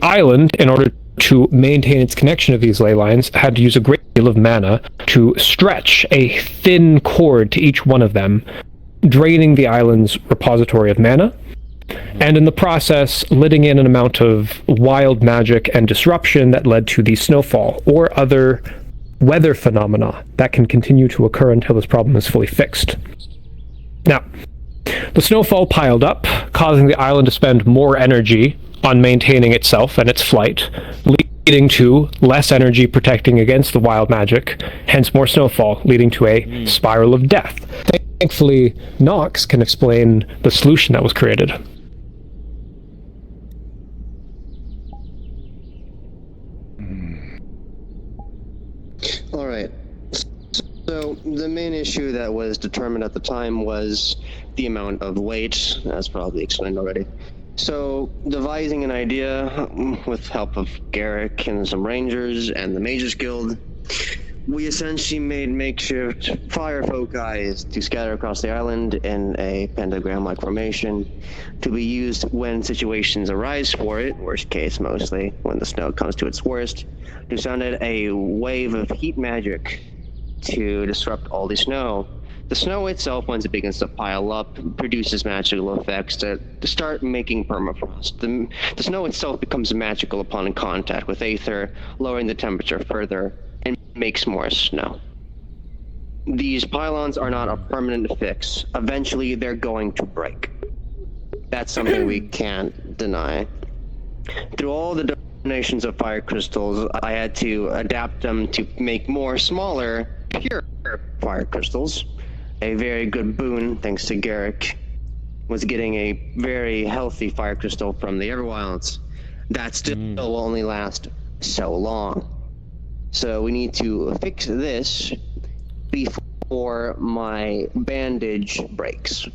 island, in order to maintain its connection to these ley lines, had to use a great deal of mana to stretch a thin cord to each one of them, draining the island's repository of mana, and in the process letting in an amount of wild magic and disruption that led to the snowfall or other weather phenomena that can continue to occur until this problem is fully fixed. Now, the snowfall piled up, causing the island to spend more energy on maintaining itself and its flight, leading to less energy protecting against the wild magic, hence more snowfall, leading to a spiral of death. Thankfully, Nox can explain the solution that was created. All right. So the main issue that was determined at the time was the amount of weight, as probably explained already. So devising an idea with help of Garrick and some rangers and the Mages Guild, we essentially made makeshift fire foci to scatter across the island in a pentagram-like formation to be used when situations arise for it, worst case mostly, when the snow comes to its worst, to send out a wave of heat magic to disrupt all the snow. The snow itself, once it begins to pile up, produces magical effects to start making permafrost. The snow itself becomes magical upon contact with Aether, lowering the temperature further, and makes more snow. These pylons are not a permanent fix. Eventually, they're going to break. That's something we can't deny. Through all the donations of fire crystals, I had to adapt them to make more smaller, pure fire crystals. A very good boon, thanks to Garrick, was getting a very healthy fire crystal from the Everwilds. That still will only last so long. So we need to fix this before my bandage breaks.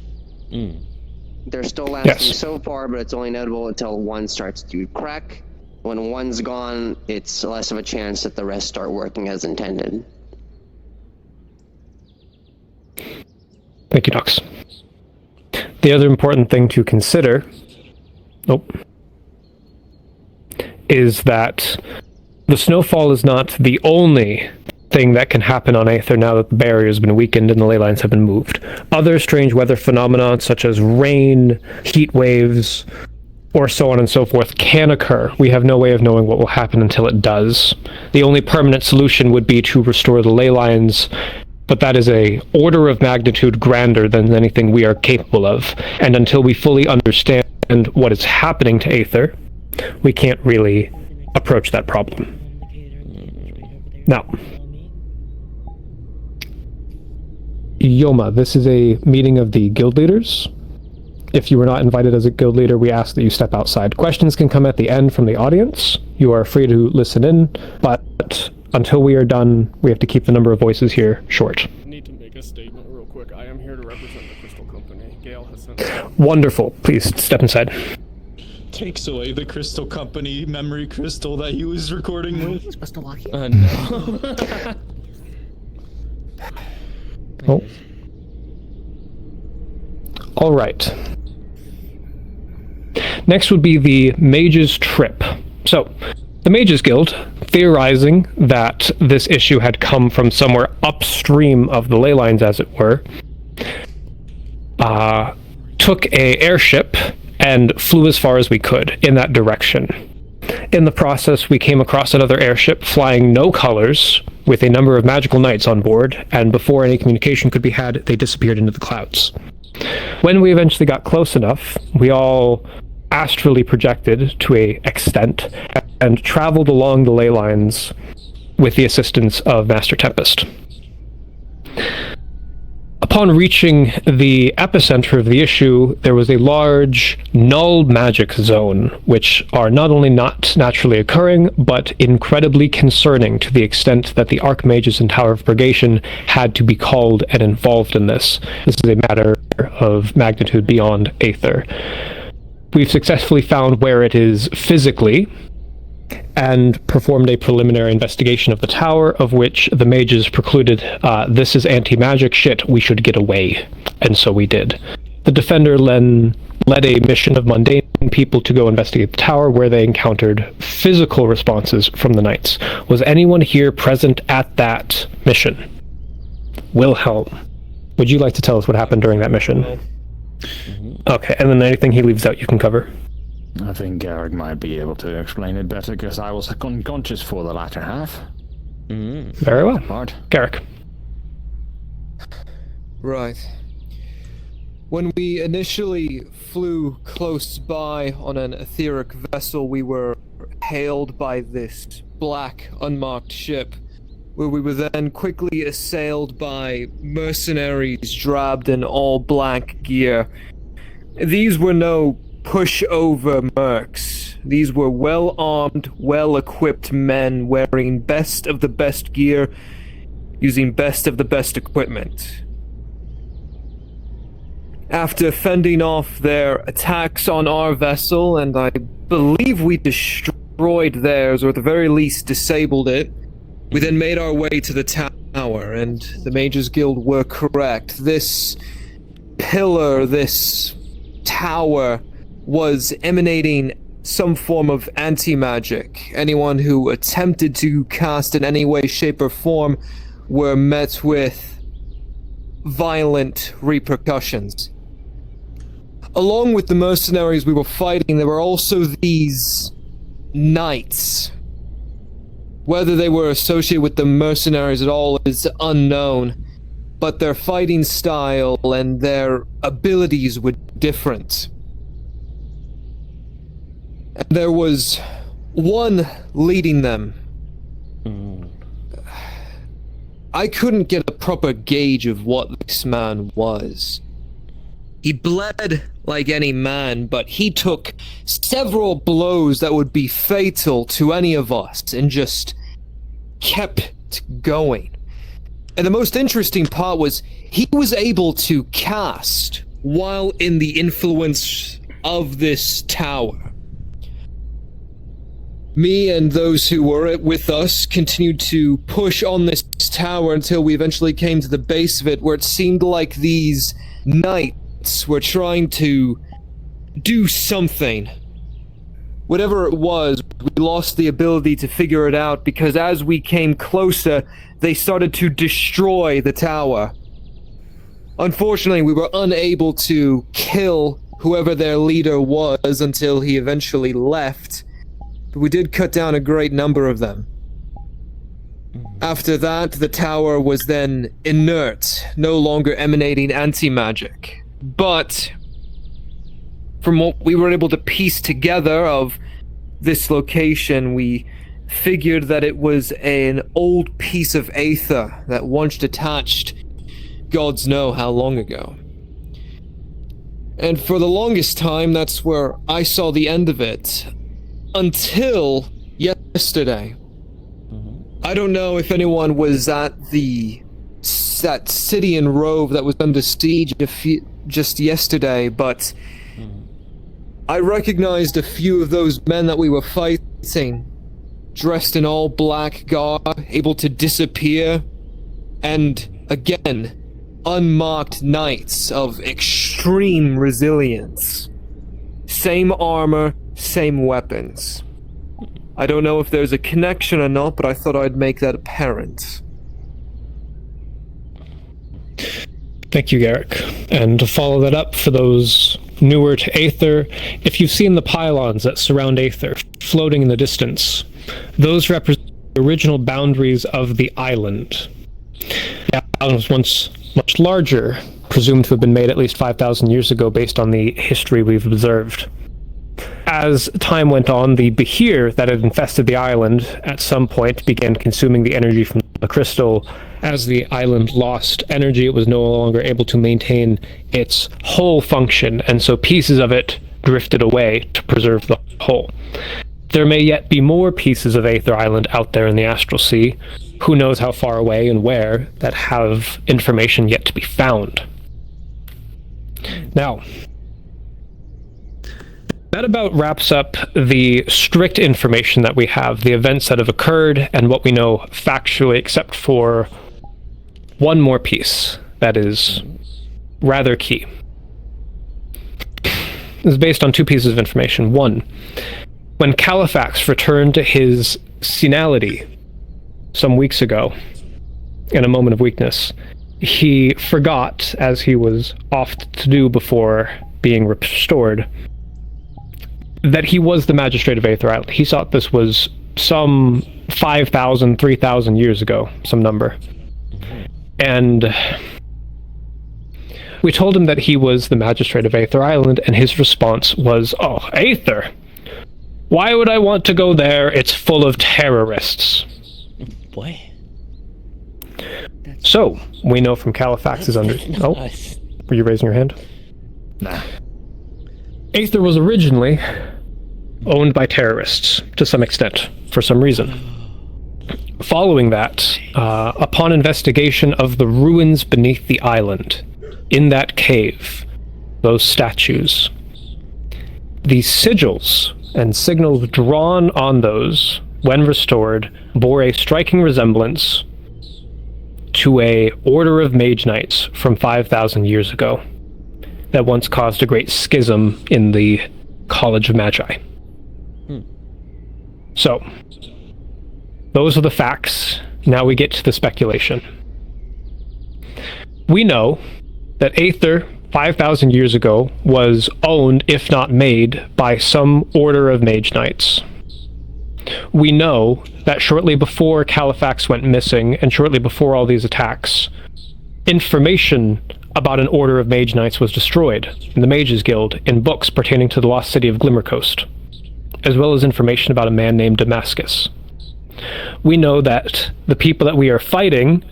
They're still lasting so far, but it's only notable until one starts to crack. When one's gone, it's less of a chance that the rest start working as intended. Thank you, Nox. The other important thing to consider is that the snowfall is not the only thing that can happen on Aether now that the barrier has been weakened and the ley lines have been moved. Other strange weather phenomena, such as rain, heat waves, or so on and so forth, can occur. We have no way of knowing what will happen until it does. The only permanent solution would be to restore the ley lines, but that is a order of magnitude grander than anything we are capable of. And until we fully understand what is happening to Aether, we can't really approach that problem. Now, Yoma, this is a meeting of the guild leaders. If you were not invited as a guild leader, we ask that you step outside. Questions can come at the end from the audience. You are free to listen in, but until we are done, we have to keep the number of voices here short. I need to make a statement real quick. I am here to represent the Crystal Company. Gale has sent... Wonderful. Please step inside. Takes away the Crystal Company memory crystal that he was recording with. He's supposed to walk here. No. Oh. All right. Next would be the Mages Trip. So, the Mages Guild, theorizing that this issue had come from somewhere upstream of the ley lines, as it were, took a airship and flew as far as we could in that direction. In the process, we came across another airship flying no colors with a number of magical knights on board, and before any communication could be had, they disappeared into the clouds. When we eventually got close enough, we all astrally projected to an extent and traveled along the ley lines with the assistance of Master Tempest. Upon reaching the epicenter of the issue, there was a large null magic zone, which are not only not naturally occurring, but incredibly concerning to the extent that the Archmages and Tower of Purgation had to be called and involved in this. This is a matter of magnitude beyond Aether. We've successfully found where it is physically, and performed a preliminary investigation of the tower, of which the mages precluded, this is anti-magic shit, we should get away. And so we did. The defender then led a mission of mundane people to go investigate the tower, where they encountered physical responses from the knights. Was anyone here present at that mission? Wilhelm, would you like to tell us what happened during that mission? Okay, and then anything he leaves out you can cover. I think Garrick might be able to explain it better, because I was unconscious for the latter half. Very well. Part. Garrick. Right. When we initially flew close by on an etheric vessel, we were hailed by this black, unmarked ship, where we were then quickly assailed by mercenaries draped in all black gear. These were no pushover mercs. These were well-armed, well-equipped men wearing best of the best gear, using best of the best equipment. After fending off their attacks on our vessel, and I believe we destroyed theirs, or at the very least disabled it, we then made our way to the tower, and the Mages Guild were correct. This pillar, this tower, was emanating some form of anti-magic. Anyone who attempted to cast in any way, shape, or form were met with violent repercussions. Along with the mercenaries we were fighting, there were also these knights. Whether they were associated with the mercenaries at all is unknown, but their fighting style and their abilities were different. And there was one leading them. I couldn't get a proper gauge of what this man was. He bled like any man, but he took several blows that would be fatal to any of us and just kept going. And the most interesting part was he was able to cast while in the influence of this tower. Me and those who were with us continued to push on this tower until we eventually came to the base of it, where it seemed like these knights were trying to do something. Whatever it was, we lost the ability to figure it out, because as we came closer, they started to destroy the tower. Unfortunately, we were unable to kill whoever their leader was until he eventually left. But we did cut down a great number of them. After that, the tower was then inert, no longer emanating anti-magic. But from what we were able to piece together of this location, we figured that it was an old piece of aether that once detached gods know how long ago. And for the longest time, that's where I saw the end of it. Until yesterday. I don't know if anyone was at that city in Rove that was under siege just yesterday, but I recognized a few of those men that we were fighting, dressed in all black garb, able to disappear, and again, unmarked knights of extreme resilience. Same armor, same weapons. I don't know if there's a connection or not, but I thought I'd make that apparent. Thank you, Garrick. And to follow that up, for those newer to Aether, if you've seen the pylons that surround Aether floating in the distance, those represent the original boundaries of the island. The island was once much larger, presumed to have been made at least 5,000 years ago based on the history we've observed. As time went on, the Behir that had infested the island at some point began consuming the energy from the crystal. As the island lost energy, it was no longer able to maintain its whole function, and so pieces of it drifted away to preserve the whole. There may yet be more pieces of Aether Island out there in the Astral Sea, who knows how far away and where, that have information yet to be found. Now, that about wraps up the strict information that we have, the events that have occurred, and what we know factually, except for one more piece that is rather key. is based on two pieces of information. One, when Califax returned to his senility some weeks ago, in a moment of weakness, he forgot, as he was oft to do before being restored, that he was the magistrate of Aether Island. He thought this was some 5,000, 3,000 years ago, some number. And we told him that he was the magistrate of Aether Island, and his response was, "Oh, Aether? Why would I want to go there? It's full of terrorists." What? So, we know from Califax's Oh, were you raising your hand? Nah. Aether was originally owned by terrorists, to some extent, for some reason. Following that, upon investigation of the ruins beneath the island, in that cave, those statues, the sigils and signals drawn on those, when restored, bore a striking resemblance to a order of mage knights from 5,000 years ago that once caused a great schism in the College of Magi. So, those are the facts. Now we get to the speculation. We know that Aether, 5,000 years ago, was owned, if not made, by some order of mage knights. We know that shortly before Califax went missing, and shortly before all these attacks, information about an order of mage knights was destroyed in the Mages Guild in books pertaining to the lost city of Glimmercoast, as well as information about a man named Damascus. We know that the people that we are fighting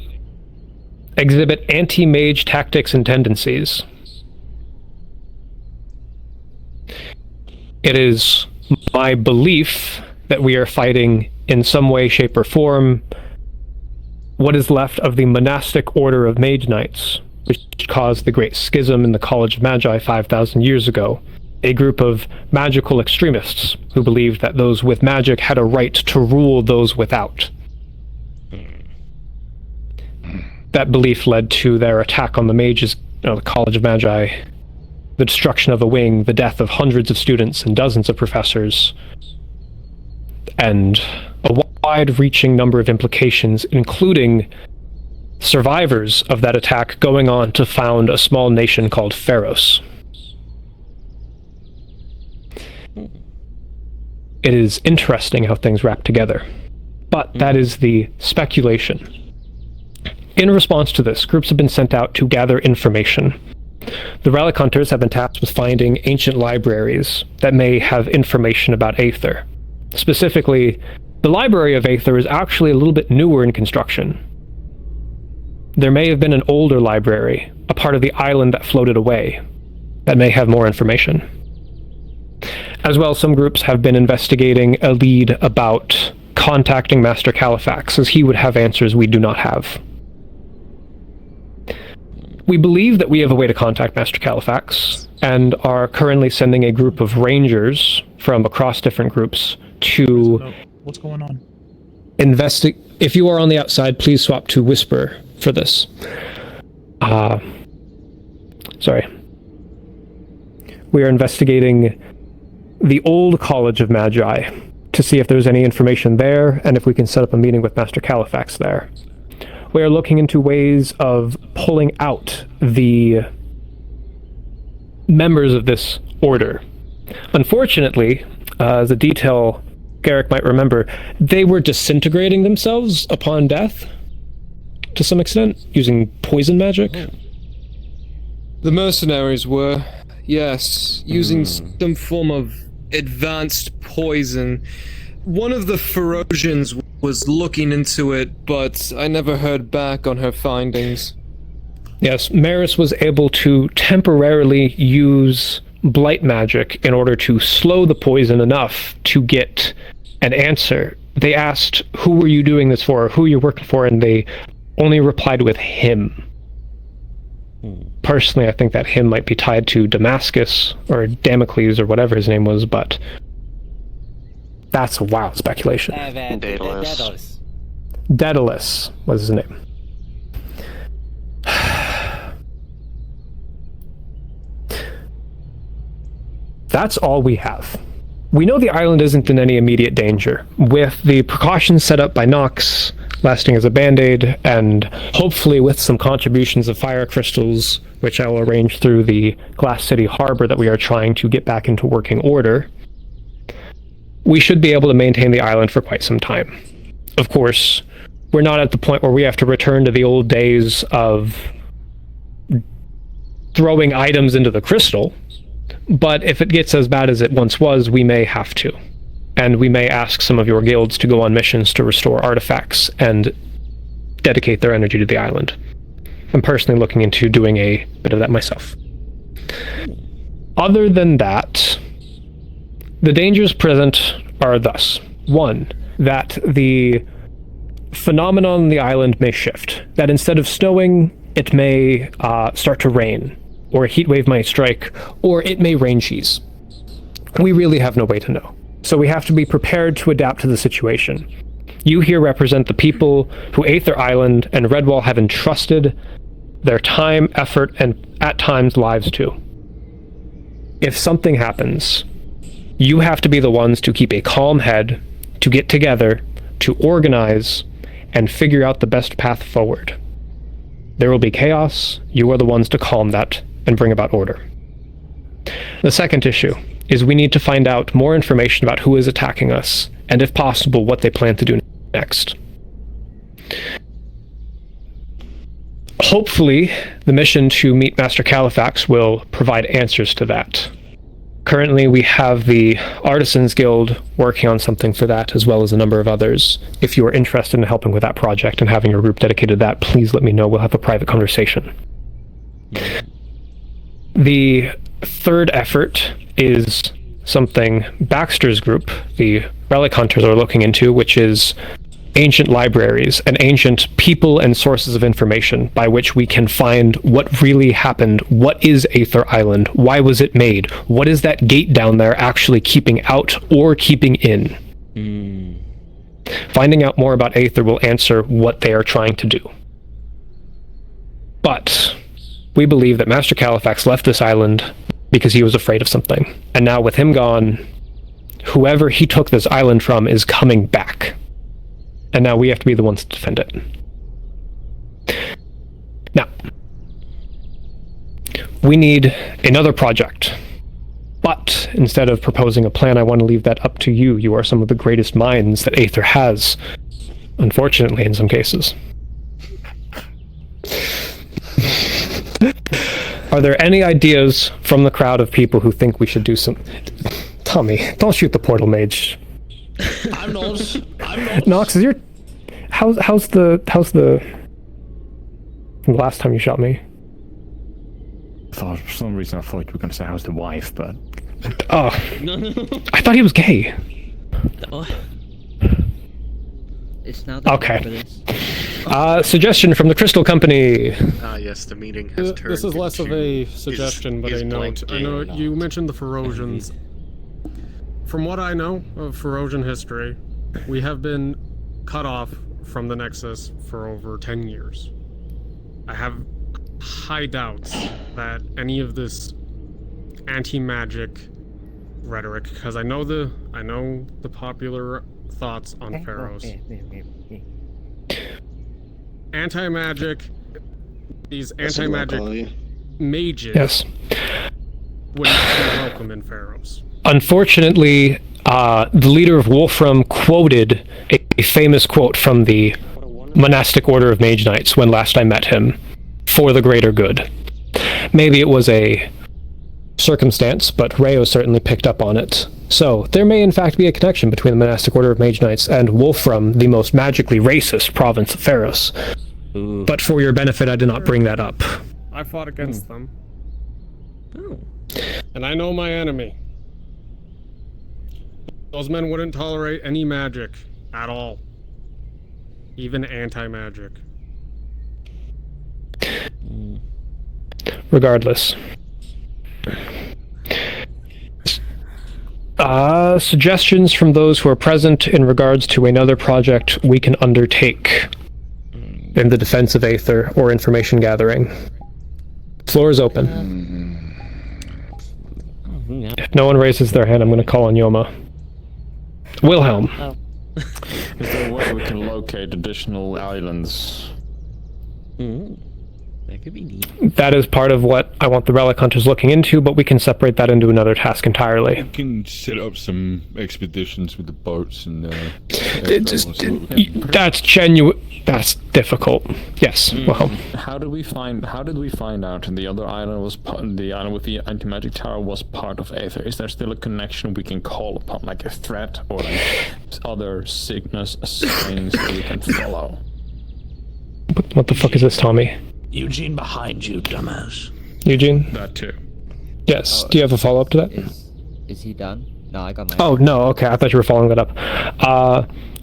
exhibit anti-mage tactics and tendencies. It is my belief that we are fighting in some way, shape, or form what is left of the monastic order of mage knights, which caused the great schism in the College of Magi 5,000 years ago. A group of magical extremists who believed that those with magic had a right to rule those without. That belief led to their attack on the mages, the College of Magi, the destruction of a wing, the death of hundreds of students and dozens of professors, and a wide-reaching number of implications, including survivors of that attack going on to found a small nation called Pharos. It is interesting how things wrap together, but that is the speculation. In response to this, groups have been sent out to gather information. The Relic Hunters have been tasked with finding ancient libraries that may have information about Aether. Specifically, the Library of Aether is actually a little bit newer in construction. There may have been an older library, a part of the island that floated away, that may have more information. As well, some groups have been investigating a lead about contacting Master Califax, as he would have answers we do not have. We believe that we have a way to contact Master Califax, and are currently sending a group of rangers from across different groups to What's going on? investigate. If you are on the outside, please swap to Whisper for this. Sorry. We are investigating the old College of Magi to see if there's any information there, and if we can set up a meeting with Master Califax there. We are looking into ways of pulling out the members of this order. Unfortunately, as a detail Garrick might remember, they were disintegrating themselves upon death, to some extent, using poison magic. The mercenaries were, yes, using some form of advanced poison. One of the Ferocians was looking into it, but I never heard back on her findings. Yes, Maris was able to temporarily use blight magic in order to slow the poison enough to get an answer. They asked, who were you doing this for, who you're working for, and they only replied with him. Personally, I think that him might be tied to Damascus, or Damocles, or whatever his name was, but that's a wild speculation. Daedalus. Daedalus was his name. That's all we have. We know the island isn't in any immediate danger. With the precautions set up by Nox, lasting as a band-aid, and hopefully with some contributions of fire crystals, which I will arrange through the Glass City Harbor that we are trying to get back into working order, we should be able to maintain the island for quite some time. Of course, we're not at the point where we have to return to the old days of throwing items into the crystal, but if it gets as bad as it once was, we may have to. And we may ask some of your guilds to go on missions to restore artifacts and dedicate their energy to the island. I'm personally looking into doing a bit of that myself. Other than that, the dangers present are thus. 1, that the phenomenon on the island may shift. That instead of snowing, it may start to rain, or a heat wave might strike, or it may rain cheese. We really have no way to know. So we have to be prepared to adapt to the situation. You here represent the people who Aether Island and Redwall have entrusted their time, effort, and at times lives to. If something happens, you have to be the ones to keep a calm head, to get together, to organize, and figure out the best path forward. There will be chaos. You are the ones to calm that and bring about order. The second issue is we need to find out more information about who is attacking us, and if possible, what they plan to do next. Hopefully, the mission to meet Master Califax will provide answers to that. Currently, we have the Artisans Guild working on something for that, as well as a number of others. If you are interested in helping with that project and having your group dedicated to that, please let me know. We'll have a private conversation. The third effort is something Baxter's group, the Relic Hunters, are looking into, which is ancient libraries and ancient people and sources of information by which we can find what really happened. What is Aether Island? Why was it made? What is that gate down there actually keeping out or keeping in? Finding out more about Aether will answer what they are trying to do. But we believe that Master Califax left this island because he was afraid of something. And now with him gone, whoever he took this island from is coming back. And now we have to be the ones to defend it. Now, we need another project. But instead of proposing a plan, I want to leave that up to you. You are some of the greatest minds that Aether has. Unfortunately, in some cases. Are there any ideas from the crowd of people who think we should do some... Tommy, don't shoot the portal mage. I'm not. Nox, is your... How's the last time you shot me? For some reason I thought you were going to say how's the wife, but... Oh. No. I thought he was gay. Oh. It's not the Okay. time for this. Suggestion from the Crystal Company. Ah, yes, the meeting has turned. This is less of a suggestion, but is a note. blank I know game. you mentioned the Ferosians. From what I know of Ferosian history, we have been cut off from the Nexus for over 10 years. I have high doubts that any of this anti-magic rhetoric, because I know the popular thoughts on Pharaohs. Anti-magic, these That's a good anti-magic quality. mages Yes. would not be welcome in Pharaohs. Unfortunately, the leader of Wolfram quoted a famous quote from the monastic order of Mage Knights when last I met him, for the greater good. Maybe it was a circumstance, but Rayo certainly picked up on it. So, there may in fact be a connection between the monastic order of Mage Knights and Wolfram, the most magically racist province of Pharos. But for your benefit, I did not bring that up. I fought against them, Oh. and I know my enemy. Those men wouldn't tolerate any magic at all. Even anti-magic. Regardless. Suggestions from those who are present in regards to another project we can undertake in the defense of Aether or information gathering. Floor is open. yeah. If no one raises their hand, I'm going to call on Yoma. Wilhelm. Oh. Is there a way we can locate additional islands? That could be neat. That is part of what I want the relic hunters looking into, but we can separate that into another task entirely. You can set up some expeditions with the boats and. That's genuine. That's difficult. Yes. Well, How did we find out the other island was the island with the anti-magic tower was part of Aether? Is there still a connection we can call upon, like a threat or like other signs that we can follow? what the fuck is this, Tommy? Eugene behind you, dumbass. Eugene? That too. Yes. Do you have a follow-up to that? Is he done? No, I got my. Oh, no. Okay. I thought you were following that up.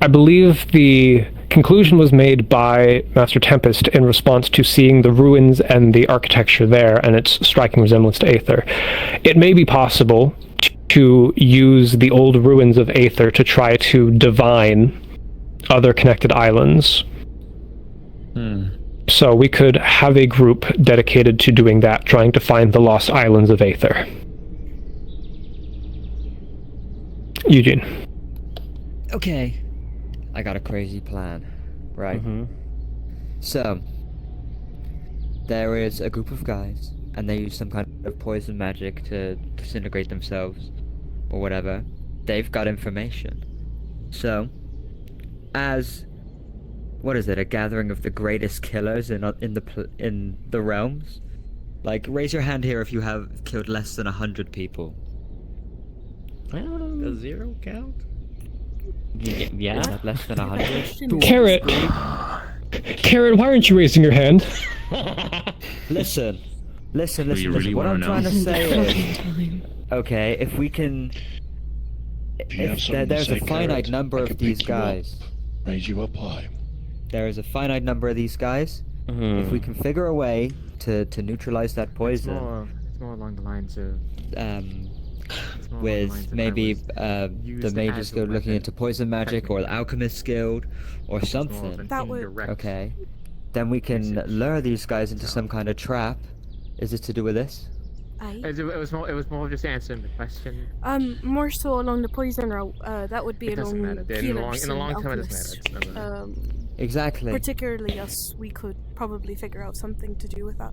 I believe the conclusion was made by Master Tempest in response to seeing the ruins and the architecture there and its striking resemblance to Aether. It may be possible to use the old ruins of Aether to try to divine other connected islands. So we could have a group dedicated to doing that, trying to find the lost islands of Aether. Eugene. Okay. I got a crazy plan, right? So, there is a group of guys, and they use some kind of poison magic to disintegrate themselves, or whatever. They've got information. So, as what is it? A gathering of the greatest killers in the realms. Like, raise your hand here if you have killed less than 100 people. I don't know. Does 0 count? Yeah. Is that less than 100? Carrot! Carrot, why aren't you raising your hand? Listen. you really What wanna I'm know? trying to say is, okay, if we can, there's a finite number of these guys. Raise you up high. There is a finite number of these guys. If we can figure a way to neutralize that poison, It's more along the lines of. with maybe the Mages Guild looking into poison magic, or the Alchemist Guild, or something. That would. Okay, then we can lure these guys into some kind of trap. Is it to do with this? It was more just answering the question. More so along the poison route. That would be It doesn't along matter. healers In the long and term, it doesn't matter. alchemists. Exactly. Particularly us, we could probably figure out something to do with that.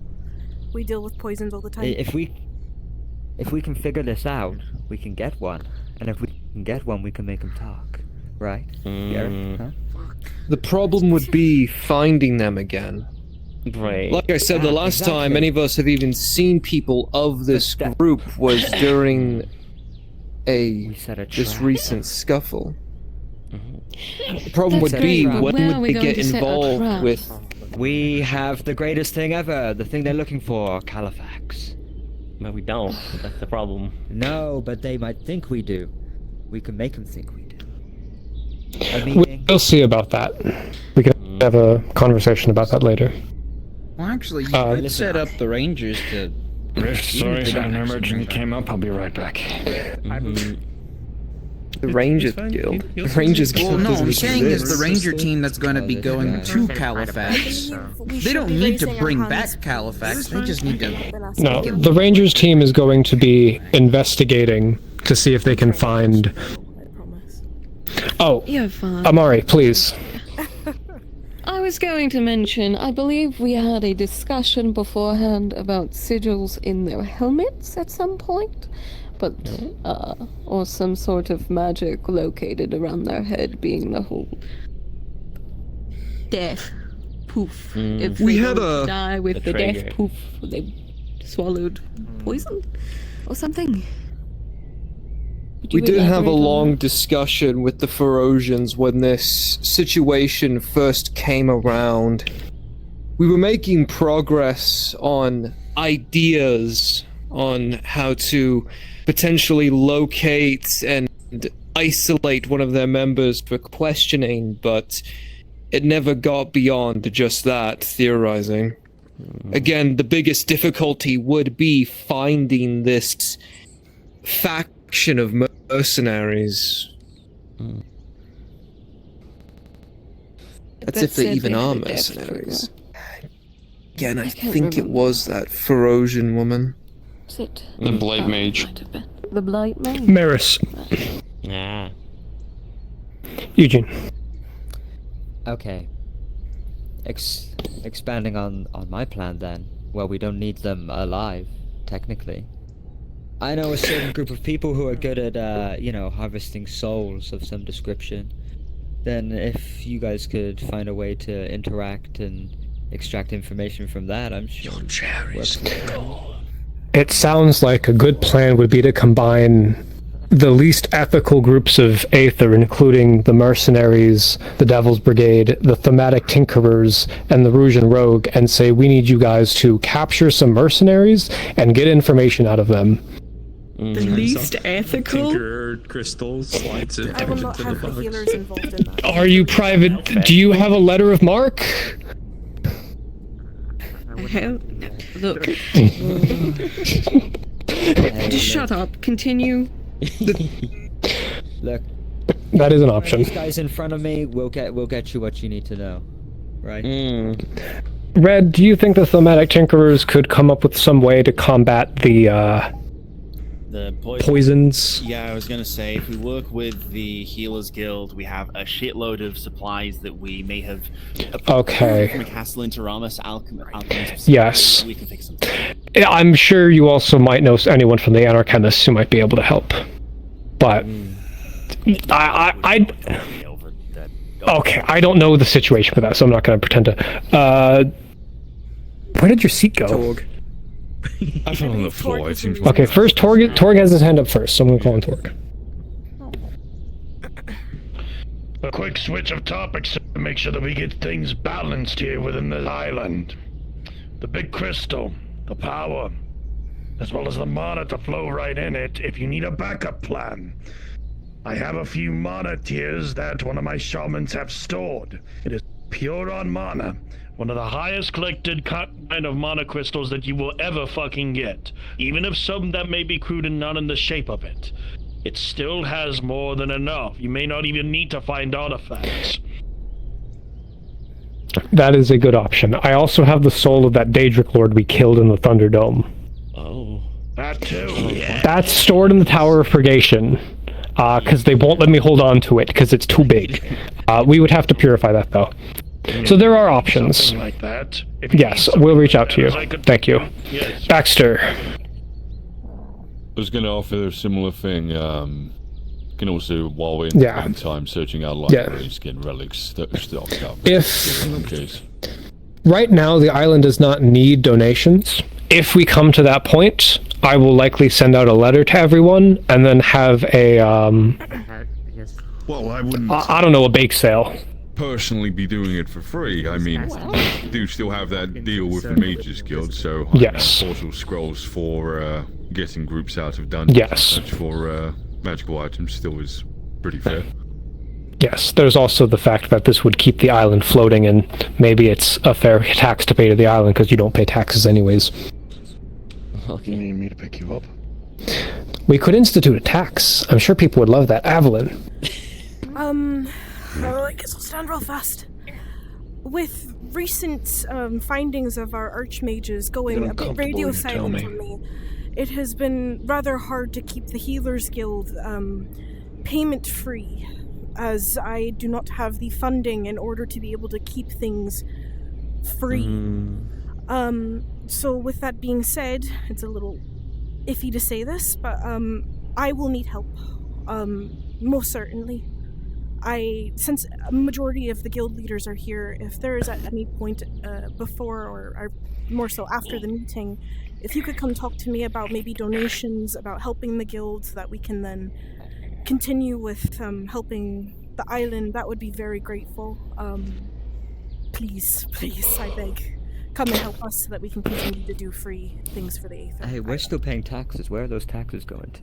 We deal with poisons all the time. If we can figure this out, we can get one. And if we can get one, we can make them talk. Right? Garrett? Huh? The problem would be finding them again. Right. Like I said the last time any of us have even seen people of this group was during this recent scuffle. The problem would be, when would they get involved with... We have the greatest thing ever, the thing they're looking for, Califax. No, we don't. That's the problem. No, but they might think we do. We can make them think we do. We'll see about that. We can have a conversation about that later. Well, actually, you could set up the Rangers to... Sorry, an emergency came up. I'll be right back. The Rangers Guild. The Rangers Guild. Well, no, I'm doesn't saying is exist. the Ranger team that's going to be going to Califax. They don't need to bring back Califax. They just need to. No, the Rangers team is going to be investigating to see if they can find. Oh, You're fine. Amari, please. I was going to mention, I believe we had a discussion beforehand about sigils in their helmets at some point, but, or some sort of magic located around their head being the whole death poof. If We they had don't a- die with the trigger. death poof, they swallowed poison or something. Could We you did have a elaborate on long that? discussion with the Ferosians when this situation first came around. We were making progress on ideas on how to potentially locate and isolate one of their members for questioning, but it never got beyond just that, theorizing. Again, the biggest difficulty would be finding this faction of mercenaries. That's if they said even they are had a death mercenaries. Again, I can't think it remember. was that Ferosian woman. Is it? The Blade Mage. Might have been. the Blight Mage? Maris. Yeah. Eugene. Okay. Expanding on my plan then. Well, we don't need them alive, technically. I know a certain group of people who are good at, harvesting souls of some description. Then if you guys could find a way to interact and extract information from that, I'm sure. It sounds like a good plan would be to combine the least ethical groups of Aether, including the Mercenaries, the Devil's Brigade, the Thematic Tinkerers, and the Rougean Rogue, and say, we need you guys to capture some mercenaries and get information out of them. The least ethical? Tinkerer Crystal slides it I will not have the healers involved in that. Are you private? Do you have a letter of marque? Hell, look. Just shut up. Continue. Look. That is an option. These guys in front of me will get you what you need to know, right? Red, do you think the Thematic Tinkerers could come up with some way to combat the poisons? Yeah, I was gonna say, if we work with the Healers Guild, we have a shitload of supplies that we may have Okay. from a castle into Ramus alchemists. Yes. We can fix them. I'm sure you also might know anyone from the Anarchemists who might be able to help. But okay, I don't know the situation for that, so I'm not going to pretend to. Where did your seat go? Torg. I fell on the floor. It seems. Okay, first Torg has his hand up first, so I'm going to call on Torg. A quick switch of topics to make sure that we get things balanced here within the island. The big crystal, the power, as well as the mana to flow right in it if you need a backup plan. I have a few mana tiers that one of my shamans have stored. It is pure on mana, one of the highest collected kind of mana crystals that you will ever fucking get. Even if some that may be crude and not in the shape of it. It still has more than enough. You may not even need to find artifacts. That is a good option. I also have the soul of that Daedric Lord we killed in the Thunderdome. Oh. That too. Yeah. That's stored in the Tower of Purgation. Because they won't let me hold on to it because it's too big. We would have to purify that though. So there are options. Something like that. Yes, we'll reach out to you. Thank you. Yes. Baxter. I was going to offer a similar thing. Can also, while we're in Yeah. the time searching our Yeah. libraries, get relics stocked up. If- in case. Right now, the island does not need donations. If we come to that point, I will likely send out a letter to everyone and then have a, Well, I wouldn't I don't know, a bake sale. personally be doing it for free. I mean, we do still have that deal with the Mages Guild, so Yes. portal scrolls for getting groups out of dungeons and Yes. such for magical items still is pretty fair. Yes, there's also the fact that this would keep the island floating, and maybe it's a fair tax to pay to the island because you don't pay taxes anyways. You need me to pick you up? We could institute a tax. I'm sure people would love that. Avalyn. I guess I'll stand real fast. With recent findings of our archmages going a bit radio silent on me, it has been rather hard to keep the Healers Guild payment free, as I do not have the funding in order to be able to keep things free. So with that being said, it's a little iffy to say this, but I will need help. Most certainly. Since a majority of the guild leaders are here, if there is at any point before or more so after the meeting, if you could come talk to me about maybe donations, about helping the guild, so that we can then continue with helping the island, that would be very grateful. Please, I beg. Come and help us so that we can continue to do free things for the Aether. Hey, we're still paying taxes. Where are those taxes going to?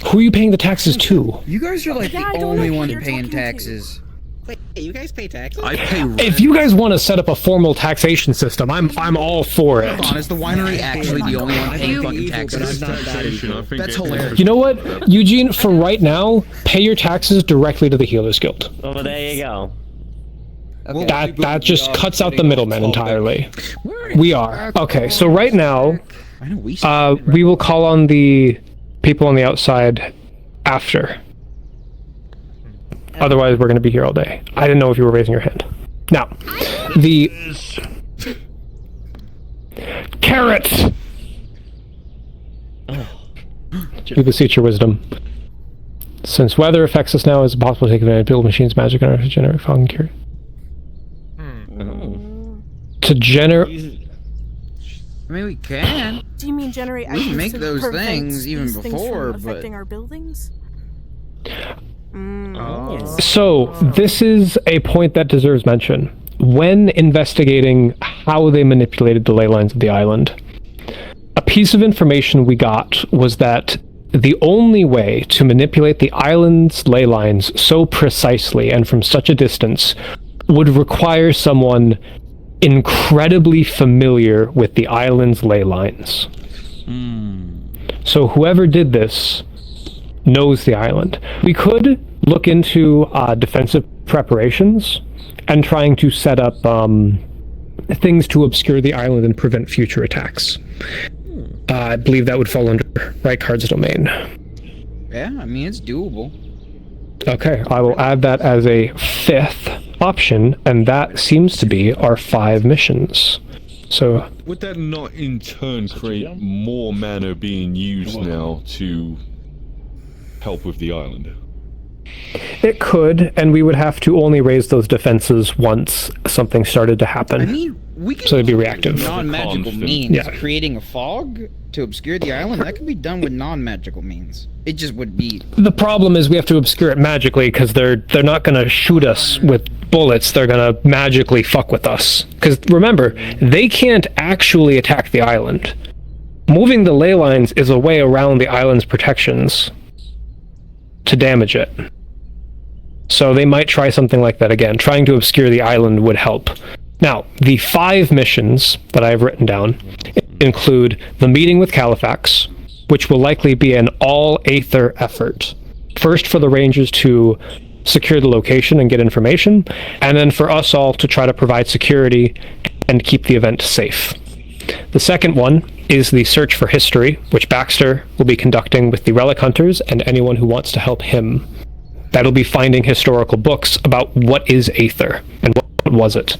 Who are you paying the taxes to? You guys are like Yeah, I the don't only know who one you're paying talking to. taxes. Wait, you guys pay taxes? I pay rent. If you guys want to set up a formal taxation system, I'm all for it. Hold on, is the winery actually the only one paying fucking evil, but taxes? I'm not that evil. That's hilarious. You know what, Eugene? For right now, pay your taxes directly to the Healers Guild. Oh, there you go. Okay. That just cuts out the middlemen entirely. We are. Okay, so right now, I know we we will call on the people on the outside after. Otherwise, we're going to be here all day. I didn't know if you were raising your hand. Now, the carrots. You beseech your wisdom. Since weather affects us now, is it possible to take advantage of build machines, magic, and to generate fog and cure? To generate. I mean, we can. Do you mean generate We can items make to those prevent things even these things before, from but affecting our buildings? So, this is a point that deserves mention. When investigating how they manipulated the ley lines of the island, a piece of information we got was that the only way to manipulate the island's ley lines so precisely and from such a distance would require someone incredibly familiar with the island's ley lines. So whoever did this knows the island. We could look into defensive preparations and trying to set up things to obscure the island and prevent future attacks. I believe that would fall under Rijkaard's domain. yeah, I mean, it's doable. Okay, I will add that as a 5th option, and that seems to be our 5 missions. So, Would that not in turn create more mana being used now to help with the island? it could, and we would have to only raise those defenses once something started to happen. I mean, we can so it'd be reactive. non-magical means. Yeah. Creating a fog to obscure the island, that could be done with non-magical means. It just would be... The problem is we have to obscure it magically because they're not going to shoot us with bullets. They're going to magically fuck with us. Because remember, they can't actually attack the island. Moving the ley lines is a way around the island's protections to damage it. So they might try something like that again. Trying to obscure the island would help. Now, the 5 missions that I've written down include the meeting with Califax, which will likely be an all-Aether effort. First for the Rangers to secure the location and get information, and then for us all to try to provide security and keep the event safe. The second one is the search for history, which Baxter will be conducting with the Relic Hunters and anyone who wants to help him. That'll be finding historical books about what is Aether and what was it.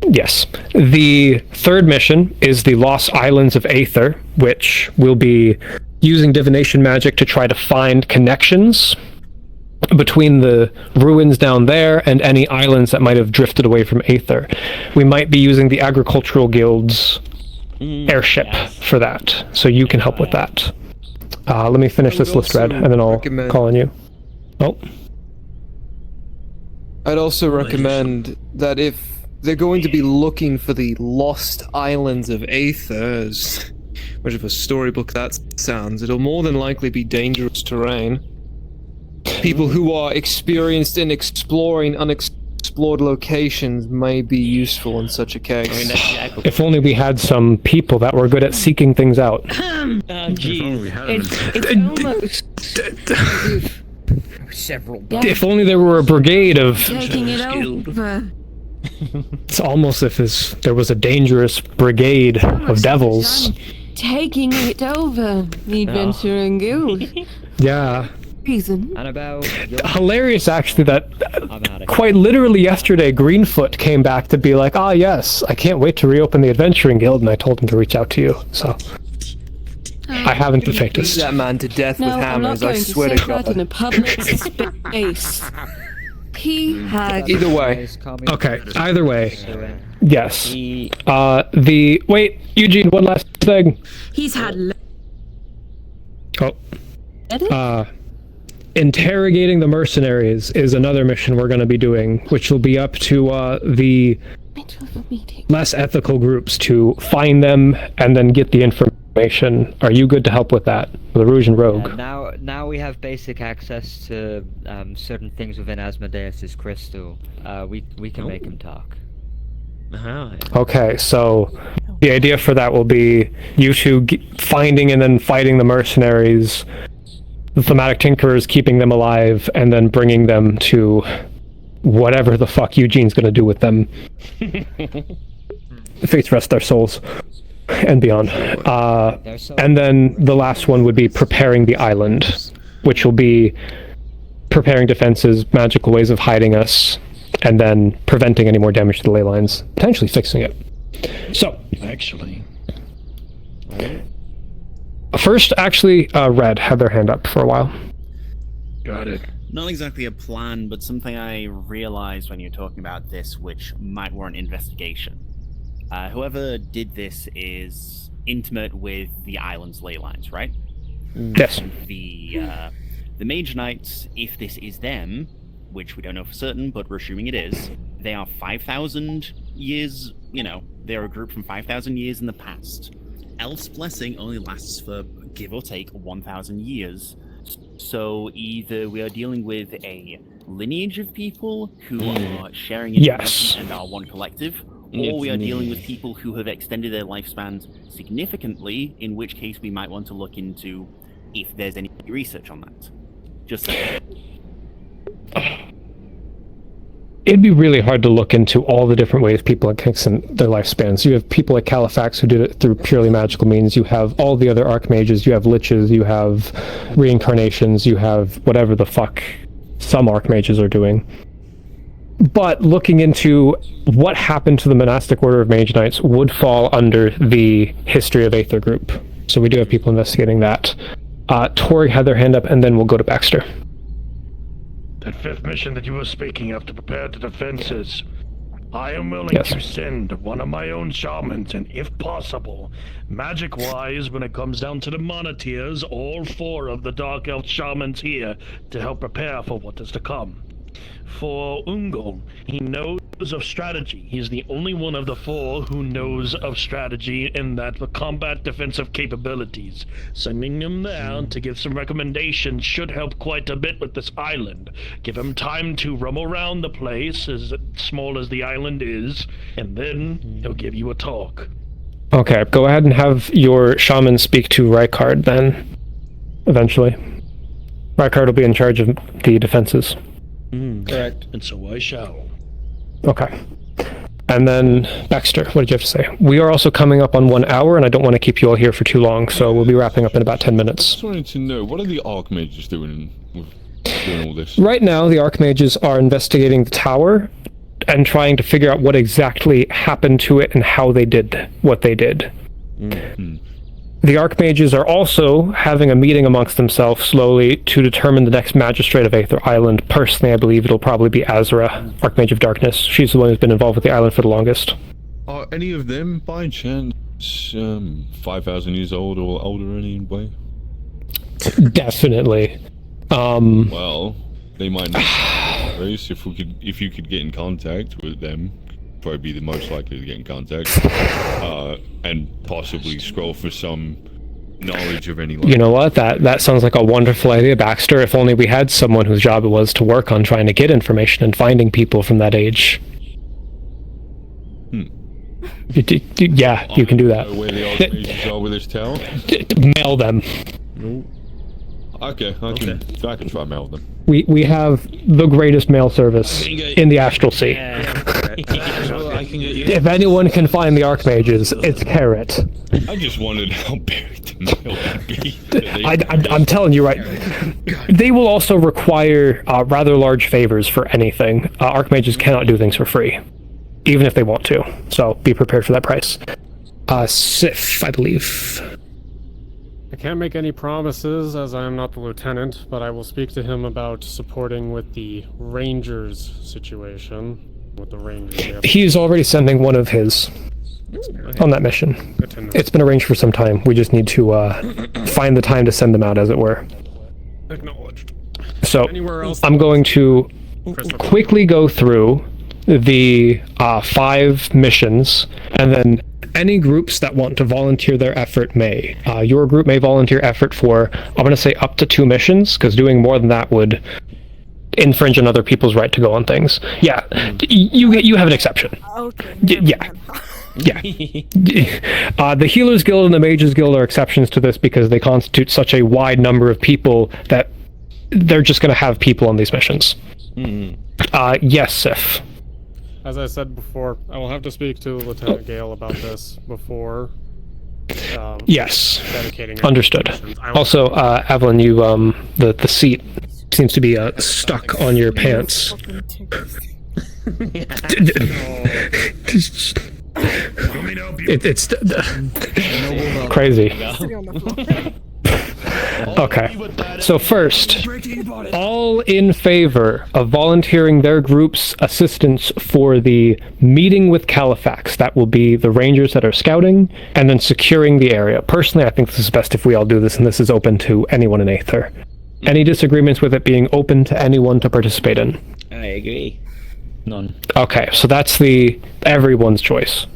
Yes. The third mission is the Lost Islands of Aether, which will be using divination magic to try to find connections between the ruins down there and any islands that might have drifted away from Aether. We might be using the Agricultural Guild's airship for that, so you can help with that. Let me finish this list, Red, and then I'll call on you. Oh. I'd also recommend that if they're going to be looking for the Lost Islands of Aether, as much of a storybook that sounds, it'll more than likely be dangerous terrain. People who are experienced in exploring unexplored locations may be useful in such a case. If only we had some people that were good at seeking things out. Several. If only there were a brigade of... Taking it over. It's almost if there was a dangerous brigade of devils. Taking it over. The Adventuring Guild. Yeah. Reason. And about Hilarious, actually, that quite literally yesterday, Greenfoot came back to be like, "Ah, yes, I can't wait to reopen the Adventuring Guild," and I told him to reach out to you. So I haven't the faintest. Beat that man to death with No, I'm not hammers, I going swear to to say that in a God. public space. He had... Either way. Okay, either way. Yes. Wait, Eugene, one last thing. He's had... Interrogating the mercenaries is another mission we're going to be doing, which will be up to the less ethical groups to find them and then get the information. Are you good to help with that? The Rouge and Rogue. now we have basic access to certain things within Asmodeus' crystal. We can make him talk. Okay, so the idea for that will be you two finding and then fighting the mercenaries, the thematic tinkerers keeping them alive, and then bringing them to whatever the fuck Eugene's gonna do with them. Fates rest their souls. and beyond. And then the last one would be preparing the island, which will be preparing defenses, magical ways of hiding us, and then preventing any more damage to the ley lines, potentially fixing it. So, Actually. first, actually, Red had their hand up for a while. Got it. Not exactly a plan, but something I realized when you're talking about this, which might warrant investigation. Whoever did this is intimate with the island's ley lines, right? Yes. The Mage Knights, if this is them, which we don't know for certain, but we're assuming it is, they are 5,000 years, they're a group from 5,000 years in the past. Elf's Blessing only lasts for, give or take, 1,000 years. So either we are dealing with a lineage of people who are sharing information and are one collective, or we are dealing with people who have extended their lifespans significantly, in which case we might want to look into if there's any research on that. Just saying. It'd be really hard to look into all the different ways people extend their lifespans. You have people like Califax who did it through purely magical means. You have all the other archmages. You have liches. You have reincarnations. You have whatever the fuck some archmages are doing. But looking into what happened to the monastic order of Mage Knights would fall under the History of Aether group. So we do have people investigating that. Tori had their hand up, and then we'll go to Baxter. That fifth mission that you were speaking of to prepare the defenses, I am willing to send one of my own shamans, and if possible, magic-wise, when it comes down to the monetiers, all 4 of the Dark Elf shamans here to help prepare for what is to come. For Ungol, he knows of strategy. He's the only one of the 4 who knows of strategy in that the combat defensive capabilities. Sending him there to give some recommendations should help quite a bit with this island. Give him time to roam around the place, as small as the island is, and then he'll give you a talk. Okay, go ahead and have your shaman speak to Rykard then, eventually. Rykard will be in charge of the defenses. Correct. And so I shall. Okay. And then, Baxter, what did you have to say? We are also coming up on 1 hour, and I don't want to keep you all here for too long, so we'll be wrapping up in about 10 minutes. I just wanted to know, what are the Archmages doing with doing all this? Right now, the Archmages are investigating the tower and trying to figure out what exactly happened to it and how they did what they did. The Archmages are also having a meeting amongst themselves slowly to determine the next Magistrate of Aether Island. Personally, I believe it'll probably be Azra, Archmage of Darkness. She's the one who's been involved with the island for the longest. Are any of them, by chance, 5,000 years old or older anyway? Definitely. Well, they might not. If you could get in contact with them, probably be the most likely to get in contact, and possibly scroll for some knowledge of any. You know what? That sounds like a wonderful idea, Baxter. If only we had someone whose job it was to work on trying to get information and finding people from that age. Yeah, you can do that. Where the Archmages are with this tower? Mail them. Okay, I can try mail them. We have the greatest mail service in the Astral Sea. If anyone can find the Archmages, it's Carrot. I just wondered how buried the mail would be. I'm telling you, right? They will also require rather large favors for anything. Archmages cannot do things for free, even if they want to. So be prepared for that price. Sif, I believe. I can't make any promises as I am not the lieutenant, but I will speak to him about supporting with the Rangers situation. With the Rangers. He's already sending one of his on that mission. It's been arranged for some time. We just need to find the time to send them out, as it were. Acknowledged. So I'm going to quickly go through the 5 missions, and then any groups that want to volunteer their effort may. Your group may volunteer effort for, I'm going to say, up to 2 missions, because doing more than that would infringe on other people's right to go on things. Yeah, you have an exception. Okay. Yeah. The Healers Guild and the Mages Guild are exceptions to this because they constitute such a wide number of people that they're just going to have people on these missions. Yes, Sif. As I said before, I will have to speak to Lieutenant Gale about this before Yes. dedicating Understood. missions. I Also, Evelyn, you the seat seems to be stuck on your pants. It's crazy. Okay, so first, all in favor of volunteering their group's assistance for the meeting with Califax. That will be the rangers that are scouting and then securing the area. Personally, I think this is best if we all do this, and this is open to anyone in Aether. Any disagreements with it being open to anyone to participate in? I agree. None. Okay, so that's the everyone's choice.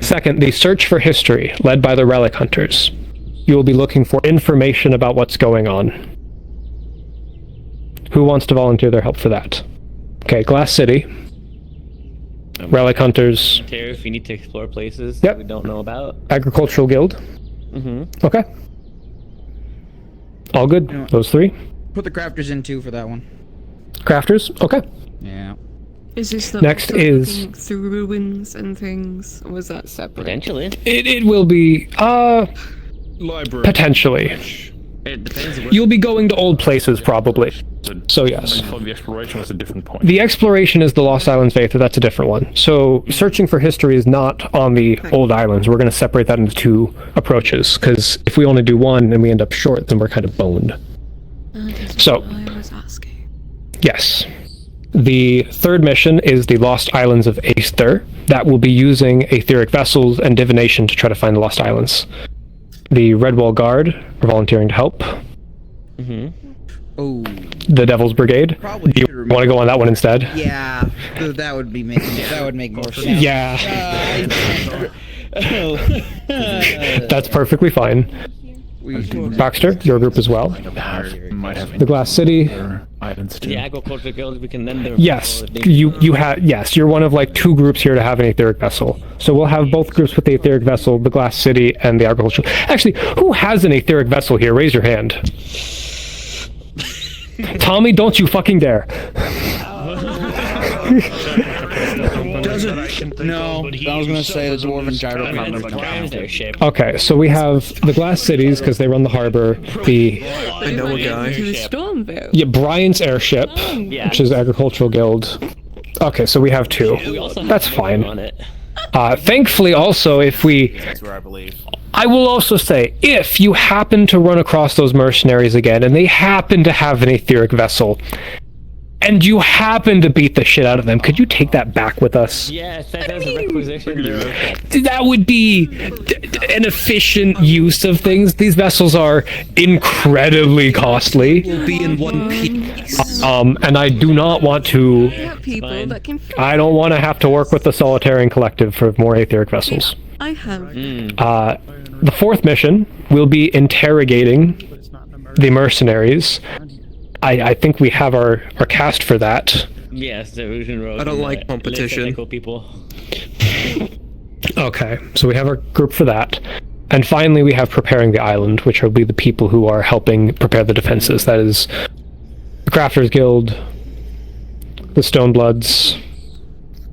Second, the search for history, led by the Relic Hunters. You will be looking for information about what's going on. Who wants to volunteer their help for that? Okay, Glass City. Relic Hunters. If we need to explore places Yep. we don't know about. Agricultural Guild. Mm-hmm. Okay. All good. You know what? Those three. Put the crafters in too for that one. Crafters. Okay. Yeah. Is this the Next is- looking through ruins and things, or was that separate? Potentially. It will be Library. potentially. It depends. You'll be going to old places probably. So yes. For the exploration was a different point. The exploration is the Lost Islands of Aether. That's a different one. So searching for history is not on the old islands. We're going to separate that into two approaches, because if we only do one and we end up short, then we're kind of boned. So, I was asking. yes. The third mission is the Lost Islands of Aether. That will be using etheric vessels and divination to try to find the Lost Islands. The Redwall Guard are volunteering to help. Mm-hmm. Oh. The Devil's Brigade. Probably Do you should want to go on that one instead? Yeah, that would be that would make more sense. Yeah. Uh, That's perfectly fine. Baxter, your group as well. Might have The Glass City. islands too. The agriculture guild, we can then. Yes, you have. Yes, you're one of like two groups here to have an etheric vessel. So we'll have both groups with the etheric vessel, the Glass City, and the agriculture. Actually, who has an etheric vessel here? Raise your hand. Tommy, don't you fucking dare. No, I was gonna say the dwarven gyro. Okay, so we have the Glass Cities because they run the harbor. The I know a guy. To the Stormville. yeah, Brian's airship, which is Agricultural Guild. Okay, so we have two. That's fine. Thankfully, also, if we... That's where I believe. I will also say, if you happen to run across those mercenaries again, and they happen to have an etheric vessel, and you happen to beat the shit out of them, could you take that back with us? Yes, that is a requisition. That would be an efficient use of things. These vessels are incredibly costly. We'll be in one piece. And I do not want to... People that can I don't want to have to work with the Solitarian Collective for more etheric vessels. I have. The fourth mission will be interrogating the mercenaries. I think we have our cast for that. Yes, the Illusion Road. I don't like competition. People. Okay, so we have our group for that. And finally, we have Preparing the Island, which will be the people who are helping prepare the defenses. That is the Crafters Guild, the Stonebloods,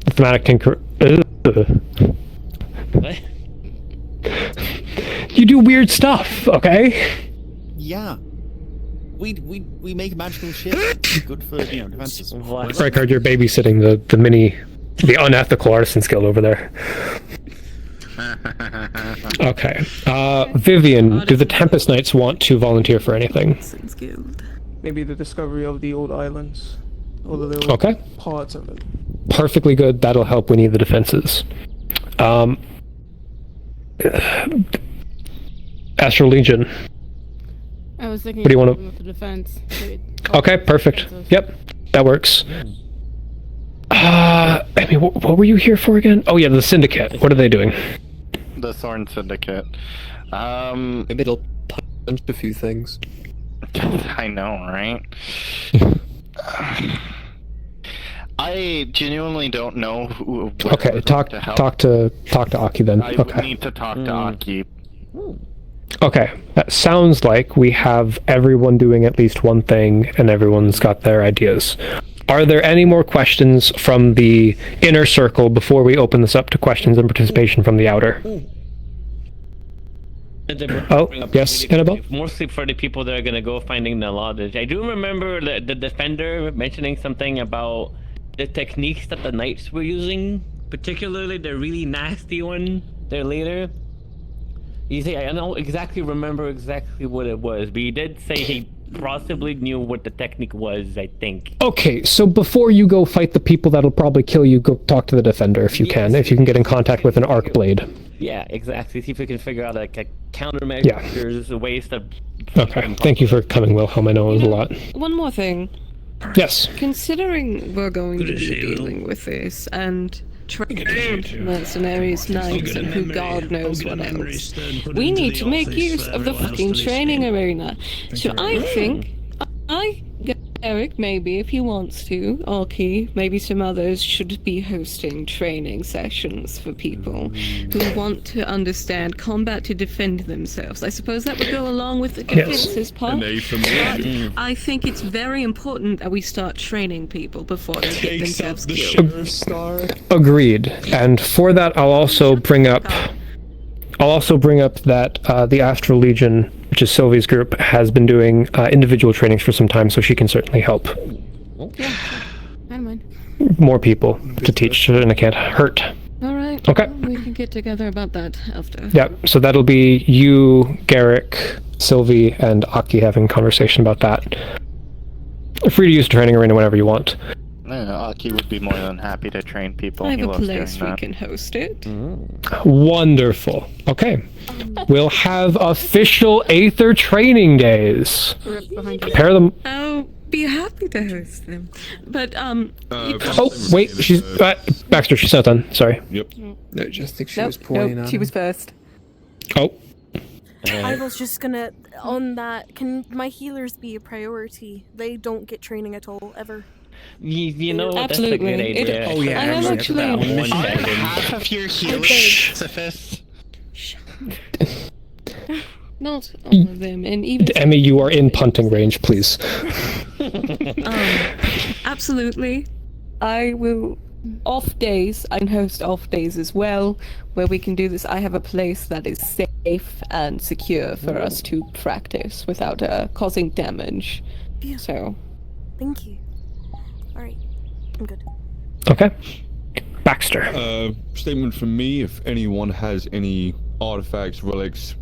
the Thematic Tinker... What? You do weird stuff, okay? Yeah. We make magical shit. Good for, defenses. Rykard, you're babysitting the unethical Artisans Guild over there. Okay. Vivian, do the Tempest Knights want to volunteer for anything? Maybe the discovery of the old islands. Although there were Okay. parts of it. Perfectly good. That'll help. We need the defenses. Astral Legion. I was thinking What do you wanna- with the defense. Okay, perfect. Yep, that works. I mean, what were you here for again? Oh yeah, the Syndicate. What are they doing? The Thorn Syndicate. Maybe it'll punch a few things. I know, right? I genuinely don't know who. Okay, talk to Aki then. I would Okay. need to talk to Aki. Okay, that sounds like we have everyone doing at least one thing, and everyone's got their ideas. Are there any more questions from the inner circle before we open this up to questions and participation from the outer? Oh, yes, Annabelle? Mostly for the people that are gonna go finding the lodge. I do remember the defender mentioning something about the techniques that the knights were using, particularly the really nasty one there later. You say I don't exactly remember exactly what it was, but he did say he possibly knew what the technique was, I think. Okay, so before you go fight the people that'll probably kill you, go talk to the defender if you can, if you can get in contact with an arc blade. Yeah, exactly. See if we can figure out like a countermeasures, ways to... Okay, thank you for coming, Wilhelm. I know it was a lot. One more thing. Yes. Considering we're going to be dealing with this and trained mercenaries, knights, and who God knows what else, we need to make use of the fucking training arena. So I think Eric, maybe if he wants to, Arky, maybe some others should be hosting training sessions for people who want to understand combat to defend themselves. I suppose that would go along with the defenses part. But I think it's very important that we start training people before they get themselves killed. Agreed. And for that, I'll also bring up that the Astral Legion, which is Sylvie's group, has been doing individual trainings for some time, so she can certainly help Yeah, I don't mind. more people to teach, and it can't hurt. Alright. Okay. We can get together about that after. Yeah, so that'll be you, Garrick, Sylvie, and Aki having a conversation about that. Free to use the training arena whenever you want. Aki would be more than happy to train people. I have He a loves place doing we that. can host it. Wonderful. Okay. We'll have official Aether training days. Prepare them. I'll be happy to host them. But, Oh, wait, she's... Baxter, she's not done. Sorry. Yep. No, just think she was pointing at she him. was first. Oh. I was just gonna, on that, can my healers be a priority? They don't get training at all, ever. You know what? Absolutely. That's a good idea. Oh, yeah, I am actually... Half of your healers, Sisyphus. Not all of them, and even... Emmy, you are in punting range, please. Absolutely. I will... Off days, I can host off days as well, where we can do this. I have a place that is safe and secure for us to practice without causing damage. Yeah. So... Thank you. Alright, I'm good. Okay. Baxter. Statement from me, if anyone has any artifacts, relics,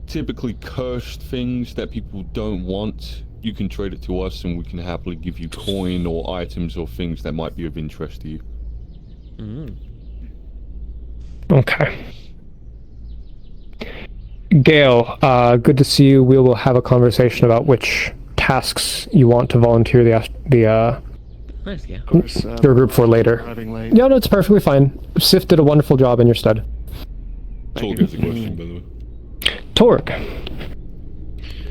typically cursed things that people don't want, you can trade it to us and we can happily give you coin or items or things that might be of interest to you. Okay. Gale, good to see you. We will have a conversation about which tasks you want to volunteer Nice, yeah. your group for later. Yeah, no, it's perfectly fine. Sif did a wonderful job in your stead. Torg has a question, by the way. Torg.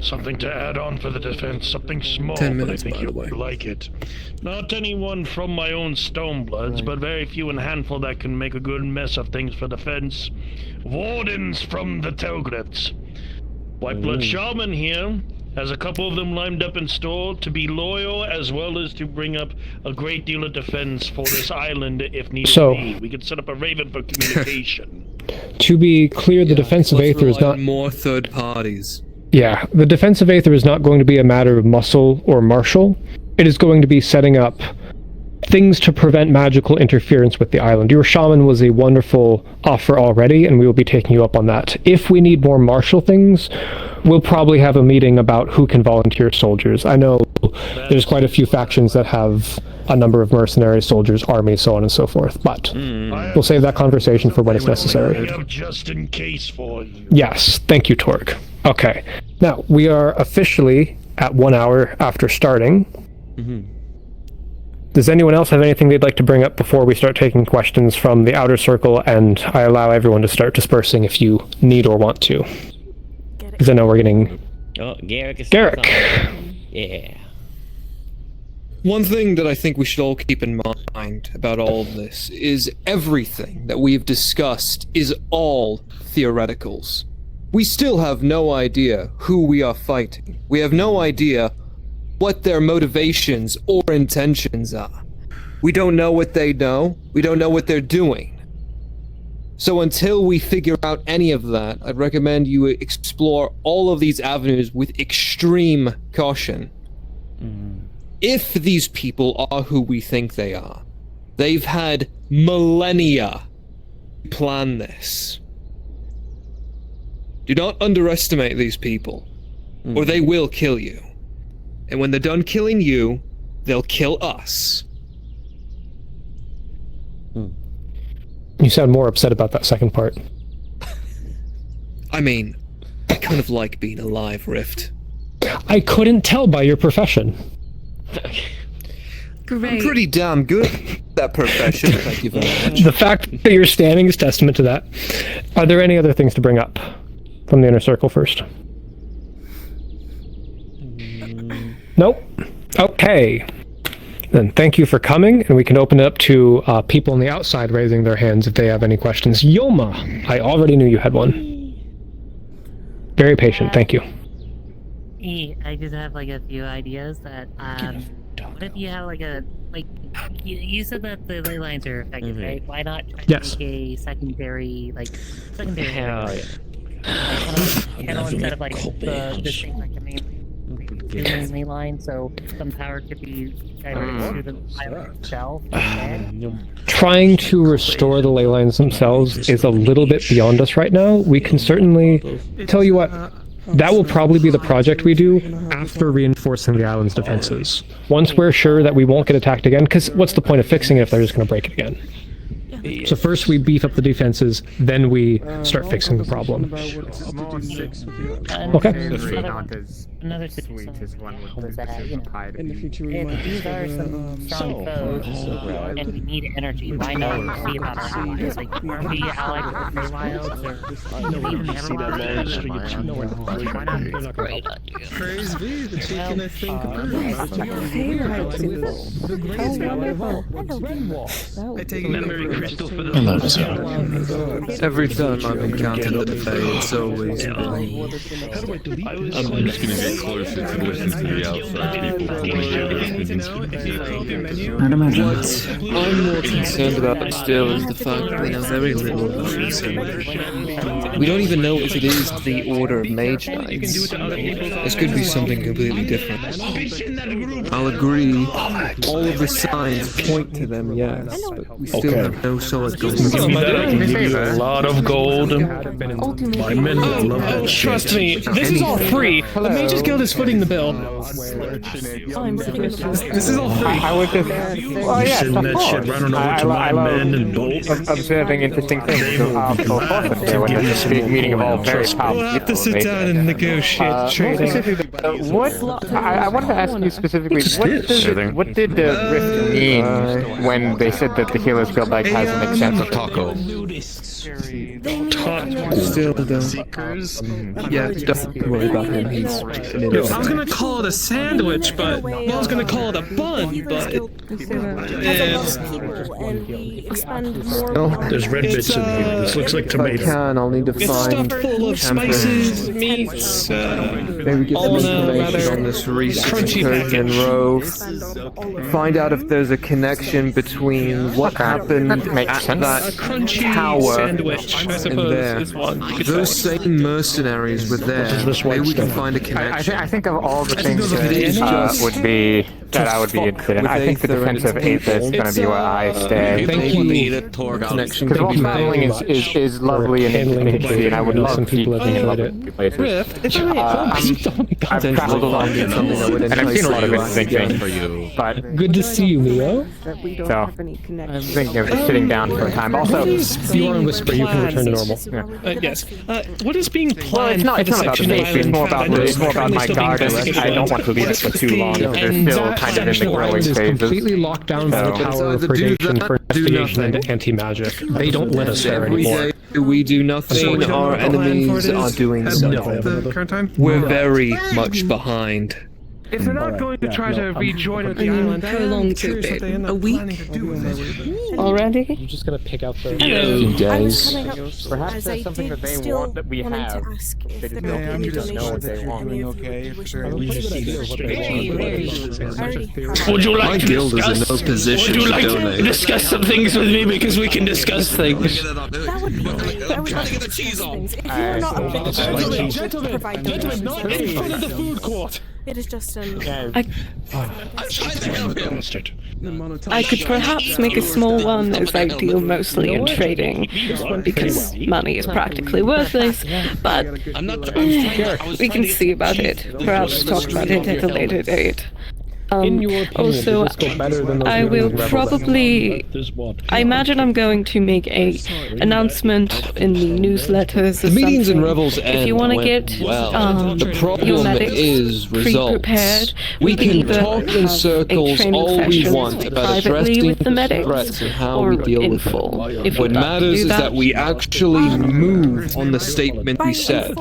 Something to add on for the defense, something small, 10 but I minutes, think by you the way. would like it. Not anyone from my own Stonebloods, but very few and handful that can make a good mess of things for defense. Wardens from the Telgryphs. Whiteblood Shaman here has a couple of them lined up in store to be loyal as well as to bring up a great deal of defense for this island if need So- be. We could set up a raven for communication. To be clear, the defensive Let's Aether is rely not... on more third parties. Yeah, the defensive Aether is not going to be a matter of muscle or martial. It is going to be setting up things to prevent magical interference with the island. Your shaman was a wonderful offer already, and we will be taking you up on that. If we need more martial things, we'll probably have a meeting about who can volunteer soldiers. I know there's quite a few factions that have a number of mercenary soldiers, armies, so on and so forth, but we'll save that conversation for when it's necessary. We have just in case for you. Yes, thank you, Torg. Okay, now we are officially at 1 hour after starting. Does anyone else have anything they'd like to bring up before we start taking questions from the outer circle, and I allow everyone to start dispersing if you need or want to? Because I know we're getting... Oh, Garrick is... Garrick! Yeah. One thing that I think we should all keep in mind about all of this is everything that we've discussed is all theoreticals. We still have no idea who we are fighting. We have no idea what their motivations or intentions are. We don't know what they know. We don't know what they're doing. So until we figure out any of that, I'd recommend you explore all of these avenues with extreme caution. If these people are who we think they are, they've had millennia to plan this. Do not underestimate these people, or they will kill you. And when they're done killing you, they'll kill us. You sound more upset about that second part. I mean, I kind of like being alive, Rift. I couldn't tell by your profession. I'm pretty damn good at that profession. Thank you very much. The fact that you're standing is testament to that. Are there any other things to bring up from the inner circle first? Nope. Okay. Then thank you for coming, and we can open it up to people on the outside raising their hands if they have any questions. Yoma, I already knew you had one. Very patient, thank you. Hey, I just have like a few ideas that what if you have like you said that the ley lines are effective, right? Why not try to make a secondary Hell yeah. instead of like the thing like the main ley line, so some power could be diverted to the island itself. Trying to restore the ley lines themselves is a little bit beyond us right now. We can certainly tell you what. That will probably be the project we do after reinforcing the island's defenses. Once we're sure that we won't get attacked again, because what's the point of fixing it if they're just going to break it again? So first we beef up the defenses, then we start fixing the problem. Okay. Another sweetest one was that, in the future if these are some strong foes and we need energy, why not see about our allies? Like, are we allied with the wilds, or do we even have a lot? Why not? Great idea. Praise be, the chicken I think I take memory crystal for the Every time I've encountered the Fae, it's always been... I'm just gonna get closer to listen to the outside people. What I'm more concerned about still is the fact that we know very little about this area. We don't even know if it is the Order of Mage Knights. This could be something completely different. I'll agree, all of the signs point to them, yes, but we still have no solid gold. Give me that, I can give you a lot of gold. My men will love that shit. Trust me, this is all free. The Mages Guild is footing the bill. This is all free. I would just... Well, yeah, Send that shit running over to my men and bolt. Observing interesting things of there when there's a big meeting of all very powerful people. We'll have to sit down and negotiate trading. I wanted to ask you specifically, what did the Rift mean when they said that the Healers Guild like has an extensive taco? Still don't. Yeah, don't worry about him. He's an idiot. I was gonna call it a sandwich, but I was gonna call it a bun, but there's red bits in here. This looks like tomato. I'll need to it's find stuffed full of spices, meats, maybe get some information on this recent incursion in Rove. Find out if there's a connection between what happened at that tower and there. Those same mercenaries were there. Maybe we can find a connection. I think of all the things that would be that I would be interested in. I think the defensive ape is going to be where I stay. Thank you. Because Wolf Battling is lovely and interesting to see, and I would love to see lovely places. Rift, it's alright. I've traveled a lot, and I've seen a lot of interesting things. But good to see you, Mio. So I'm thinking of just sitting down for a time. Also, you are in Whisper. You can return to normal. Yes. What is being planned? Well, it's not about the base. It's more about my garden. I don't want to leave it for too long. They're still kind of in the growing is phases. completely locked down by the Tower of Predation for investigation into anti-magic. They don't let us there anymore. We do nothing. Our enemies are doing something. Current time? We're very much behind. If they're not going to try to rejoin with the island, how long to curious what they end a up week? planning to do with it. Already? I'm just gonna pick out the few days. Perhaps as there's I something did that they still want that we wanted have. to ask if They there just are don't any just know what donations they that want. any of you would wish to Would you like My to guild is in discuss? no position Would you to like donate. to discuss some things with me because we can discuss things? That would be great. I would like to discuss things. If you are not available to provide donations, In front of the food court. it is just an... I could perhaps make a small one as I deal mostly in trading, because money is practically worthless, but we can see about it. Perhaps talk about it at a later date. In your opinion, Also, does this go better than those I will meetings with Rebels? probably... I imagine I'm going to make a announcement in the newsletters or The meetings in something. Rebels If End you want to went get well. The your problem medics is results. pre-prepared, We can either talk in have a circles training all we session want about privately addressing with the medics, threats and how or we deal in with full, them. if What you'd like to matters do is that we actually move on the statement we said.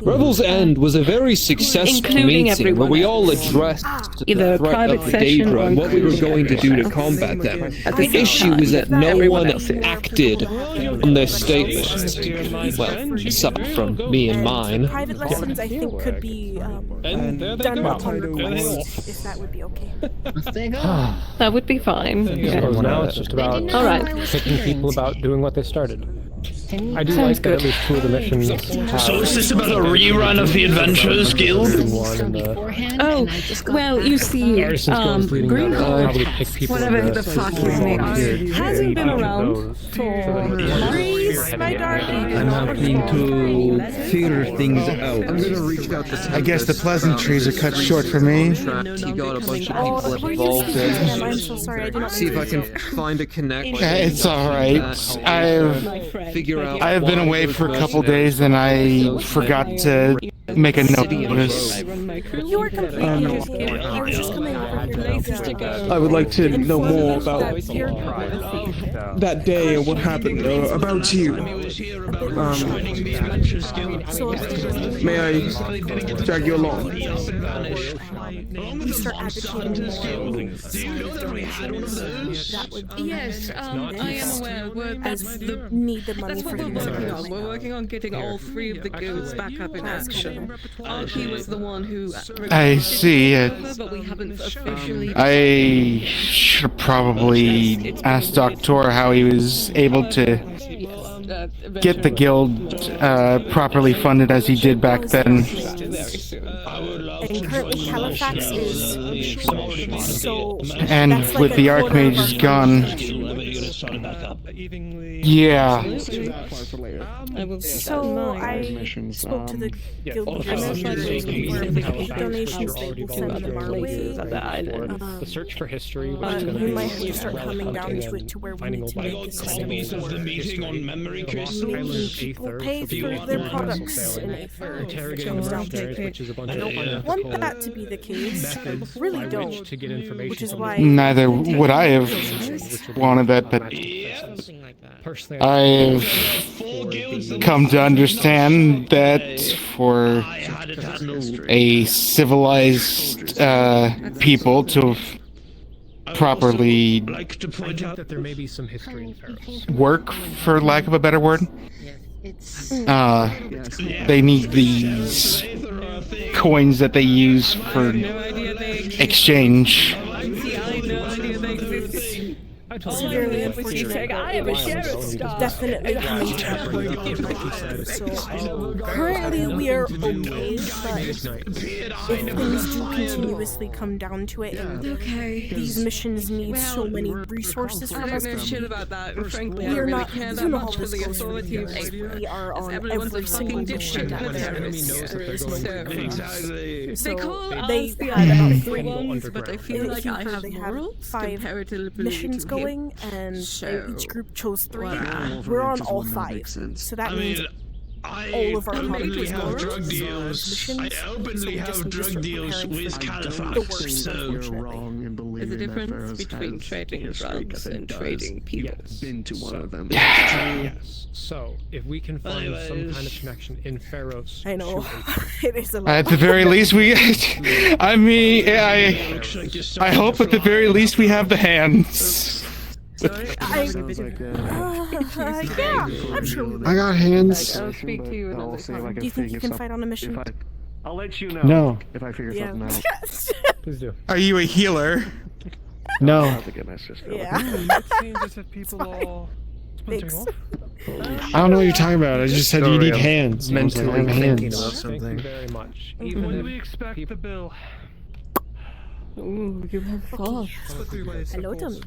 Rebels End was a very successful Including meeting where we all everyone addressed Either a the threat private of the session Daedra or and what we were including going to do to everyone combat them. at the The same issue time. is that no Everyone one else is. acted on their statement. Well, aside from me and mine. Private lessons, I think, could be done upon request, if that would be okay. That would be fine. I suppose now it's just about Alright. picking people about doing what they started. I do Sounds like that at good. least two of the missions have... So is this about a rerun of the Adventurers Guild? Oh, well, you see, Greenhawk, whatever the fuck his name is, hasn't been around for Reese, my darling. I'm happening to figure things out. I'm gonna reach out to I guess the pleasantries are cut short for me. He got a bunch of Oh, people were you involved speaking to him? in. I'm so sorry, I did not See if I can mean to. find a connection. It's alright. I've been away for a couple days and I forgot to make a note of this. You were completely understandable. I was just coming over here. I would like to know more about that day and what happened about you. May I drag you along? We start advocating that would be Yes, I am aware. as we need the money That's for what we're things. working on. We're working on getting all three of the guilds back up in action. RP was the one who... I see. But we haven't officially... I should probably ask Doctor how he was able to get the guild properly funded as he did back then. And currently Halifax is so... And that's like with a the quarter of our Archmages gone, yeah. So I spoke to the guild leaders for donations, they will send them our way. The search for history, which is going to We be might have to start coming down to it to where we need to make a system making people pay for their products in Aether. which is a bunch I of don't want that to be the case. I really don't. Which is why Neither would I have wanted that, but I've come to understand that for a civilized people to properly I think that there may be some history in Ferros. work, for lack of a better word, they need these coins that they use for exchange. severely unfortunate. Definitely coming to a point. So currently we are okay, but if things do continuously come down to it, and these missions need so many resources from us. I don't know shit about that. Frankly, I We are don't really not. care You that know how much for this the goes. authority of Aether. We are on Everyone's every a single fucking mission dipshit that out there. there is. Exactly. So They call they us the had about unfaithful 3 ones, but I feel like I have they morals 5 comparatively missions to him. going, and each group chose 3. Wow. We're on all 5, so that means all of our openly have products drug deals. I openly have drug deals with Califax, so There's a difference between trading drugs and trading people. Been to one of them. Yes. So, if we can find some kind of connection in Pharaoh's... I know. It is a lot. At the very least, we. I mean, I hope at the very least we have the hands. Yeah, I'm sure. I got hands. I'll speak to you another time. Do you think you can fight on a mission? I'll let you know. No. If I figure something out. Please do. Are you a healer? No. I have to get my sister. Yeah. It seems as if people are splintering off. I don't know what you're talking about. I just said you need hands. Mentally I have thinking hands. about Thank something. you very much. When Even do if we expect the bill? Ooh, you have fast. Hello, Tommy.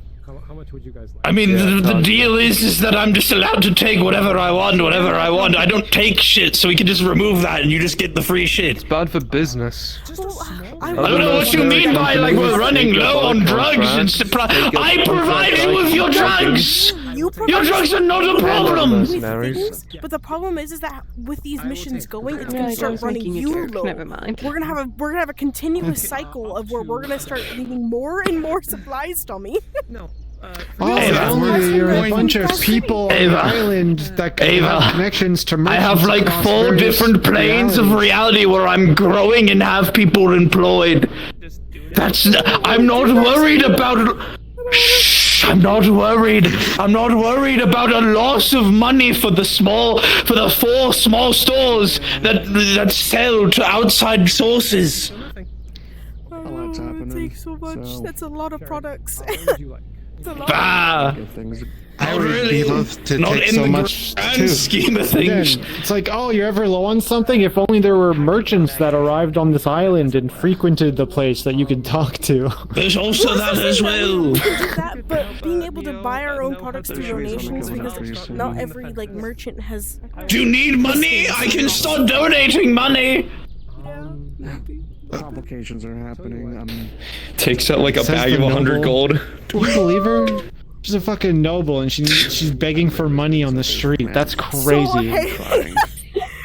How much would you guys like? I mean, the deal is that I'm just allowed to take whatever I want, whenever I want. I don't take shit, so we can just remove that and you just get the free shit. It's bad for business. I don't know what you mean by, like, we're running low on drugs and supply. I provide you with your drugs! Your drugs are not a problem! But the problem is that with these missions going, it's gonna start running you low. Never mind. We're gonna have a continuous cycle of where we're gonna start needing more and more supplies, Tommy. No. You're a bunch of people on the island that can have connections to merchants. I have like across 4 various different planes of reality where I'm growing and have people employed. I'm not worried about... Shh, I'm not worried. I'm not worried about a loss of money for the 4 small stores that sell to outside sources. Oh, it takes so much. That's a lot of products. Bah! I would love to Not take in so the much grand too. scheme of things. Again, it's like, oh, you're ever low on something? If only there were merchants that arrived on this island and frequented the place that you could talk to. There's also that as well. But being able to buy our own products through donations, because not every merchant has. Do you need money? I can start donating money. Complications are happening. Takes out like a Says bag the of 100 noble. gold. Do you believe her? She's a fucking noble and she's begging for money on the street. That's crazy. So, hey,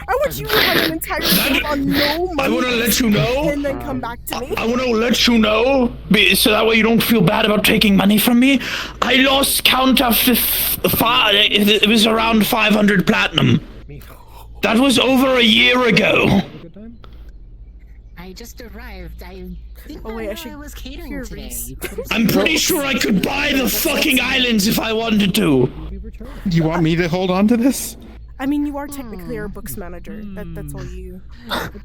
I want you to have an entire trip on no money. I want to let you know. And then come back to me. I want to let you know, so that way you don't feel bad about taking money from me. I lost count after it was around 500 platinum. That was over a year ago. I just arrived. I was catering today. I'm pretty sure I could buy the fucking islands if I wanted to. Do you want me to hold on to this? I mean, you are technically our books manager. That's all you.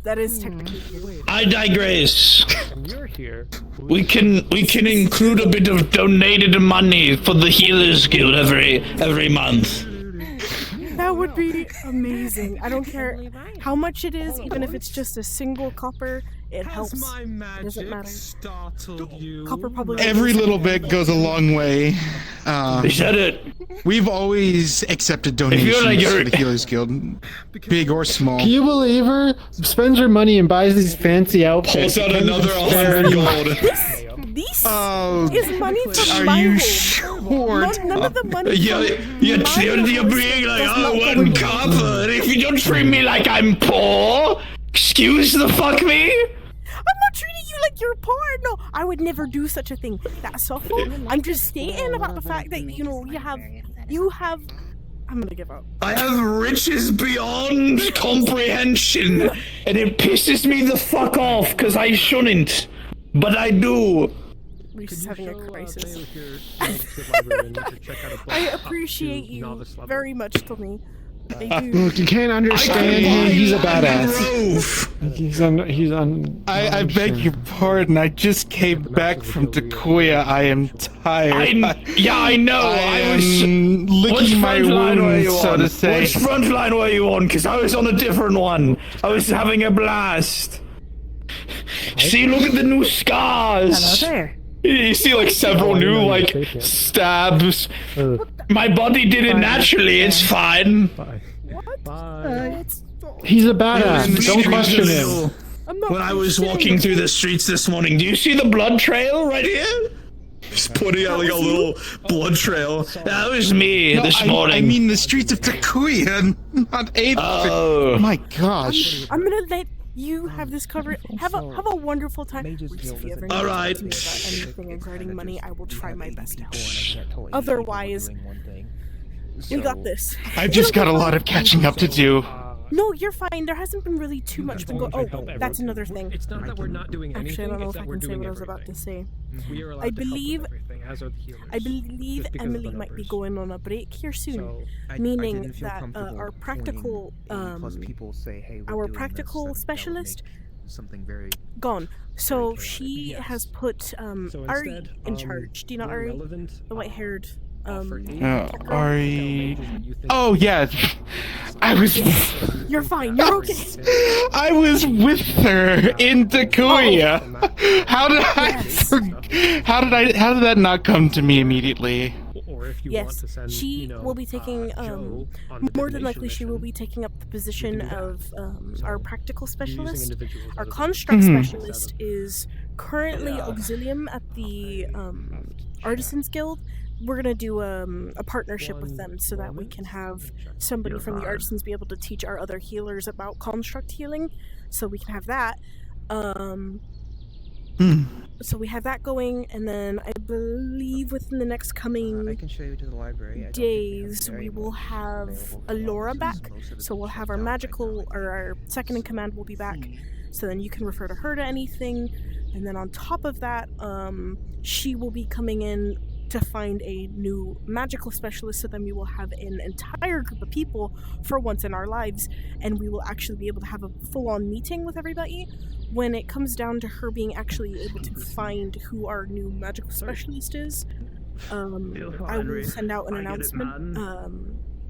That is technically you. I digress. You're here. We can include a bit of donated money for the Healers Guild every month. That would be amazing. I don't care how much it is, even if it's just a single copper. It helps. It doesn't matter. Copper probably. Every little bit goes a long way. They said it. We've always accepted donations you're- for the Healers Guild, big or small. Can you believe her? Spends her money and buys these fancy outfits. Pulls out Can't another even spare 100 any- gold. This Oh, is money from are my you home. sure? None of the money. You're being like, oh, 1 copper. If you don't treat me like I'm poor, excuse the fuck me. I'm not treating you like you're poor. No, I would never do such a thing. That's awful. I'm just stating about the fact that you have. I'm gonna give up. I have riches beyond comprehension, and it pisses me the fuck off because I shouldn't, but I do. Reese is having a crisis. I appreciate you very much, Tommy. I do. Look, you can't understand him. He's a badass. He's on. I beg your pardon. I just came back from Takuya. I am tired. I know. I was licking my wounds, so to say. Which front line were you on? Because I was on a different one. I was having a blast. See, look at the new scars. Hello there. You see, like, several new, like, stabs. My body did it naturally. It's fine. He's a badass. Don't question him. When I was walking through the streets this morning, do you see the blood trail right here? He's putting out like a little blood trail. That was me this morning. I mean the streets of Takuya, not 8th. Oh. My gosh. I'm gonna let You have this covered. Have a wonderful time. Reese, if you ever need All to right. talk to me about anything regarding money, I will try my best to help. Otherwise, we got this. I've just got a lot of catching up to do. No, you're fine. There hasn't been really too much been going. Oh, that's another thing. It's not that we're not doing anything. Actually, I don't know it's if I that we're can say doing what I was about everything. to say. We are allowed I to help with believe, everything, as are the healers. I believe just because of Emily the might be numbers. going on a break here soon, So, meaning that our practical, our practical specialist, something very gone. So she Yes. has put So Ari instead, in charge. Do you know more Ari? relevant, The white-haired. Ari. Oh yeah, I was. You're fine. You're okay. I was with her in Takuya. How did How did that not come to me immediately? Or if you Yes, want to send, she will be taking. Joe on the More than divination likely, she will mission, be taking up the position of our practical specialist. individuals Our other than construct Mhm. specialist is currently auxilium at the Artisans Guild. We're gonna do a partnership with them so that we can have somebody from the Artisans be able to teach our other healers about construct healing. So we can have that. So we have that going, and then I believe within the next coming I can show you to the library. days we will have Alora back. So we'll have our magical, or our second in command will be back. So then you can refer to her to anything. And then on top of that, she will be coming in to find a new magical specialist. So then we will have an entire group of people for once in our lives, and we will actually be able to have a full-on meeting with everybody. When it comes down to her being actually able to find who our new magical specialist is, I will send out an announcement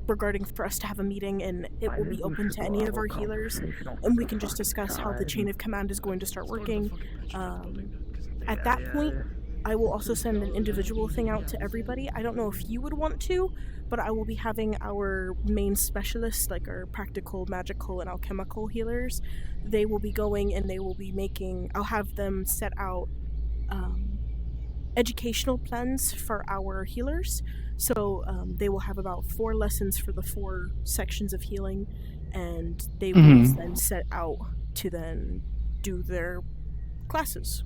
regarding for us to have a meeting, and it will be open to any of our healers, and we can just discuss how the chain of command is going to start working. At that point, I will also send an individual thing out to everybody. I don't know if you would want to, but I will be having our main specialists, like our practical, magical, and alchemical healers. They will be going and they will be making, I'll have them set out educational plans for our healers. So they will have about 4 lessons for the 4 sections of healing, and they will then set out to then do their classes.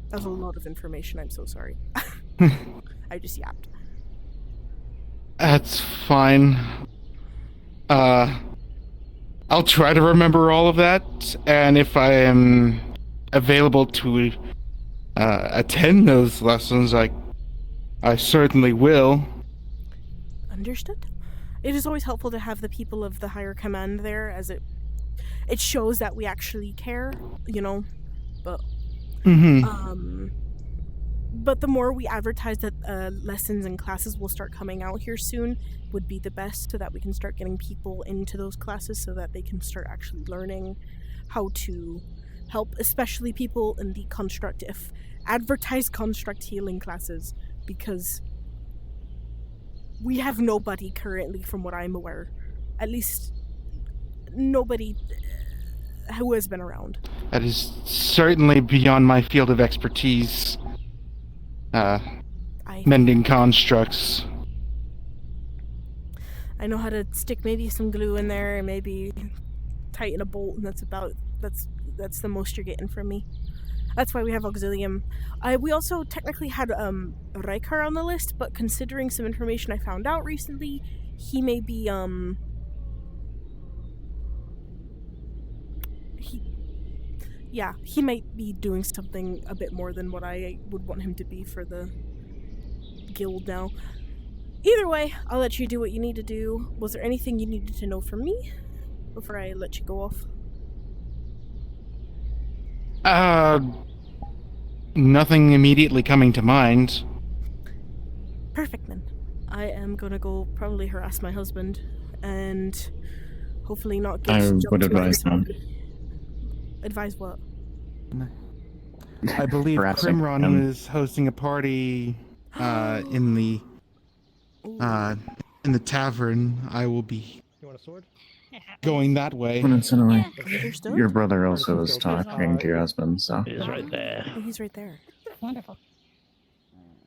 That was a lot of information, I'm so sorry. I just yapped. That's fine. I'll try to remember all of that, and if I am available to attend those lessons, I certainly will. Understood. It is always helpful to have the people of the higher command there, as it shows that we actually care, you know. But but the more we advertise that lessons and classes will start coming out here soon would be the best, so that we can start getting people into those classes so that they can start actually learning how to help, especially people in the advertised construct healing classes, because we have nobody currently, from what I'm aware, at least nobody who has been around. That is certainly beyond my field of expertise. Mending constructs. I know how to stick maybe some glue in there and maybe tighten a bolt, and that's the most you're getting from me. That's why we have Auxilium. We also technically had Raikar on the list, but considering some information I found out recently, he may be he might be doing something a bit more than what I would want him to be for the guild now. Either way, I'll let you do what you need to do. Was there anything you needed to know from me before I let you go off? Nothing immediately coming to mind. Perfect then. I am gonna go probably harass my husband and hopefully not get I jumped would by advise the them. Advise what? I believe Harassing Primron him. was hosting a party in the tavern. I will be going that way. Well, incidentally, Understood? your brother also was talking to your husband, so. He's right there. Oh, he's right there. Wonderful.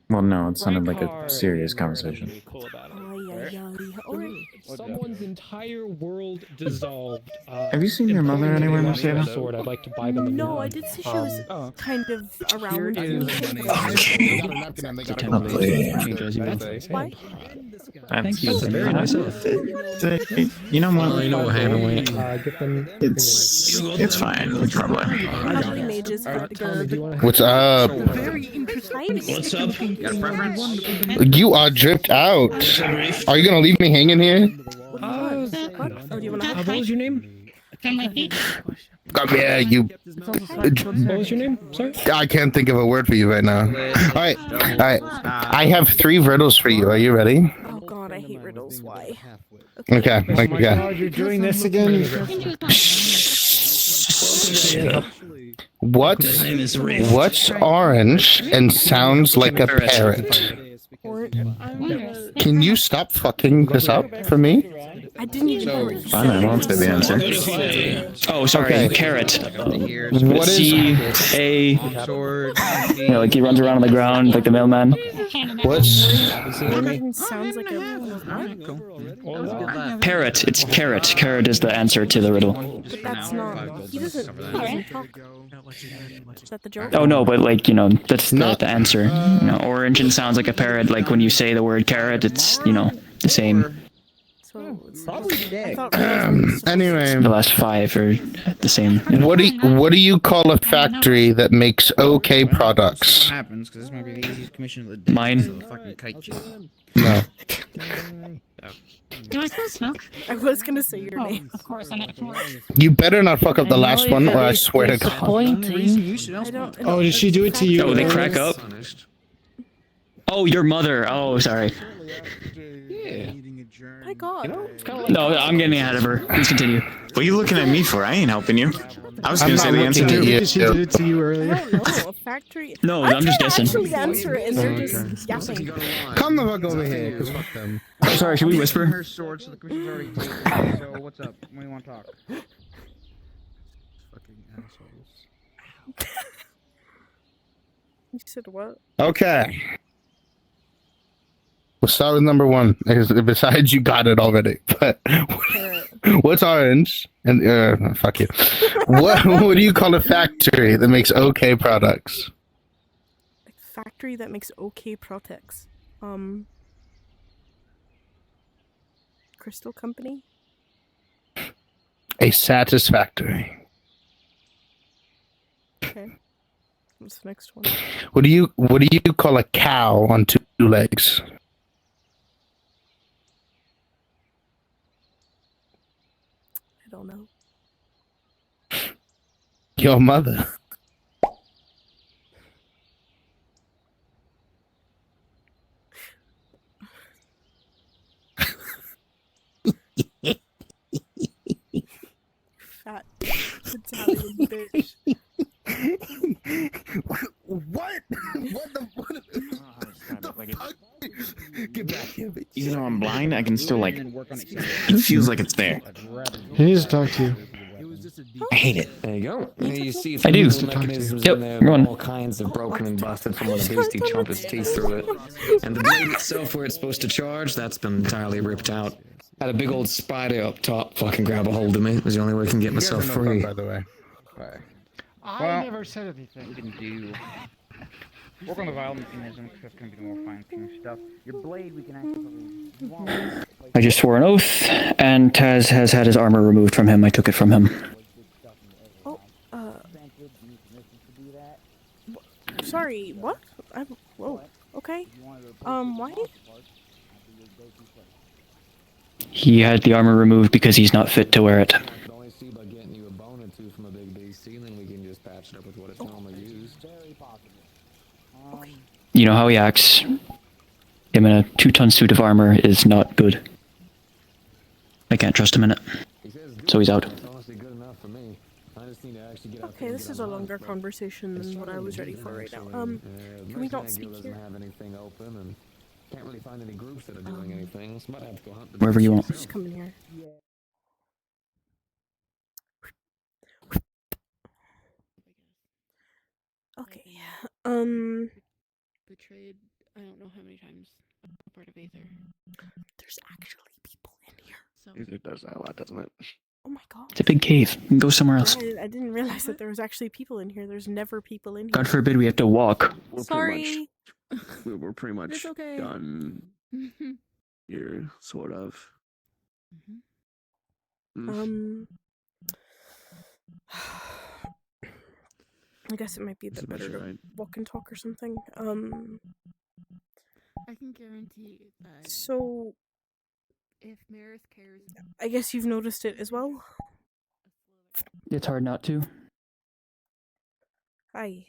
Well, no, it sounded like a serious conversation. Oh, yeah. Someone's entire world dissolved. Have you seen your mother anywhere, Marcelo? Sword. I'd like to buy them. No, I did say she was kind of around. Why? Thank you. That's a very nice You know what? I know Hanoi. It's fine. No problem. What's up? What's up? You are dripped out. Are you gonna leave me hanging here? What was your name? Come here, you. What was your name? Sorry. I can't think of a word for you right now. All right. I have 3 riddles for you. Are you ready? Oh God, I hate riddles. Why? Okay. You're doing this again. What's orange and sounds like a parrot? Can you stop fucking this up for me? I didn't even. Fine, I won't say the answer. Oh, sorry, Okay. carrot. What is Like he runs around on the ground like the mailman. What's Sounds like a. Parrot. It's carrot. Carrot is the answer to the riddle. But that's not. He doesn't talk. Is that the joke? Oh no, but like that's the answer. Orange and sounds like a parrot. Like when you say the word carrot, it's the same. Anyway, the last 5 are the same. What do you call a factory that makes okay products? Happens because this might be the easiest commission of the day. Mine. Fucking kite you. No. Do I still smoke? I was gonna say your name. Of course, I'm at work. You better not fuck up the last one, or I swear to God. Oh, did she do it to you? Oh, they crack up. Oh, your mother. Oh, sorry. My God. No, I'm getting ahead of her. Please continue. What are you looking at me for? I ain't helping you. I was I'm gonna say not the answer looking at too. you. She did it to you earlier. I don't know. A factory. No, I'm just guessing. Actually answer it, and they're just yapping. Come the fuck over here, 'cause fuck them. Oh, sorry, should we whisper? Her sword, so the commission's already taken. So what's up? When do you want to talk? Fucking assholes. You said what? Okay. We'll start with number 1. Besides, you got it already. But what's orange? And fuck you. What do you call a factory that makes okay products? A factory that makes okay products. Crystal Company. A satisfactory. Okay. What's the next one? What do you call a cow on 2 legs? I don't know. Your mother. Fat Italian bitch. What? What the fuck? Get back here, bitch. Even though I'm blind, I can still it feels like it's there. He needs to talk to you. I hate it. There you go. You see I do. mechanisms Yep, in there, go on. all kinds of broken and busted from when the beastie chomped his teeth through it. And the blade itself, where it's supposed to charge, that's been entirely ripped out. Had a big old spider up top fucking grab a hold of me. It was the only way I can get myself free. By the way. I never said anything. We can do. Work on the vial mechanism because that's going to be the more fine-tuned stuff. Your blade, we can actually. I just swore an oath, and Taz has had his armor removed from him. I took it from him. Oh, sorry, what? Whoa, okay. Why? He had the armor removed because he's not fit to wear it. Only see by getting you a bone or 2 from a big beastie, then we can just patch it up with what it's normally used. You know how he acts. Him in a 2-ton suit of armor is not good. I can't trust him in it. So he's out. Okay, this is a longer conversation than what I was ready for right now. Can we not speak here? Can't really find any groups that are doing anything. So might have to go hunt Wherever you want. Just come in here. Okay. betrayed, I don't know how many times, a part of Aether. There's actually people in here. So It does that a lot, doesn't it? Oh my god. It's a big cave. You can go somewhere else. I didn't realize that there was actually people in here. There's never people in here. God forbid we have to walk. Sorry. We're pretty much It's okay. done here, sort of. I guess it might be a bit better to walk and talk or something. I can guarantee that. So, if Maris cares, I guess you've noticed it as well. It's hard not to. Hi.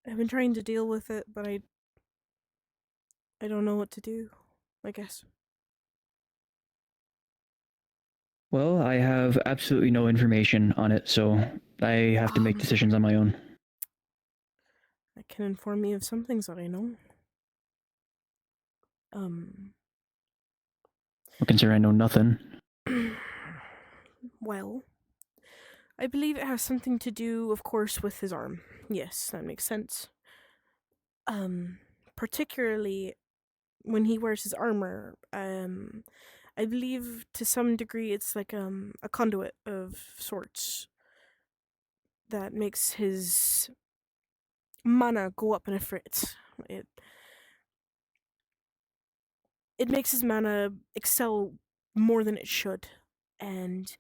I've been trying to deal with it, but I don't know what to do, I guess. Well, I have absolutely no information on it, so I have to make decisions on my own. That can inform me of some things that I know. Well, considering I know nothing. Well, I believe it has something to do, of course, with his arm. Yes, that makes sense. Particularly when he wears his armor, I believe to some degree it's like a conduit of sorts that makes his mana go up in a fritz. It makes his mana excel more than it should, and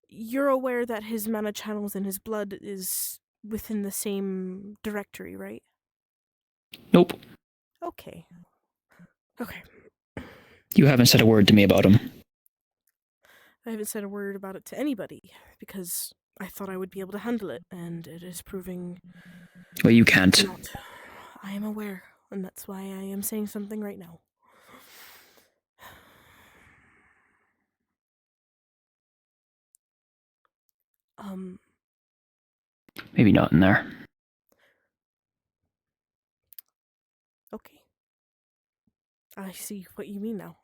you're aware that his mana channels in his blood is within the same directory, right? Nope. Okay. Okay. You haven't said a word to me about him. I haven't said a word about it to anybody, because I thought I would be able to handle it, and it is proving... Well, you can't. Not. I am aware, and that's why I am saying something right now. Maybe not in there. Okay. I see what you mean now.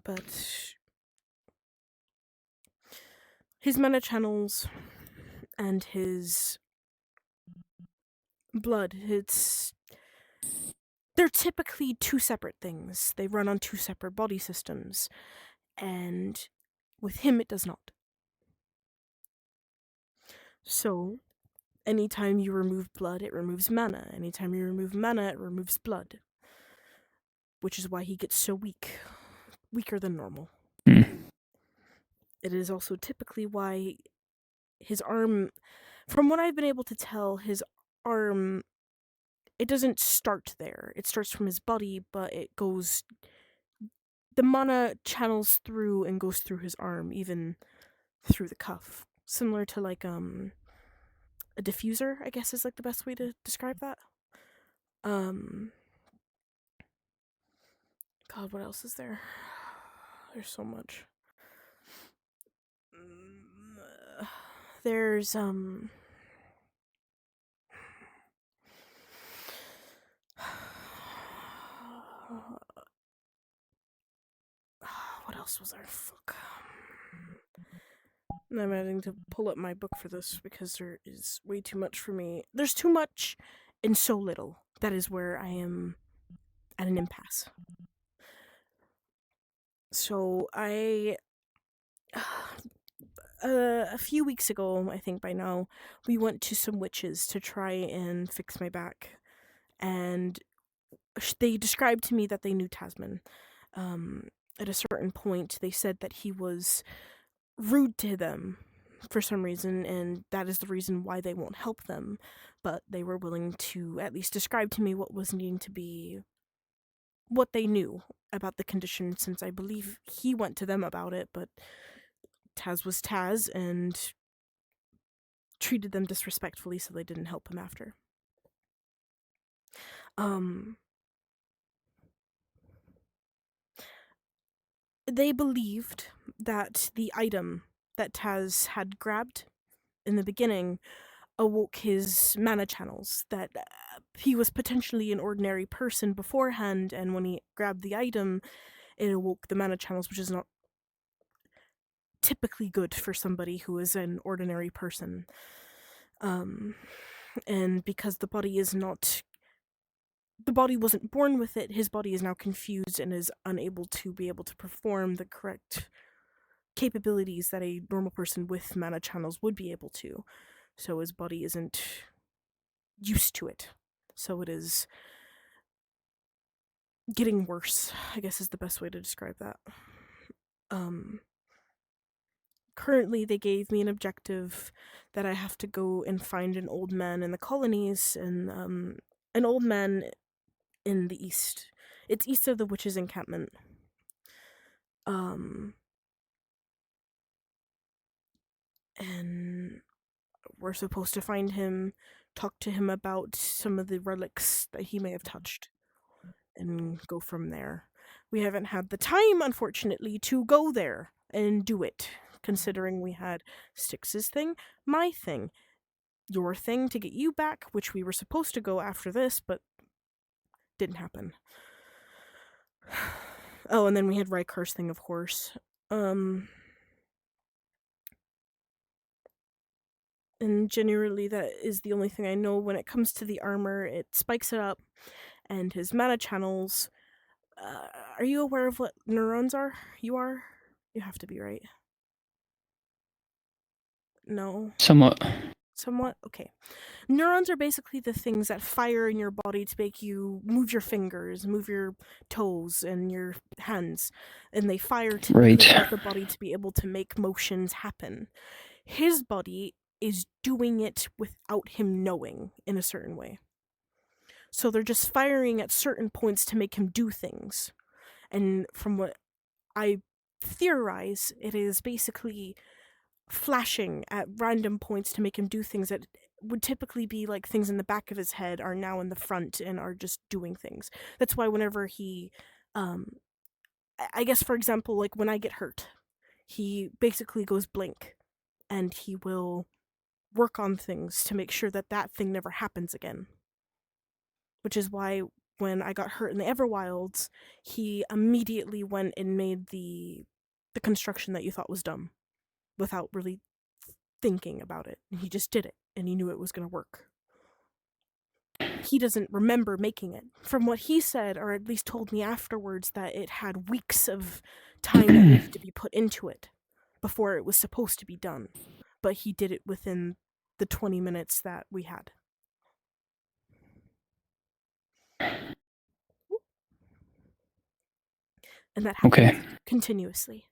But his mana channels and his blood, they're typically two separate things. They run on two separate body systems, and with him it does not. So, anytime you remove blood, it removes mana. Anytime you remove mana, it removes blood. Which is why he gets so weak. Weaker than normal. It is also typically why his arm... From what I've been able to tell, his arm... It doesn't start there. It starts from his body, but it goes... The mana channels through and goes through his arm, even through the cuff. Similar to, like, a diffuser, I guess is, like, the best way to describe that. God, what else is there? There's so much. There's, what else was there? Fuck. I'm having to pull up my book for this because there is way too much for me. There's too much and so little. That is where I am at an impasse. So a few weeks ago, I think by now, we went to some witches to try and fix my back. And they described to me that they knew Tasman. At a certain point, they said that he was rude to them for some reason, and that is the reason why they won't help them. But they were willing to at least describe to me what was needing to be, what they knew about the condition, since I believe he went to them about it, but Taz was Taz and treated them disrespectfully, so they didn't help him after. They believed that the item that Taz had grabbed in the beginning awoke his mana channels, that he was potentially an ordinary person beforehand, and when he grabbed the item, it awoke the mana channels, which is not typically good for somebody who is an ordinary person. And because the body wasn't born with it, his body is now confused and is unable to be able to perform the correct capabilities that a normal person with mana channels would be able to. So his body isn't used to it. So it is getting worse, I guess is the best way to describe that. Currently, they gave me an objective that I have to go and find an old man in the colonies, and an old man in the east. It's east of the witches' encampment. And we're supposed to find him, talk to him about some of the relics that he may have touched, and go from there. We haven't had the time, unfortunately, to go there and do it, considering we had Styx's thing, my thing, your thing to get you back, which we were supposed to go after this, but didn't happen. Oh, and then we had Rykar's thing, of course. And generally that is the only thing I know. When it comes to the armor, it spikes it up, and his mana channels. Are you aware of what neurons are? You are? You have to be, right? No? Somewhat. Somewhat? Okay. Neurons are basically the things that fire in your body to make you move your fingers, move your toes, and your hands. And they fire to get the body to be able to make motions happen. His body is doing it without him knowing, in a certain way. So they're just firing at certain points to make him do things. And from what I theorize, it is basically flashing at random points to make him do things that would typically be like things in the back of his head are now in the front and are just doing things. That's why whenever he, I guess for example, like when I get hurt, he basically goes blink, and he will work on things to make sure that that thing never happens again. Which is why when I got hurt in the Everwilds, he immediately went and made the construction that you thought was dumb, without really thinking about it. He just did it, and he knew it was going to work. He doesn't remember making it. From what he said, or at least told me afterwards, that it had weeks of time that needed to be put into it before it was supposed to be done. But he did it within the 20 minutes that we had. And that happens continuously.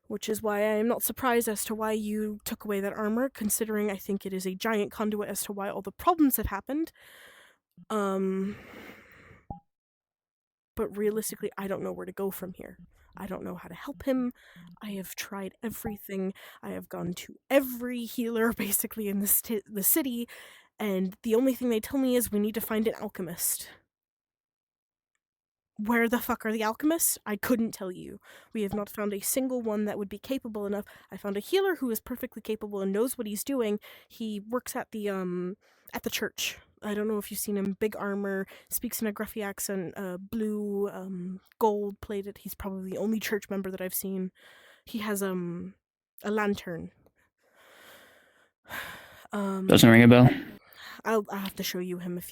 Which is why I am not surprised as to why you took away that armor, considering I think it is a giant conduit as to why all the problems have happened. But realistically, I don't know where to go from here. I don't know how to help him. I have tried everything. I have gone to every healer, basically, in the city, and the only thing they tell me is we need to find an alchemist. Where the fuck are the alchemists? I couldn't tell you. We have not found a single one that would be capable enough. I found a healer who is perfectly capable and knows what he's doing. He works at the church. I don't know if you've seen him. Big armor, speaks in a gruffy accent, blue, gold plated. He's probably the only church member that I've seen. He has a lantern. Doesn't ring a bell. I'll have to show you him if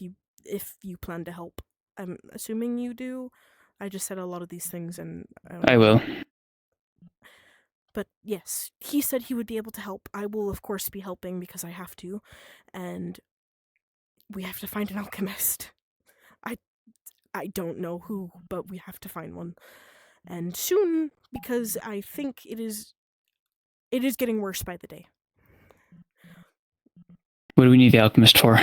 you plan to help. I'm assuming you do. I just said a lot of these things, and I will. But yes, he said he would be able to help. I will, of course, be helping because I have to, and we have to find an alchemist. I don't know who, but we have to find one, and soon, because I think it is getting worse by the day. What do we need the alchemist for?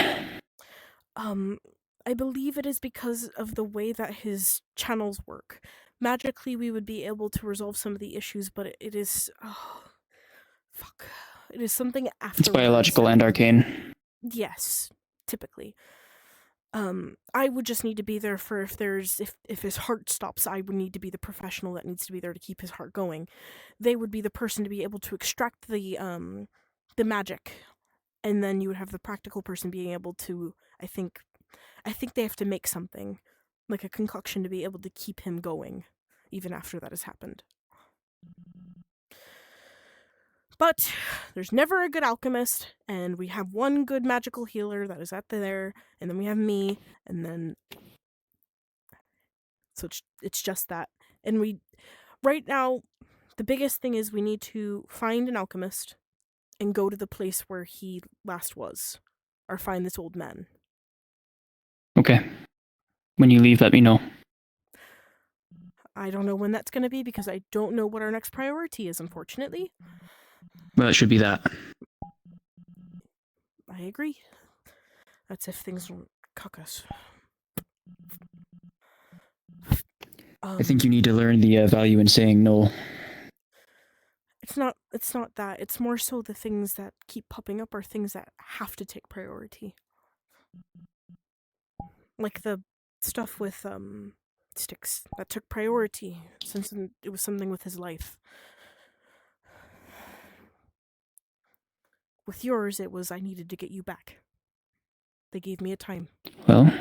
I believe it is because of the way that his channels work. Magically, we would be able to resolve some of the issues, but it is... Oh, fuck. It is something after... It's biological and arcane. Yes, typically. I would just need to be there for if his heart stops, I would need to be the professional that needs to be there to keep his heart going. They would be the person to be able to extract the magic and then you would have the practical person being able to, I think they have to make something, like a concoction to be able to keep him going, even after that has happened. But there's never a good alchemist, and we have one good magical healer that is at there, and then we have me, and then... So it's just that. And right now, the biggest thing is we need to find an alchemist and go to the place where he last was, or find this old man. Okay. When you leave, let me know. I don't know when that's going to be because I don't know what our next priority is, unfortunately. Well, it should be that. I agree. That's if things don't cuck us. I think you need to learn the value in saying no. It's not that. It's more so the things that keep popping up are things that have to take priority. Like the stuff with Styx that took priority since it was something with his life. With yours, it was I needed to get you back. They gave me a time. Well,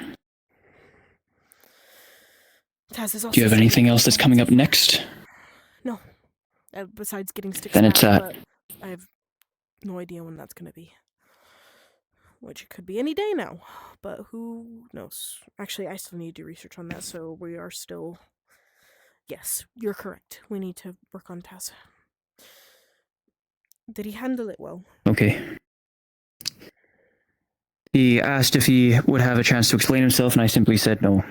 Taz is also do you have anything else that's coming up next? No. Besides getting Styx Then back, it's that. but I have no idea when that's going to be. Which it could be any day now, but who knows? Actually, I still need to do research on that, so we are still... Yes, you're correct. We need to work on Taz. Did he handle it well? Okay. He asked if he would have a chance to explain himself, and I simply said no.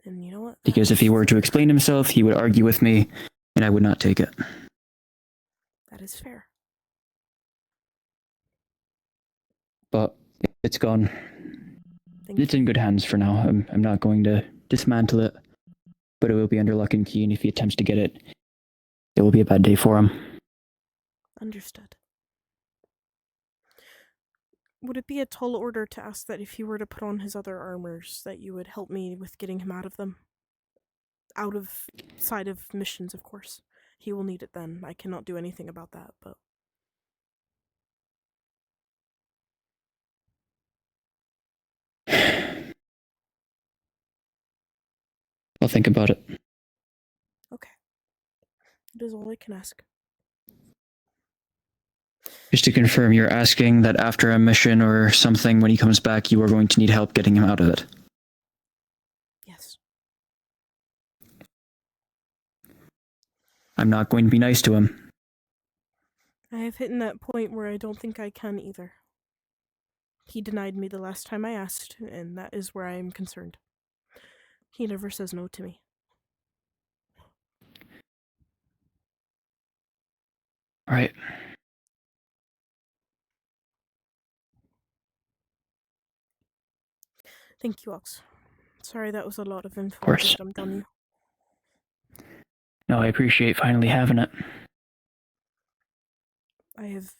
And you know what? Because if he were to explain himself, he would argue with me, and I would not take it. That is fair. But it's gone. It's in good hands for now. I'm not going to dismantle it, but it will be under lock and key, and if he attempts to get it, it will be a bad day for him. Understood. Would it be a tall order to ask that if you were to put on his other armors, that you would help me with getting him out of them? Out of side of missions, of course. He will need it then. I cannot do anything about that, but... I'll think about it. Okay. It is all I can ask. Just to confirm, you're asking that after a mission or something, when he comes back, you are going to need help getting him out of it? Yes. I'm not going to be nice to him. I have hit that point where I don't think I can either. He denied me the last time I asked, and that is where I am concerned. He never says no to me. All right. Thank you, Ox. Sorry that was a lot of info. Of course. I dumped on you. No, I appreciate finally having it. I have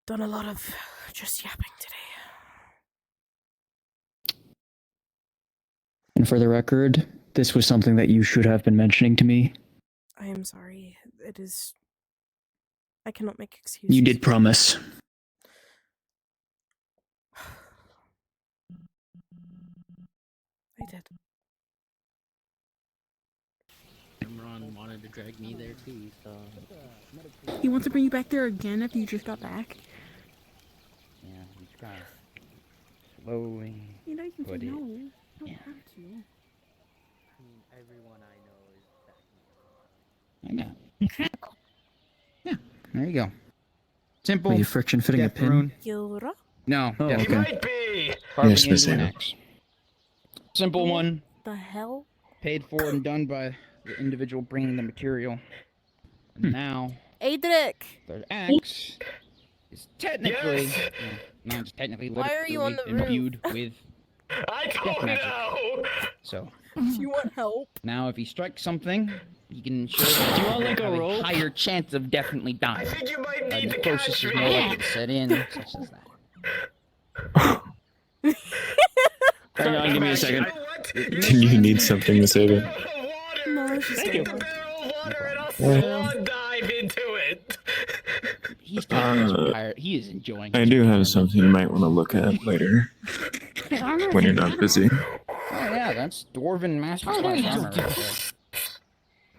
done a lot of just yapping today. And for the record, this was something that you should have been mentioning to me. I am sorry. It is... I cannot make excuses. You did promise. I did. Imran wanted to drag me there too, so... He wants to bring you back there again after you just got back? Yeah, he's kind of slowly... You know you can say put it- no. You don't Yeah. have to. I mean, everyone I know is back. Yeah, there you go. Simple. Were you friction fitting a pin? Rune. Gilra? No. Oh, definitely. okay. be! Carving Yes, Miss into an Anna. X. Simple one. The hell? Paid for and done by the individual bringing the material. And now, Adric! the axe is technically, Yes. not just technically, Why are you on the roof? imbued with I death don't magic. know! So, You want help? now if he strikes something, he can ensure that Do you you want, like, a have rope? a higher chance of definitely dying. I think you might need to Necrosis catch is me. more likely to set in, such as that. Hang on, give me a second. You need something to save it. No, it's just Take a over. barrel of water and I'll swan dive into it. He's tired. He is enjoying. I do have something you might want to look at later when you're not busy. Oh yeah, that's Dwarven Master Class armor. Right there.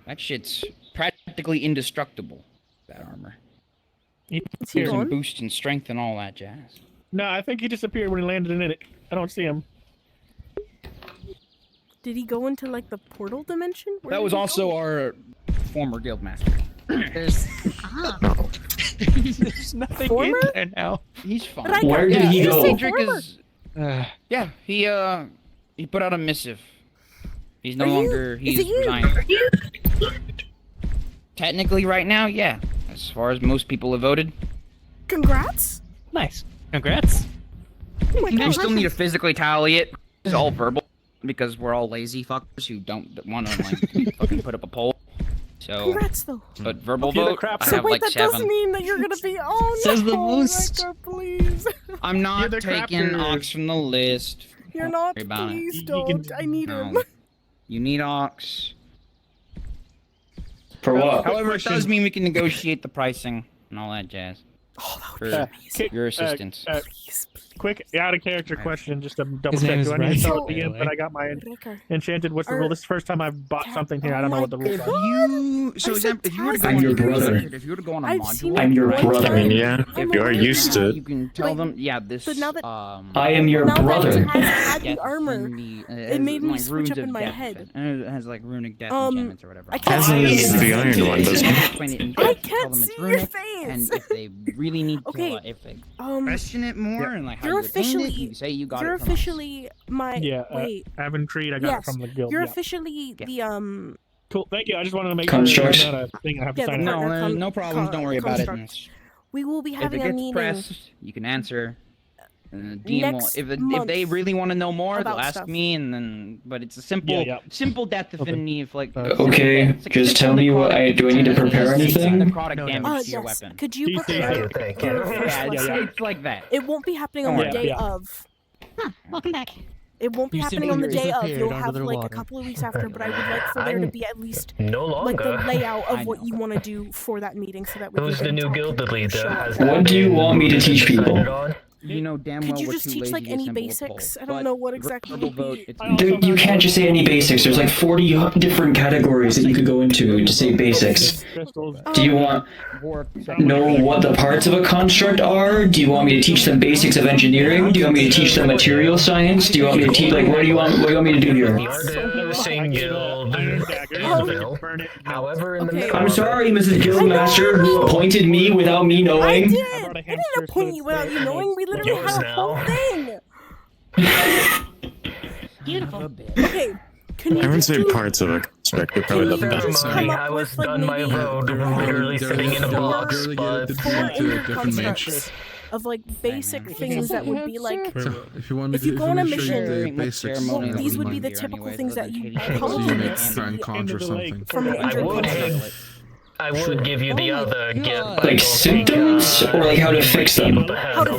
That shit's practically indestructible. That armor. Gives him boost in strength and all that jazz. No, I think he disappeared when he landed in it. I don't see him. Did he go into like the portal dimension? That was also our former guild master. There's nothing Former? in there now. He's fine. But I Where got- did he go? Cedric Former. is. Yeah, he put out a missive. He's no Are you- longer. is He's it you? resigned. Technically, right now, yeah. As far as most people have voted. Congrats. Nice. Congrats. Oh my We god. still need to physically tally it. It's all verbal because we're all lazy fuckers who don't want to like fucking put up a poll. So, Congrats though. but verbal Okay, the vote, crap- I So have wait, like that 7. doesn't mean that you're gonna be. Oh Says no, the most. Rebecca, please. I'm not You're the taking crapper. Ox from the list. You're Don't not. worry about it. Please You don't. can- I need No. him. You need Ox. For what? However, it does mean we can negotiate the pricing and all that jazz. Oh, that would For be amazing. your assistance. Please, Quick, out of character question, just to double His check. name is Do I need to Riker, tell at by the the end way. that I got my Ricker. enchanted? What's the Are- rule? This is the first time I've bought something here. I don't know what the rules are. So, I said if you were to go I'm on your a brother. if you were to go on a I've seen module, it I'm your one brother. time. Yeah, I'm you are aware used to it. you can tell Wait, them, yeah, this. but now that- I am your now brother. that it has had the Death armor, and it made me like, switch runes up of in my death. head. And it has like runic death Um, enchantments or whatever. I can't Has see is the iron one, doesn't it? Explain it in I depth, can't tell them it's see your runic, face. and if they really need to, Okay, if they Um, question it more and like how you're you obtained it, officially. you say you got You're it from us. officially my. Yeah, Wait. Aventreed, I got Yes. it from the guild. You're yeah. officially the Cool, thank you. I just wanted to make Construct. sure it's not a thing I have to Yeah, sign the up. partner No, con- no problems. Don't worry about it. construct. We will be If it having a gets meeting pressed, you can answer. DM will, next if month they really want to know more, they'll about ask stuff. me, and then. But it's a simple, simple death affinity. If like. Okay, it's like just simple tell me what necrotic do I need to prepare anything? necrotic damage to your yes. weapon. Could you DC, prepare your thank first Yeah, lesson? it's like that. It won't be happening on Don't the worry day about of. Welcome back. It won't be You happening on the simply day of. disappeared You'll under have the like a water. couple of weeks after, but I would like for there to be at least No like longer. the layout I of what know. you want to do for that meeting, so that we Who's can the new talk guild and leader? show Has off. that What do you been want me to teach people? decided on? You know damn Could well you we're just too teach lazy like to any assemble a basics? poll, I don't but know what exactly verbal would vote, be. it's You can't just say any basics. There's like 40 different categories that you could go into to say basics. Do you want know what the parts of a construct are? Do you want me to teach them basics of engineering? Do you want me to teach them material science? Do you want me to teach like what do you want me to do here? Artificing Guild Isabel. However, in the middle I'm of sorry, it- Mrs. Guildmaster, who appointed me without me I knowing. did. I didn't appoint you without you knowing. We literally Yours had a whole now. thing. Beautiful. Okay. Can you I would just say do- parts of a construct are probably the Can you best. just ceremony, come up I was with, like, done my maybe road, literally sitting in a box, but four inner constructs of like basic things that would be like If you want me if you go on a show you mission, the Make basics, ceremony that these would be be the mine. typical things that you So probably you may would try and see conjure something. from an I injured would construct. I would give you the other gift. Like symptoms or like how to fix them? How to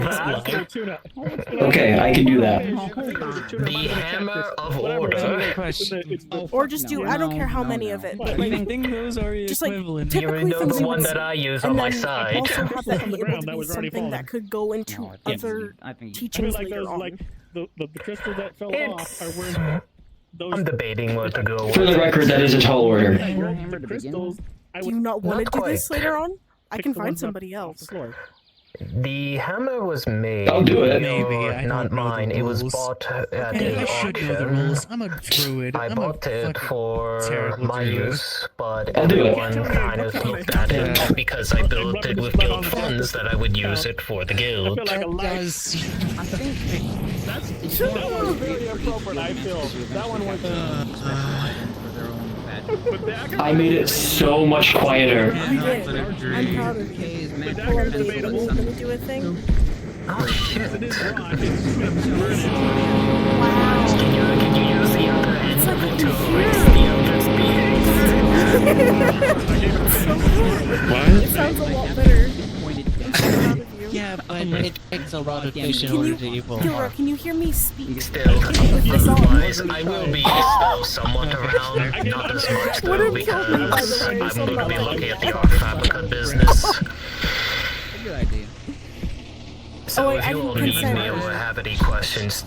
fix them. Okay, I can do that. The Hammer of Order. Or just do I don't care how many of it, but like those are just like You typically know things the you one would that see. I use And on my then side. also have that From be the able ground, to that be was already something that fallen. could go into No, I think other I think I teachings mean, like later those, on. like the crystals that fell It's- off are where those. I'm debating what to go with. For the record, that is a tall order. The crystals. I Do would you not want to Not do this quite. later on? I pick can the find ones up somebody off the else. floor. The hammer was made. I'll do it. No, Maybe, I not don't know the mine. It was rules. bought at Okay, the I should know the auction. rules. I'm a druid. I I'm bought a it fucking for terrible my druid. use, but I'll do it. everyone kind of looked at it because I built it with guild funds that I would use it for the I guild. feel like a That life. does. I think That one was very appropriate. I feel that one was. for their own bad. I made it so much quieter. You did. I'm proud of you. Hold on, baby. Let me do a thing. Oh shit! It is raw. It's just Wow. Can you use the other end It's like to I raise can the other speed? It's so good. What? It sounds a lot better. I'm so proud of you. Yeah, but it takes a lot of fish in Can order you, to evolve. Gilra, can you hear me speak? Still, With this on? otherwise I will be still somewhat around, not as much though, Would've killed me, by the because way, I'm so going to be much. looking at the Art Fabrica business. Also, I if you didn't all need consent. me or have any questions,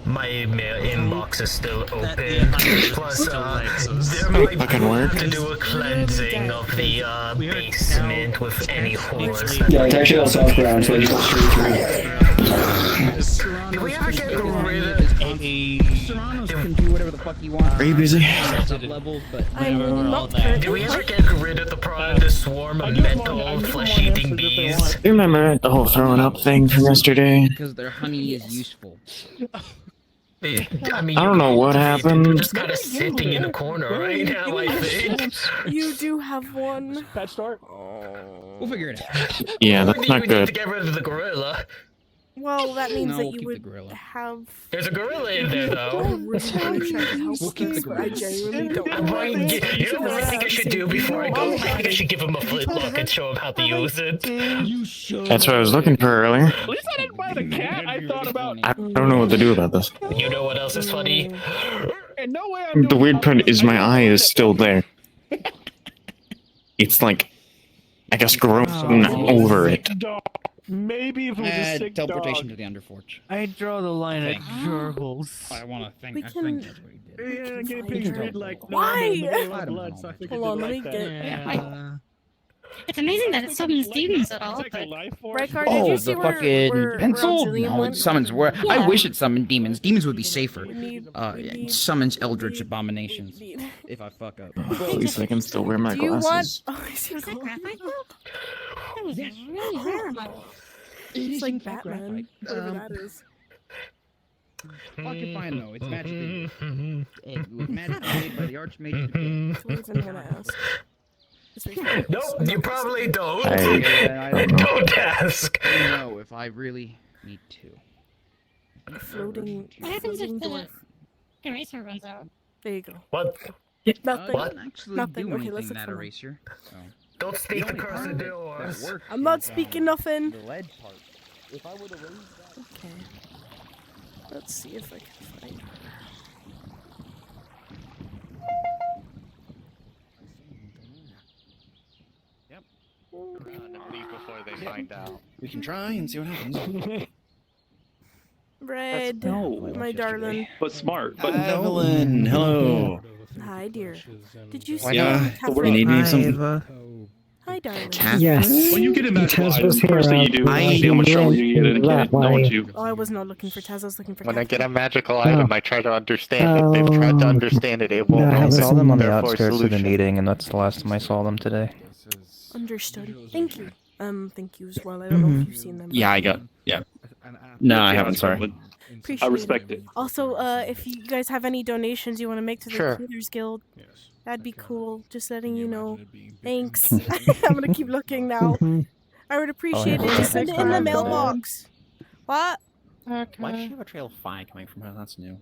my mail inbox is still open. Plus, there might have to do a cleansing of the basement with any whores. Yeah, it's actually all south ground, so I just go straight through. Did we ever get rid of Serranos can do whatever the fuck you want. Are you busy? Levels, but I'm not Did we ever get rid of the swarm of mental flesh-eating bees? You remember the whole throwing up thing from yesterday? because their honey is useful. I mean, I don't know what They're happened. just kind of sitting in a corner right now, I think. You do have one. Patch start. We'll figure it out. Yeah, Or that's do you not need to good. get rid of the gorilla? Well, that means No, that we'll you keep the would gorilla. have. There's a gorilla in there, though. We'll keep the gorilla. I genuinely don't You know what I think I should do before I go? I think I should give him a flintlock and show him how to use it. You should. That's what I was looking for earlier. At least I didn't buy the cat. I thought about. I don't know what to do about this. You know what else is funny? And no way I'm The weird part is my eye is still there. It's like, I guess, grown over it. Maybe if it was a sick Teleportation dog. to the Underforge. I draw the line at Thanks. gerbils. I want to think. We I can- think that's what he did. Yeah, guinea pigs read like Why? blood, so I think Hold on, let me get. It's amazing that it summons demons at all. Rykard, did Oh, you see the where fucking pencil? Jillian No, went? it summons where. Yeah. I wish it summoned demons. Demons would be safer. We It summons eldritch abominations. If I fuck up. At least I can still wear my Do you want? glasses. Oh, I see. Was that graphite gold? That was really rare. It's like Batman. Whatever Um, that is. Fucking fine though. It's magically. It was magically made by the Archmage. Don't even want to ask. Nope, you probably don't. I Don't ask. know if I really need to. Floating. What happens if floating the dwarf. eraser runs out? There you go. What? Nothing. What? Actually Nothing. do Okay, anything let's in look that for eraser. So. Don't speak the only curse part of that doors. works I'm not is, speaking nothing. The lead part. If I were to raise that. Okay. Let's see if I can find her. Yep. Leave before they find out. We can try and see what happens. Red, No. my darling. But smart. But Evelyn, hello. Hi, dear. Did you see? Yeah, Catherine? you need me some. Hi, darling. Yes. when you get in that Taz slide, was the first thing you do I is see how much trouble you get in and that get it. No way. one's you. Oh, I was not looking for Taz. I was looking for When I Catherine. get a magical item, I try to understand it. They've tried to understand it. It won't. I saw them on the Therefore, outskirts of the solution. meeting, and that's the last time I saw them today. Understood. Thank you. Thank you as well. I don't know if you've seen them. Yeah, I got. Yeah. No, I haven't. Sorry. Appreciate I respect it. Also, if you guys have any donations you want to make to the Sure. Healers Guild, that'd be cool. Just letting you know. Thanks. I'm gonna keep looking now. I would appreciate it. Just send it in the mailbox. What? Why does she have a trail of fire coming from her? That's new.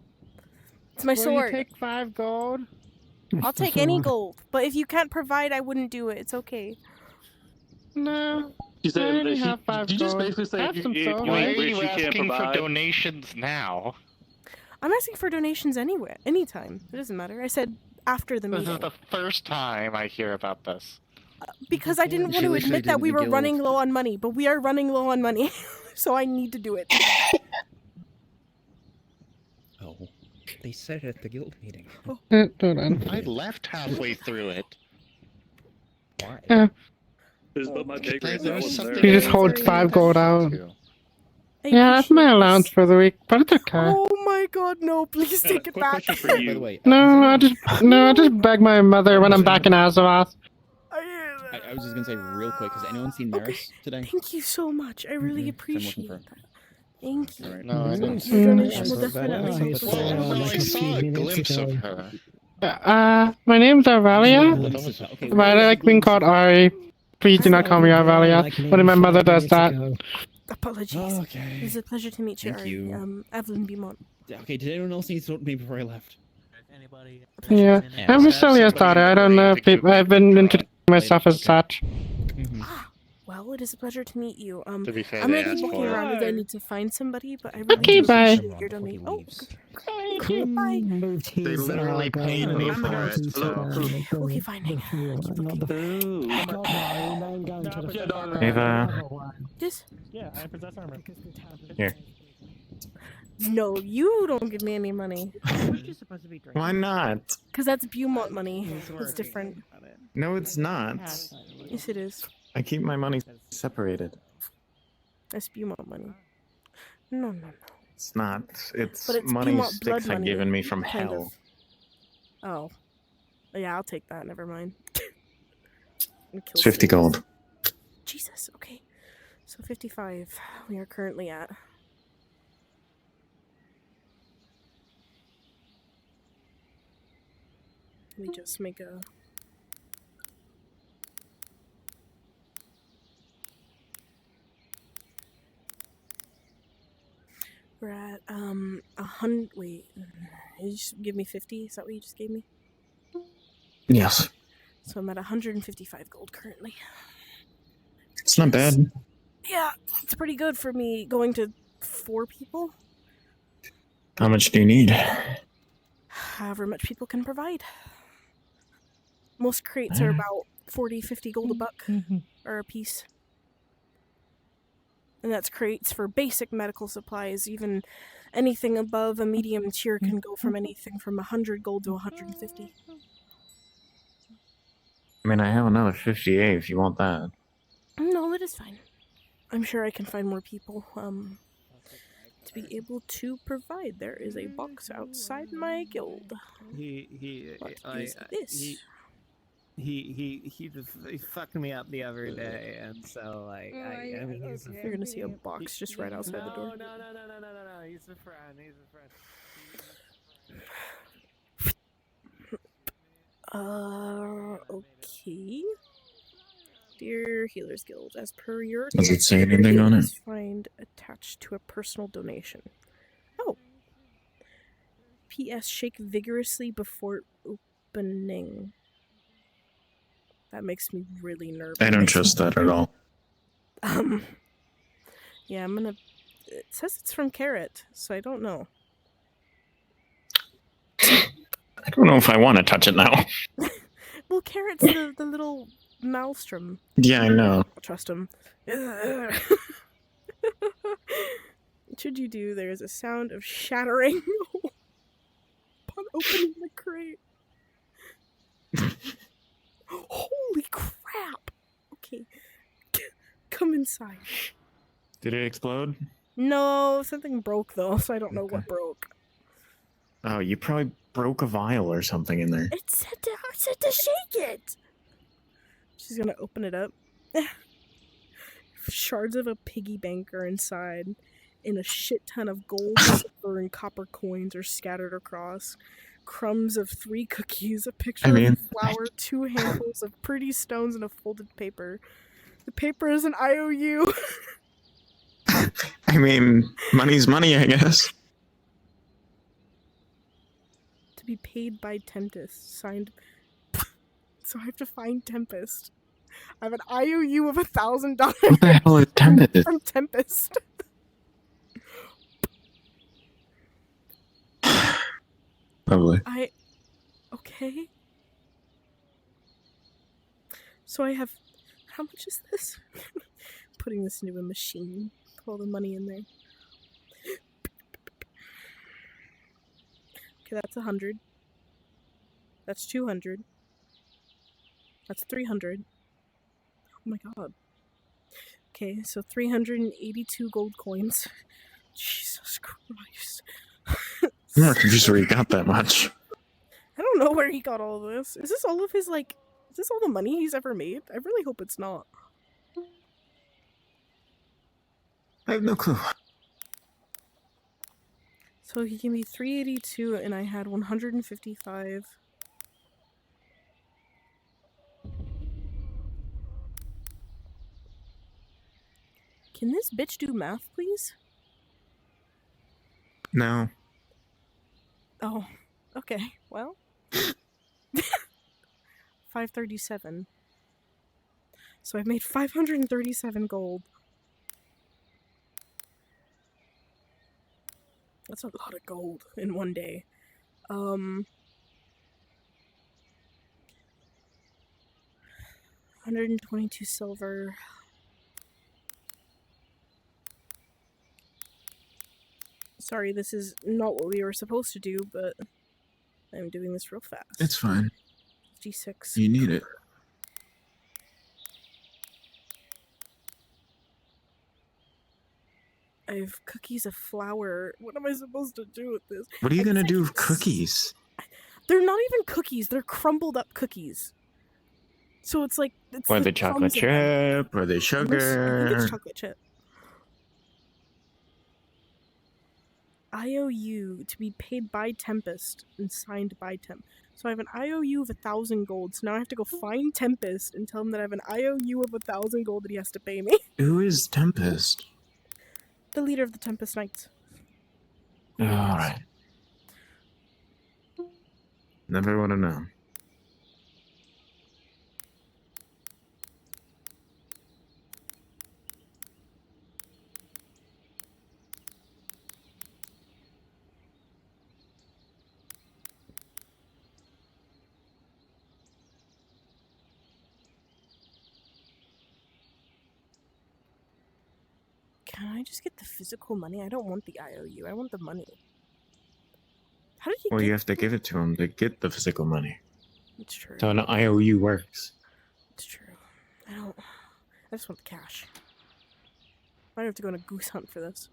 It's my Will you sword. take 5 gold? I'll take any gold, but if you can't provide, I wouldn't do it. It's okay. No. You I only have 5 you just gold. basically say Have you, some you, sauce. you Why ain't are rich, you you can't asking for provide. donations now? I'm asking for donations anywhere, anytime. It doesn't matter. I said after the This meeting is the first time I hear about this. because I didn't want to She literally admit that did we the were guild. running low on money, but we are running low on money, so I need to do it. Oh. They said it at the guild meeting. I left halfway through it. Why? This is what my day grade There was was something there. You just hold 5 gold out. Yeah, that's my allowance for the week, but it's okay. Oh my god, no, please take it back. By the way, I just beg my mother when I'm back in Azeroth. I was just gonna say real quick, has anyone seen Maris today? Thank you so much. I really appreciate that. Thank you. No, I didn't see Your her. donation will definitely help us out. I saw a glimpse of her. My name's Arvalia, but I like being called Ari. Please do not call me Arvalia. Only my mother does that. Apologies. Okay. It's a pleasure to meet you, Thank you. Evelyn Beaumont. Okay, did anyone else need to talk to me before I left? Yeah, I'm Celia's daughter. I don't know if I've been introducing myself as such. Well, well, it is a pleasure to meet you. To be fair, I'm they gonna keep asked looking for it. around if I need to find somebody, but I really Okay, do bye. appreciate your donation. Oh, okay, bye. They literally paid me for it, so. Okay, fine. Ava, Just Yeah, I possess armor. here. no, you don't give me any money. Why not? Because that's Beaumont money. It's different. No, it's not. Yes, it is. I keep my money separated. That's Beaumont money. No, no, no. It's not. It's But it's money Beaumont blood Styx had money, given me from kind hell. of. Oh. Yeah, I'll take that. Never mind. It's 50 gold. Jesus, okay. So 55 we are currently at. Let me just make a... We're at, 100... Wait. You just give me 50? Is that what you just gave me? Yes. So I'm at 155 gold currently. It's not bad. Yeah, it's pretty good for me going to 4 people. How much do you need? However much people can provide. Most crates are about 40, 50 gold a buck, or a piece. And that's crates for basic medical supplies. Even anything above a medium tier can go from anything from 100 gold to 150. I mean, I have another 58 if you want that. No, that is fine. I'm sure I can find more people to be able to provide. There is a box outside my guild. He fucked me up the other day, and so like I mean, You're gonna see a box just right outside the door. No, he's a friend. He's a friend. Okay. Dear Healers Guild, as per your Does it say anything on it? Find attached to a personal donation. Oh. P.S. Shake vigorously before opening. That makes me really nervous. I don't trust that at all. Yeah, I'm gonna... It says it's from Carrot, so I don't know. I don't know if I want to touch it now. Well, Carrot's the little maelstrom. Yeah, I know. I'll trust him. Should you do, there is a sound of shattering upon opening the crate. Holy crap! Okay. Come inside. Did it explode? No, something broke though, so I don't know what broke. Oh, you probably broke a vial or something in there. I said to shake it! She's gonna open it up. Shards of a piggy bank are inside, and a shit ton of gold, silver, and copper coins are scattered across. Crumbs of 3 cookies, a picture of a flower, 2 handfuls of pretty stones, and a folded paper. The paper is an IOU. I mean, money's money, I guess. To be paid by Tempest. Signed. So I have to find Tempest. I have an IOU of $1,000. What the hell is Tempest? From Tempest. Lovely. Okay. So I have... How much is this? Putting this into a machine. Put all the money in there. Okay, that's 100. That's 200. That's 300. Oh my god. Okay, so 382 gold coins. Jesus Christ. I'm not confused where you got that much. I don't know where he got all of this. Is this all of his, like... Is this all the money he's ever made? I really hope it's not. I have no clue. So he gave me 382 and I had 155. Can this bitch do math, please? No. Oh, okay. Well. 537. So I've made 537 gold. That's a lot of gold in one day. 122 silver. Sorry, this is not what we were supposed to do, but I'm doing this real fast. It's fine. G6. You need it. I have cookies of flour. What am I supposed to do with this? What are you gonna do with cookies? They're not even cookies. They're crumbled up cookies. So it's like it's Or the the chocolate crumbs in them. chip, or the I think sugar. it's chocolate chip. IOU to be paid by Tempest and signed by Temp. So I have an IOU of 1,000 gold. So now I have to go find Tempest and tell him that I have an IOU of 1,000 gold that he has to pay me. Who is Tempest? The leader of the Tempest Knights. Alright. Never would have known. Can I just get the physical money? I don't want the IOU. I want the money. How did he Well, get you have to give it to him to get the physical money. It's true. So an IOU works. It's true. I just want the cash. Might have to go on a goose hunt for this.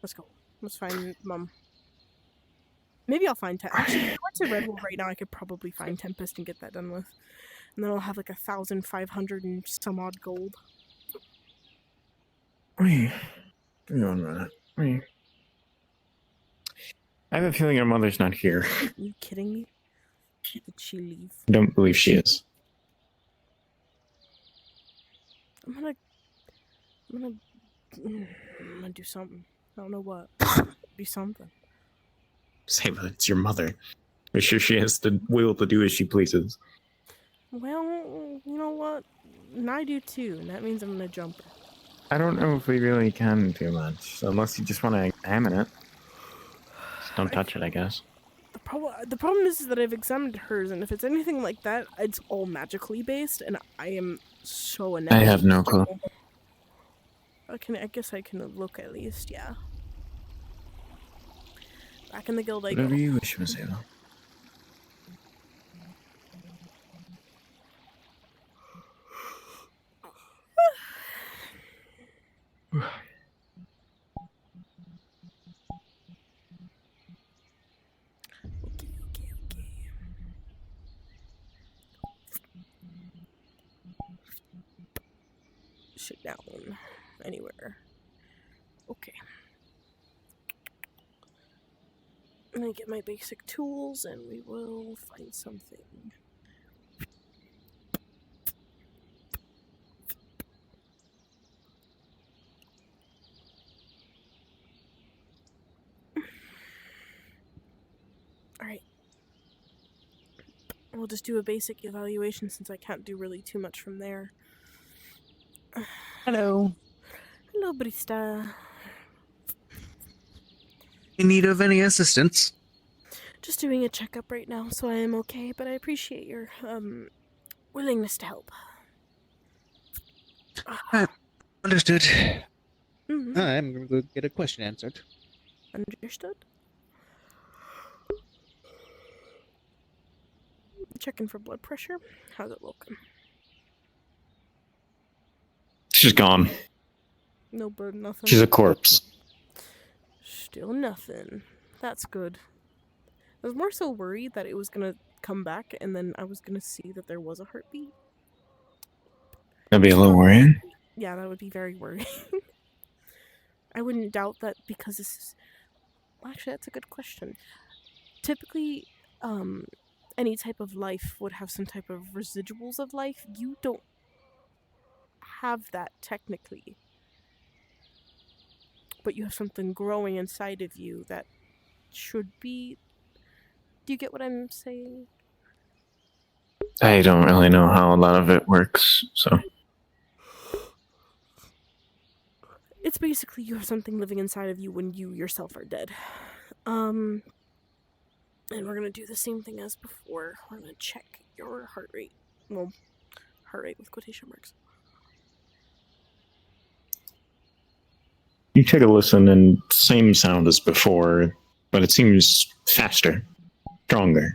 Let's go. Let's find Mum. Maybe I'll find Tempest. Actually, if I went to Redwood right now, I could probably find Tempest and get that done with. And then I'll have like 1,500 and some odd gold. Wait. Give me 1 minute. Wait. I have a feeling your mother's not here. Are you kidding me? Did she leave? I don't believe she is. I'm gonna do something. I don't know what. Do something. Say, but it's your mother. I'm sure she has the will to do as she pleases. Well, you know what? And I do too, and that means I'm gonna jump her. I don't know if we really can do much, unless you just want to examine it. Just don't touch it, I guess. The problem is that I've examined hers, and if it's anything like that, it's all magically based, and I am so inept. I have no clue. I guess I can look at least, yeah. Back in the guild I go. Whatever you wish, Miss Ava. Sit down. Anywhere. Okay. I'm gonna get my basic tools and we will find something. Alright. We'll just do a basic evaluation since I can't do really too much from there. Hello. Hello, Brista. In need of any assistance? Just doing a checkup right now, so I am okay, but I appreciate your, willingness to help. Understood. Mhm. I'm going to go get a question answered. Understood. Checking for blood pressure. How's it looking? She's gone. No blood, nothing. She's a corpse. Still nothing. That's good. I was more so worried that it was gonna come back and then I was gonna see that there was a heartbeat. That'd be a little worrying. Yeah, that would be very worrying. I wouldn't doubt that because this is... Well, actually, that's a good question. Typically, any type of life would have some type of residuals of life. You don't have that technically. But you have something growing inside of you that should be... Do you get what I'm saying? I don't really know how a lot of it works, so. It's basically you have something living inside of you when you yourself are dead. And we're gonna do the same thing as before. We're gonna check your heart rate. Well, heart rate with quotation marks. You take a listen, and same sound as before, but it seems faster, stronger.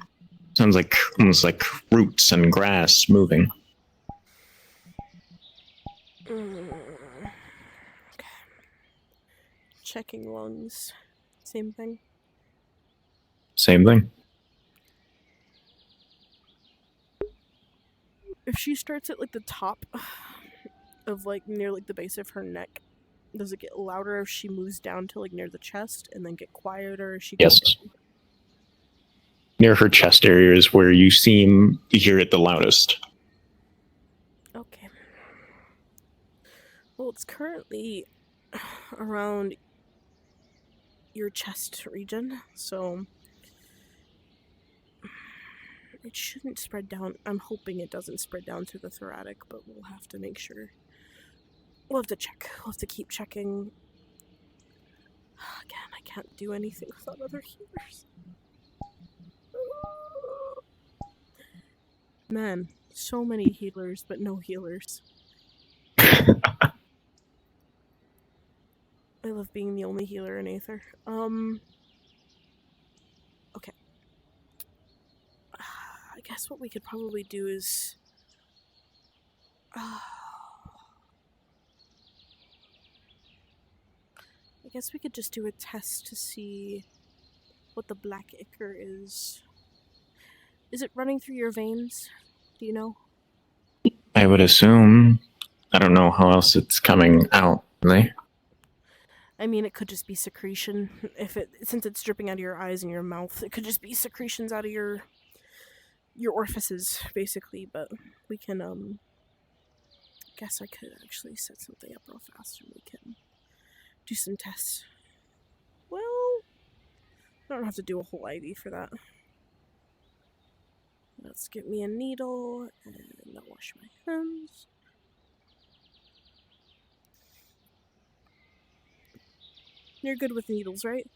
Sounds like almost like roots and grass moving. Okay. Checking lungs. Same thing. Same thing. If she starts at like the top of like near like the base of her neck, does it get louder if she moves down to like near the chest and then get quieter as she Yes. goes down? Near her chest area is where you seem to hear it the loudest. Okay. Well, it's currently around your chest region, so it shouldn't spread down. I'm hoping it doesn't spread down to the thoracic, but we'll have to make sure. We'll have to check. We'll have to keep checking. Again, I can't do anything without other healers. Man, so many healers, but no healers. I love being the only healer in Aether. Okay. I guess what we could probably do is... I guess we could just do a test to see what the black ichor is. Is it running through your veins? Do you know? I would assume. I don't know how else it's coming out, really. I mean, it could just be secretion. Since it's dripping out of your eyes and your mouth, it could just be secretions out of your orifices, basically. But we can, guess I could actually set something up real fast and we can do some tests. Well, I don't have to do a whole IV for that. Let's get me a needle and I'll wash my hands. You're good with needles, right?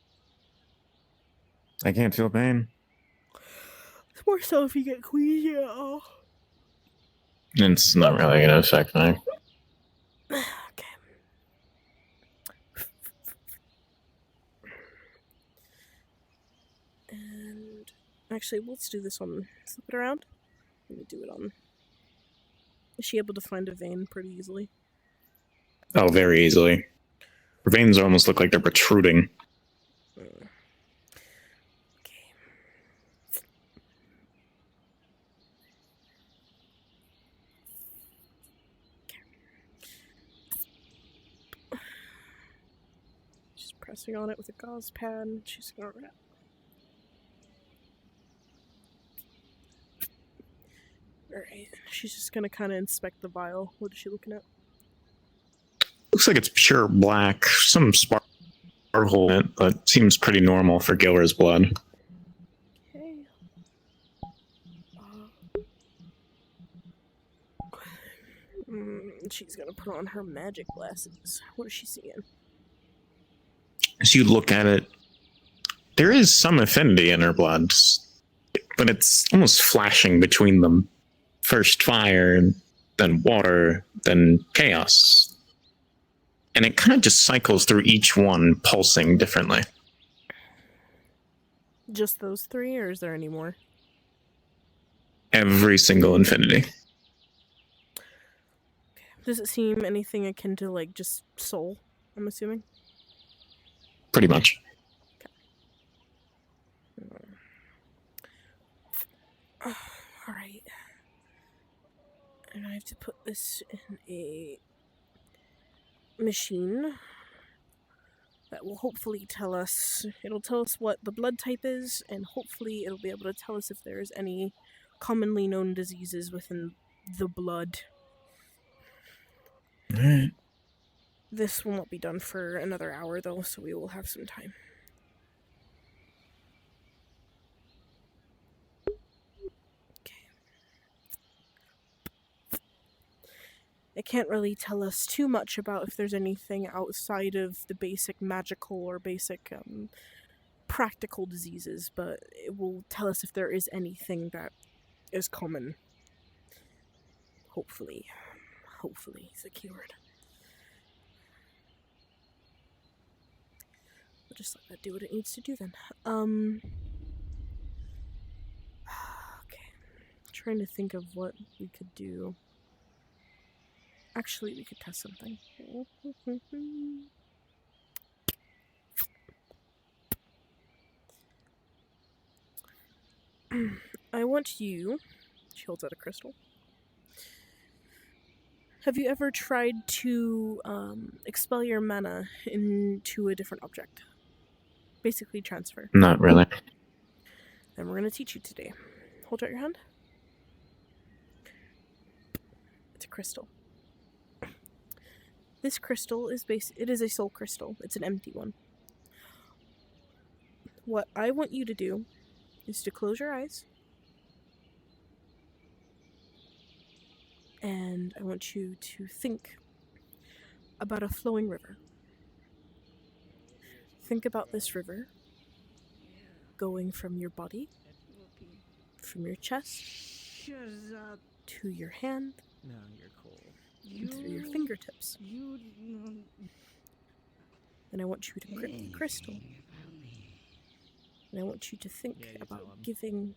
I can't feel pain. It's more so if you get queasy at all. It's not really going to affect me. Okay. And actually, let's do this one. Flip it around. Let me do it on. Is she able to find a vein pretty easily? Oh, very easily. Her veins almost look like they're protruding. She's pressing on it with a gauze pad. She's gonna wrap. Alright, she's just gonna kind of inspect the vial. What is she looking at? Looks like it's pure black. Some sparkle in it, but seems pretty normal for Gilra's blood. Okay. She's gonna put on her magic glasses. What is she seeing? As you look at it, there is some affinity in her blood, but it's almost flashing between them. First fire, then water, then chaos. And it kind of just cycles through each one, pulsing differently. Just those three, or is there any more? Every single infinity. Does it seem anything akin to, like, just soul, I'm assuming? Pretty much. Alright. And I have to put this in a machine that will hopefully tell us, it'll tell us what the blood type is, and hopefully it'll be able to tell us if there's any commonly known diseases within the blood. Alright. This will not be done for another hour though, so we will have some time. it can't really tell us too much about if there's anything outside of the basic magical or basic practical diseases, but it will tell us if there is anything that is common. Hopefully secured. We'll just let that do what it needs to do then. Okay. Trying to think of what we could do. Actually, we could test something. I want you... She holds out a crystal. Have you ever tried to expel your mana into a different object? Basically transfer. Not really. Then we're going to teach you today. Hold out your hand. It's a crystal. This crystal is it is a soul crystal. It's an empty one. What I want you to do is to close your eyes. And I want you to think about a flowing river. Think about this river going from your body, from your chest, to your hand, No, you're cool. and through your fingertips. And I want you to grip the crystal. And I want you to think about giving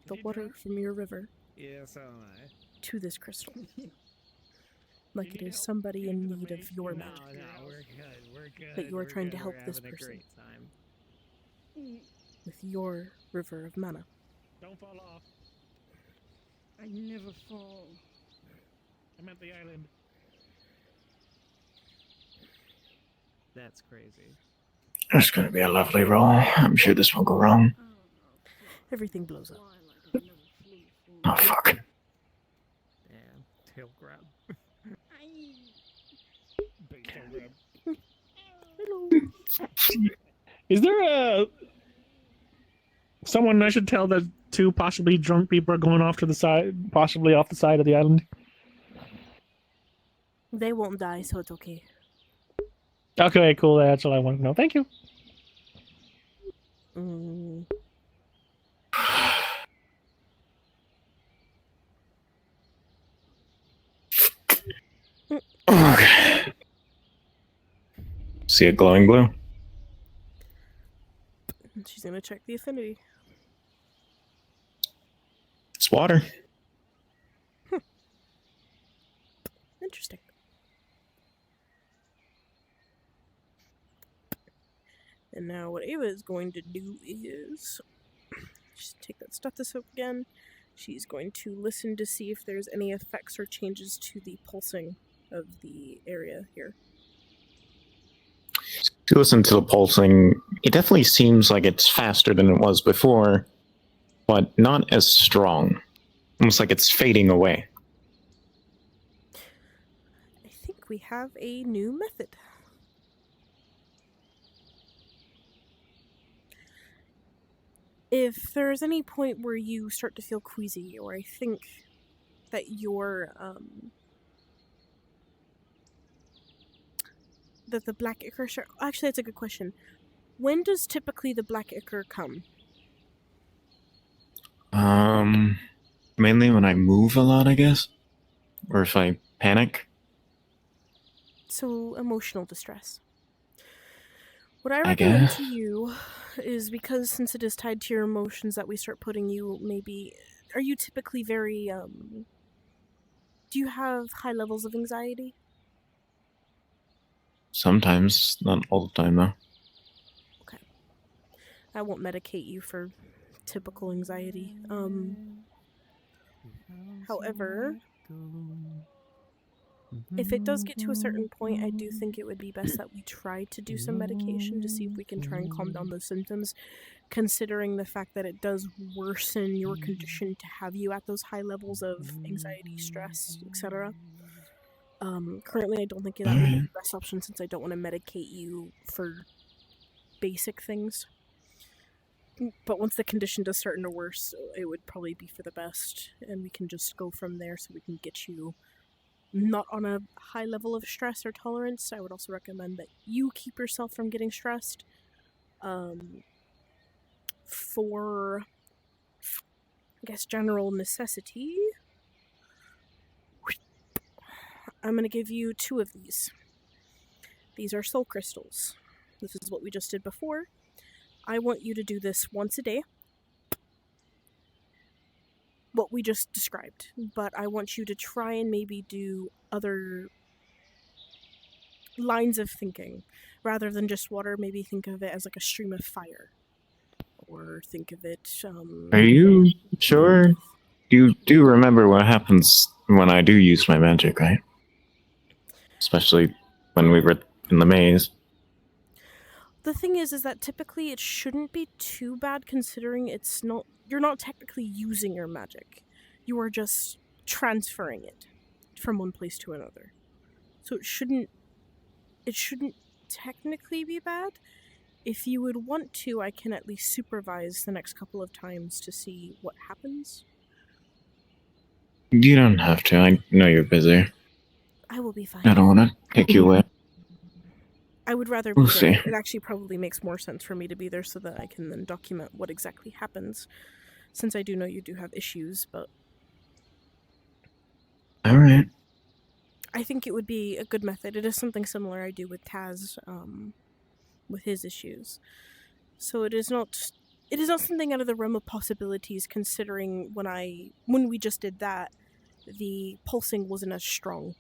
the water from your river Yeah, so am I. to this crystal. Like it is somebody in need of your magic. No, we're good. We're good. That you're we're trying good. to help We're this having a person. great time. With your river of mana. Don't fall off. I never fall. I'm at the island. That's crazy. That's going to be a lovely roll. I'm sure this won't go wrong. Everything blows up. Oh, fuck. Yeah, tail grab. Big toe grab. Hello. Is there someone I should tell that two possibly drunk people are going off to the side, possibly off the side of the island? They won't die, so it's okay. Okay, cool. That's all I want to know. Thank you. Okay. See a glowing blue? She's gonna check the affinity. It's water. Interesting. And now what Ava is going to do is just take that stethoscope again. She's going to listen to see if there's any effects or changes to the pulsing of the area here. If you listen to the pulsing, it definitely seems like it's faster than it was before, but not as strong. Almost like it's fading away. I think we have a new method. If there's any point where you start to feel queasy, or I think that you're, that the black ichor... Actually, that's a good question. When does typically the black ichor come? Mainly when I move a lot, I guess. Or if I panic. So, emotional distress. What I recommend to you is, because since it is tied to your emotions, that we start putting you maybe... Are you typically very, do you have high levels of anxiety? Sometimes, not all the time, though. Okay. I won't medicate you for typical anxiety. However, if it does get to a certain point, I do think it would be best that we try to do some medication to see if we can try and calm down those symptoms, considering the fact that it does worsen your condition to have you at those high levels of anxiety, stress, etc. Currently, I don't think that would be the best option, since I don't want to medicate you for basic things. But once the condition does start to worse, it would probably be for the best, and we can just go from there so we can get you not on a high level of stress or tolerance. I would also recommend that you keep yourself from getting stressed. For, I guess, general necessity, I'm going to give you 2 of these. These are soul crystals. This is what we just did before. I want you to do this once a day. What we just described. But I want you to try and maybe do other lines of thinking. Rather than just water, maybe think of it as like a stream of fire. Or think of it, Are you sure? You do remember what happens when I do use my magic, right? Especially when we were in the maze. The thing is that typically it shouldn't be too bad considering you're not technically using your magic. You are just transferring it from one place to another. So it shouldn't technically be bad. If you would want to, I can at least supervise the next couple of times to see what happens. You don't have to. I know you're busy. I will be fine. I don't want to take you away. I would rather be We'll there. see. It actually probably makes more sense for me to be there so that I can then document what exactly happens. Since I do know you do have issues, but... Alright. I think it would be a good method. It is something similar I do with Taz, with his issues. So it is not something out of the realm of possibilities, considering when we just did that, the pulsing wasn't as strong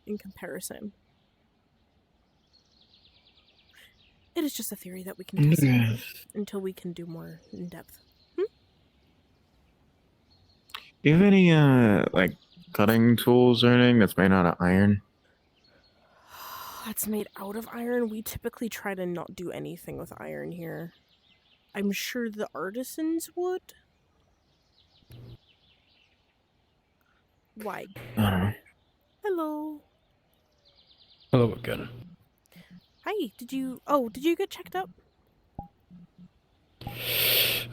in comparison. It is just a theory that we can test until we can do more in depth. Do you have any, like, cutting tools or anything that's made out of iron? That's made out of iron? We typically try to not do anything with iron here. I'm sure the artisans would. Why? Hello. Hello again. Hi, did you get checked up?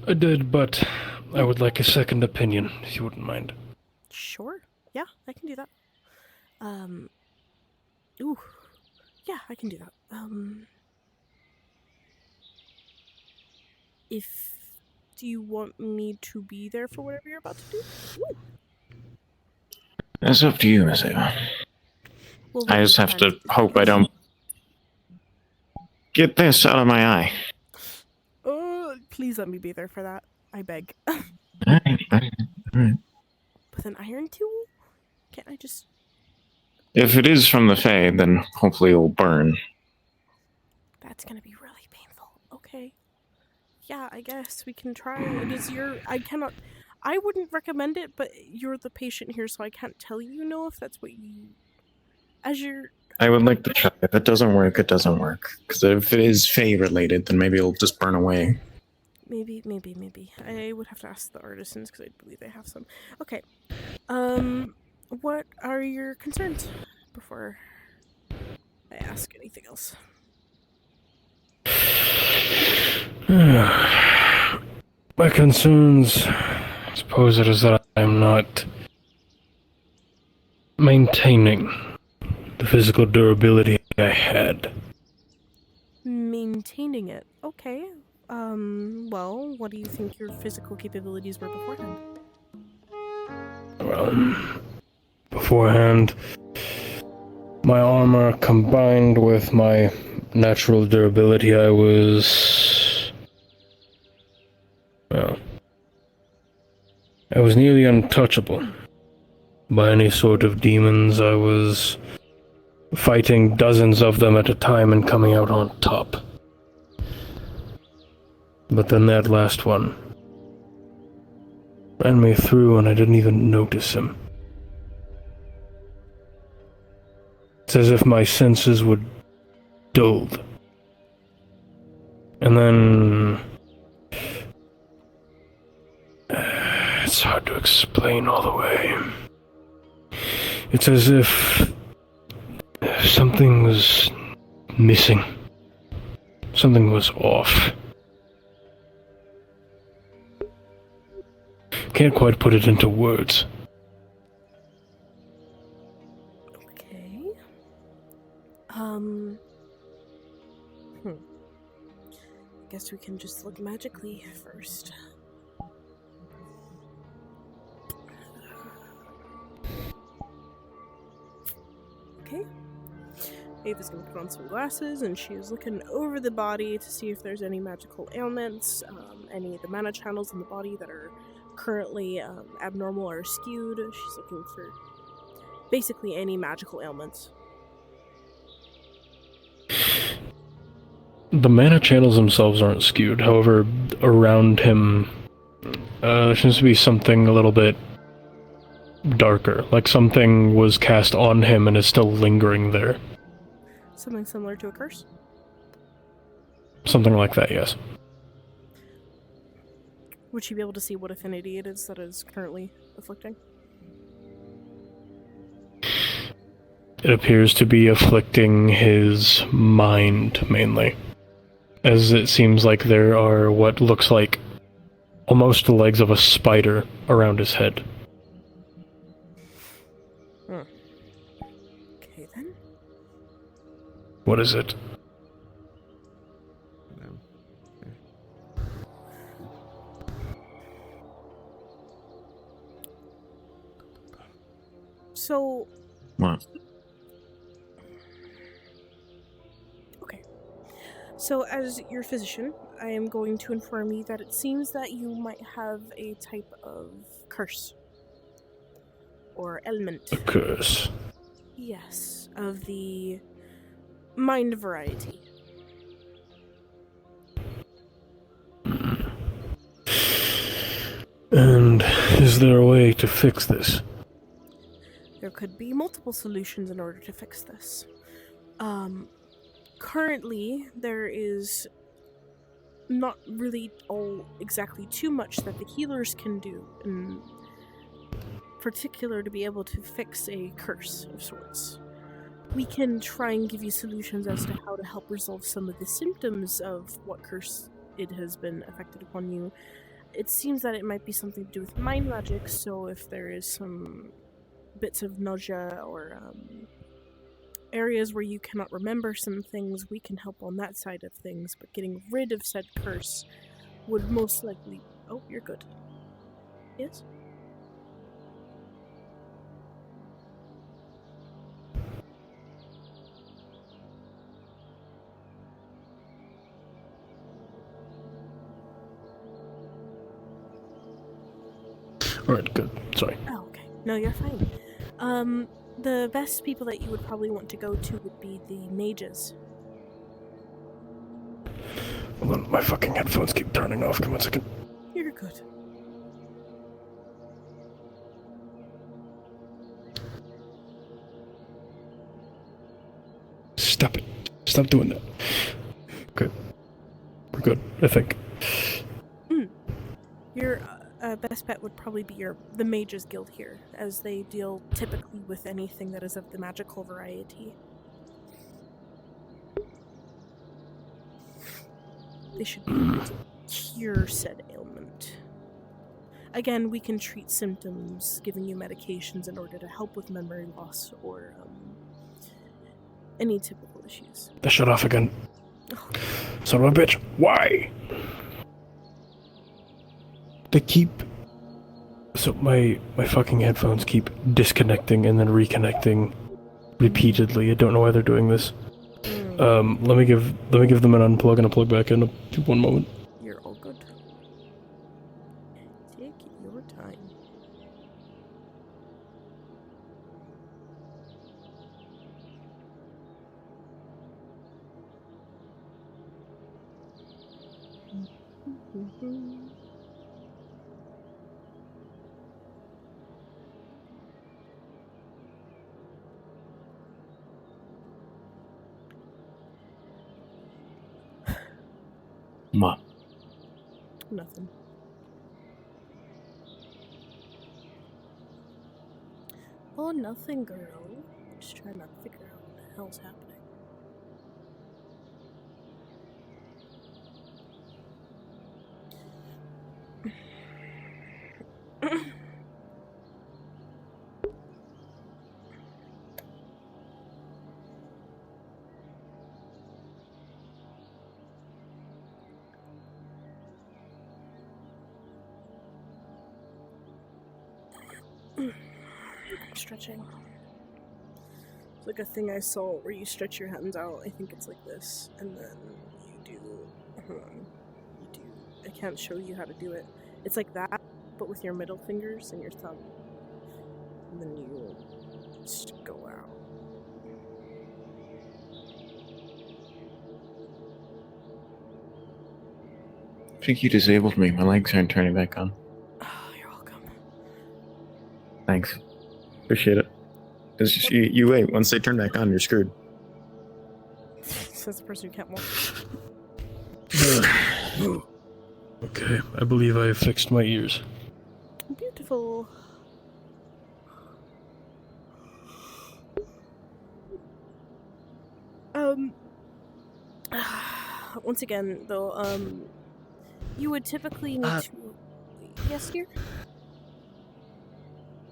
I did, but I would like a second opinion, if you wouldn't mind. Sure. Yeah, I can do that. Ooh. Yeah, I can do that. Do you want me to be there for whatever you're about to do? Ooh. That's up to you, Miss Ava. Well, I just have to hope I don't get this out of my eye. Please let me be there for that. I beg. Alright. With an iron tool? Can't I just... If it is from the Fae, then hopefully it'll burn. That's gonna be really painful. Okay. Yeah, I guess we can try. I wouldn't recommend it, but you're the patient here, so I can't tell you no if that's what you... I would like to try. If it doesn't work, it doesn't work. Because if it is Fae related, then maybe it'll just burn away. Maybe. I would have to ask the artisans, because I believe they have some. Okay. What are your concerns before I ask anything else? My concerns, I suppose it is that I'm not maintaining the physical durability I had. Maintaining it. Okay. Well, what do you think your physical capabilities were beforehand? Well, beforehand, my armor combined with my natural durability, I was nearly untouchable by any sort of demons. I was fighting dozens of them at a time and coming out on top. But then that last one ran me through and I didn't even notice him. It's as if my senses were dulled. And then... it's hard to explain all the way. It's as if something was missing. Something was off. Can't quite put it into words. guess we can just look magically first. Okay. Ava's gonna put on some glasses, and she is looking over the body to see if there's any magical ailments, any of the mana channels in the body that are currently abnormal or skewed. She's looking for basically any magical ailments. The mana channels themselves aren't skewed, however, around him, there seems to be something a little bit darker, like something was cast on him and is still lingering there. Something similar to a curse? Something like that, yes. Would she be able to see what affinity it is that is currently afflicting? It appears to be afflicting his mind, mainly. As it seems like there are what looks like almost the legs of a spider around his head. Okay, then. What is it? So... What? Okay. So, as your physician, I am going to inform you that it seems that you might have a type of curse. Or element. A curse. Yes, of the mind variety. And is there a way to fix this? There could be multiple solutions in order to fix this. Currently, there is not really exactly too much that the healers can do, in particular to be able to fix a curse of sorts. We can try and give you solutions as to how to help resolve some of the symptoms of what curse it has been affected upon you. It seems that it might be something to do with mind magic, so if there is some bits of nausea or areas where you cannot remember some things, we can help on that side of things, but getting rid of said curse would most likely... Oh, you're good. Yes? Alright, good. Sorry. Oh, okay. No, you're fine. The best people that you would probably want to go to would be the mages. Hold on, my fucking headphones keep turning off. Give me 1 second. You're good. Stop it. Stop doing that. Okay. We're good, I think. Your best bet would probably be the Mages Guild here, as they deal typically with anything that is of the magical variety. They should be able to cure said ailment. Again, we can treat symptoms, giving you medications in order to help with memory loss or any typical issues. They shut off again. Son of a bitch. Why? They keep... So my fucking headphones keep disconnecting and then reconnecting repeatedly. I don't know why they're doing this. Let me give them an unplug and a plug back in. 1 moment. You're all good. Take your time. What? Nothing. Oh, nothing, girl. Just trying to figure out what the hell's happening. Stretching. It's like a thing I saw where you stretch your hands out. I think it's like this, and then you do. I can't show you how to do it. It's like that, but with your middle fingers and your thumb, and then you just go out. I think you disabled me. My legs aren't turning back on. Oh, you're welcome. Thanks. Appreciate it. It's just, you wait. Once they turn back on, you're screwed. Says the person who can't walk. Okay, I believe I have fixed my ears. Beautiful. Once again, though, you would typically need to. Yes, dear?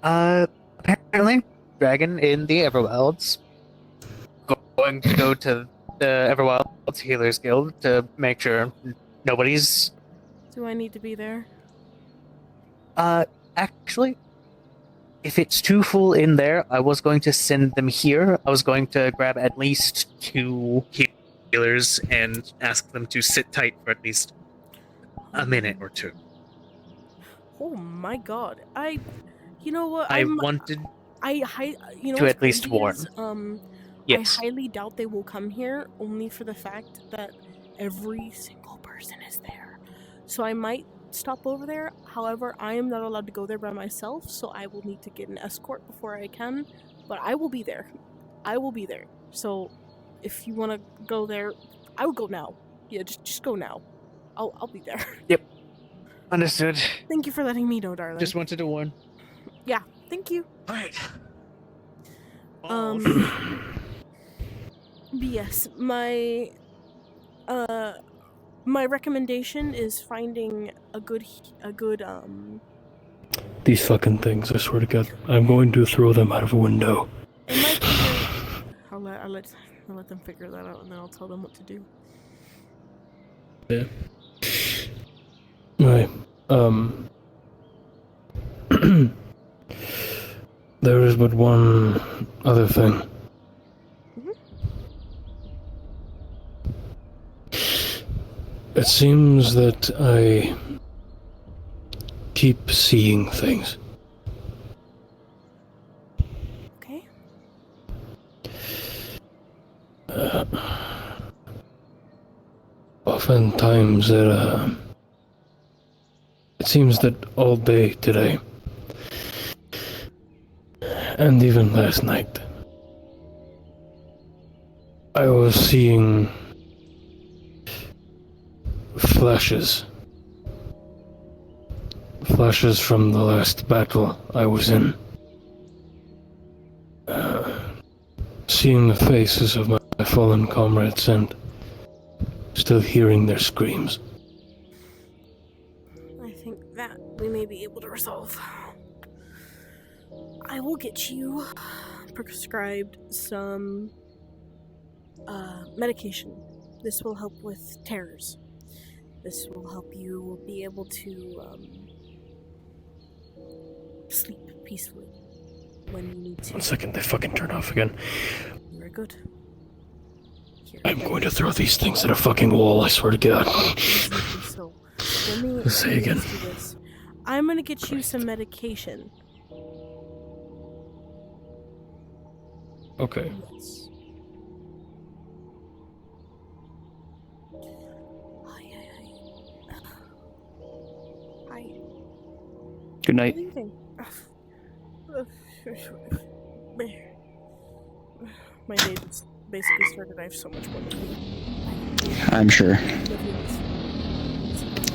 Apparently, Dragon in the Everwilds going to go to the Everwilds Healers Guild to make sure nobody's. Do I need to be there? Actually, if it's too full in there, I was going to send them here. I was going to grab at least 2 healers and ask them to sit tight for at least a minute or 2. Oh my god. You know what? I wanted you know to what's at least crazy warn. is, Yes. I highly doubt they will come here, only for the fact that every single person is there. So I might stop over there. However, I am not allowed to go there by myself, so I will need to get an escort before I can. But I will be there. I will be there. So if you want to go there, I would go now. Yeah, just go now. I'll be there. Yep. Understood. Thank you for letting me know, darling. Just wanted to warn. Yeah, thank you. Alright. Yes, my recommendation is finding a good These fucking things, I swear to God. I'm going to throw them out of a window. I'll let them figure that out, and then I'll tell them what to do. Yeah. Right. There is but one other thing. It seems that I keep seeing things. Okay. Oftentimes it seems that all day today, and even last night, I was seeing flashes from the last battle I was in. Seeing the faces of my fallen comrades and still hearing their screams. I think that we may be able to resolve. I will get you prescribed some medication. This will help with terrors. This will help you be able to sleep peacefully when you need to. 1 second, they fucking turn off again. Very good. Here, I'm going to throw these things at a fucking wall, I swear to God. So, let me Say again. do this. I'm gonna get you some medication. Okay. Yes. Hi. Good night. What do you think? My day just basically started. I have so much more to do. I'm sure.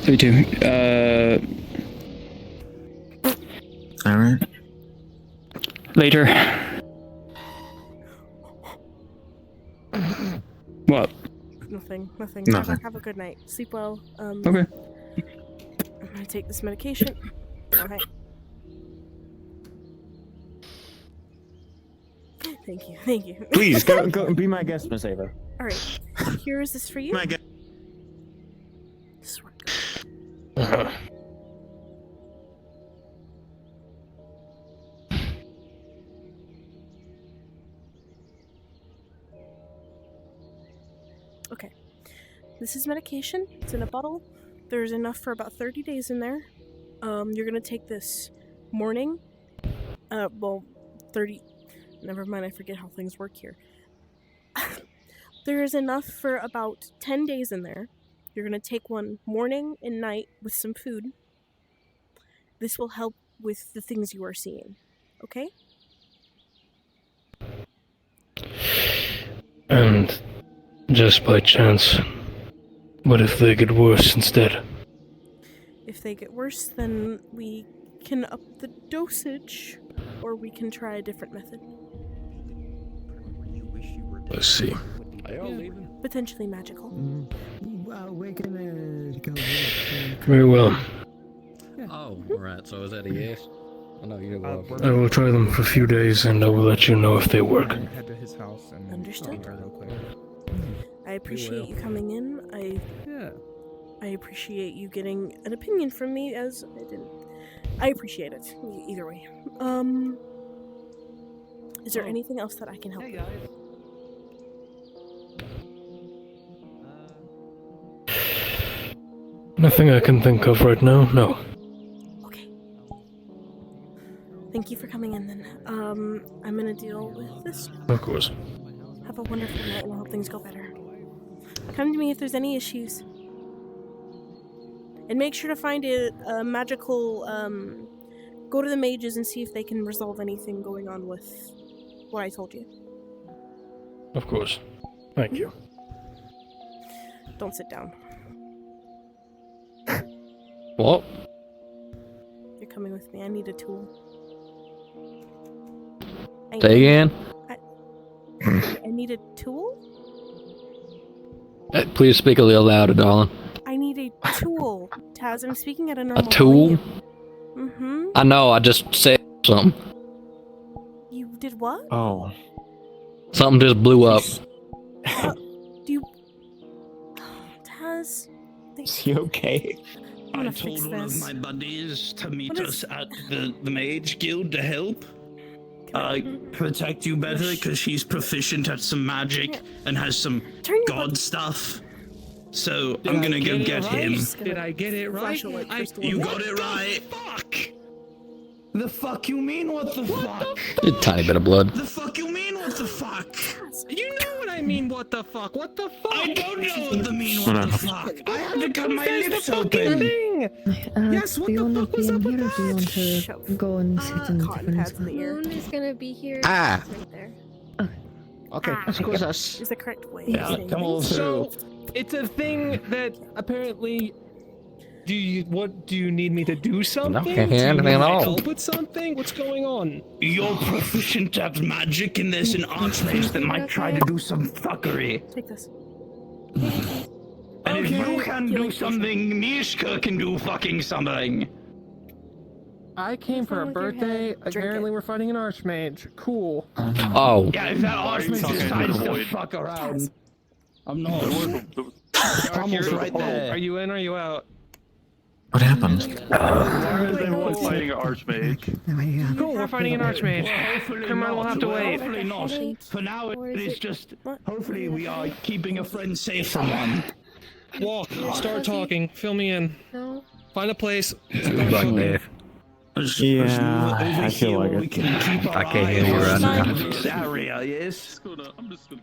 Me too. Alright. Later. What? Nothing. Nothing. Have a good night. Sleep well. Okay. I'm gonna take this medication. Okay. Thank you. Please, go be my guest, Miss Ava. Alright. Here is this for you. My guest. Swear to This is medication. It's in a bottle. There's enough for about 30 days in there. You're gonna take this morning. 30. Never mind, I forget how things work here. There is enough for about 10 days in there. You're gonna take one morning and night with some food. This will help with the things you are seeing. Okay? And just by chance, what if they get worse instead? If they get worse, then we can up the dosage, or we can try a different method. Let's see. Potentially magical. Well, we're gonna go. Very well. Oh, alright, so is that a yes? I know you know what. I will try them for a few days and I will let you know if they work. Head to his house and Understood. real quick. I appreciate you coming in. I appreciate you getting an opinion from me, as I didn't. I appreciate it. Either way. Is there anything else that I can help with? Nothing I can think of right now, no. Thank you for coming in then. I'm gonna deal with this. Of course. Have a wonderful night and I hope things go better. Come to me if there's any issues. And make sure to find a magical, go to the mages and see if they can resolve anything going on with what I told you. Of course. Thank you. Don't sit down. What? You're coming with me. I need a tool. Say again? I need a tool? Please speak a little louder, darling. I need a tool. Taz, I'm speaking at a normal A tool? Mm-hmm. I know, I just said something. You did what? Oh. Something just blew up. Do you... Taz... Is he okay? I'm gonna I told fix one of this. my buddies to meet What us at the Mage Guild to help protect you better because she's proficient at some magic and has some god stuff. So I'm gonna go get him. Did I get it right? You got it right. Fuck! The fuck you mean? What the fuck? A tiny bit of blood. The fuck you mean? What the fuck? You know what I mean, what the fuck? What the fuck? I don't know what the mean. What the fuck? I had to cut my lips open. Yes, what the fuck was up with that? Do you want to go and sit in the different Moon is gonna be here. Ah. Right there. Okay, excuse us. Is the correct way. Yeah, of saying come on things. through. So, it's a thing that apparently. Do you need me to do something? can't hear anything at all. Help with something? What's going on? You're proficient at magic and there's an archmage that might try to do some fuckery. Take this. And if you can do something, Mishka can do fucking something. I came for a birthday. Apparently, we're fighting an archmage. Cool. Oh. Yeah, if that archmage decides to fuck around, I'm not. Almost right there. Are you in or are you out? What happened? Fighting an archmage. Cool, we're fighting an archmage. Kermit will have to wait. Hopefully not. For now, it is just. Hopefully, we are keeping a friend safe from one. Walk. Start talking. Fill me in. No. Find a place. Yeah, I feel like it. I can't hear you right now. This area, yes.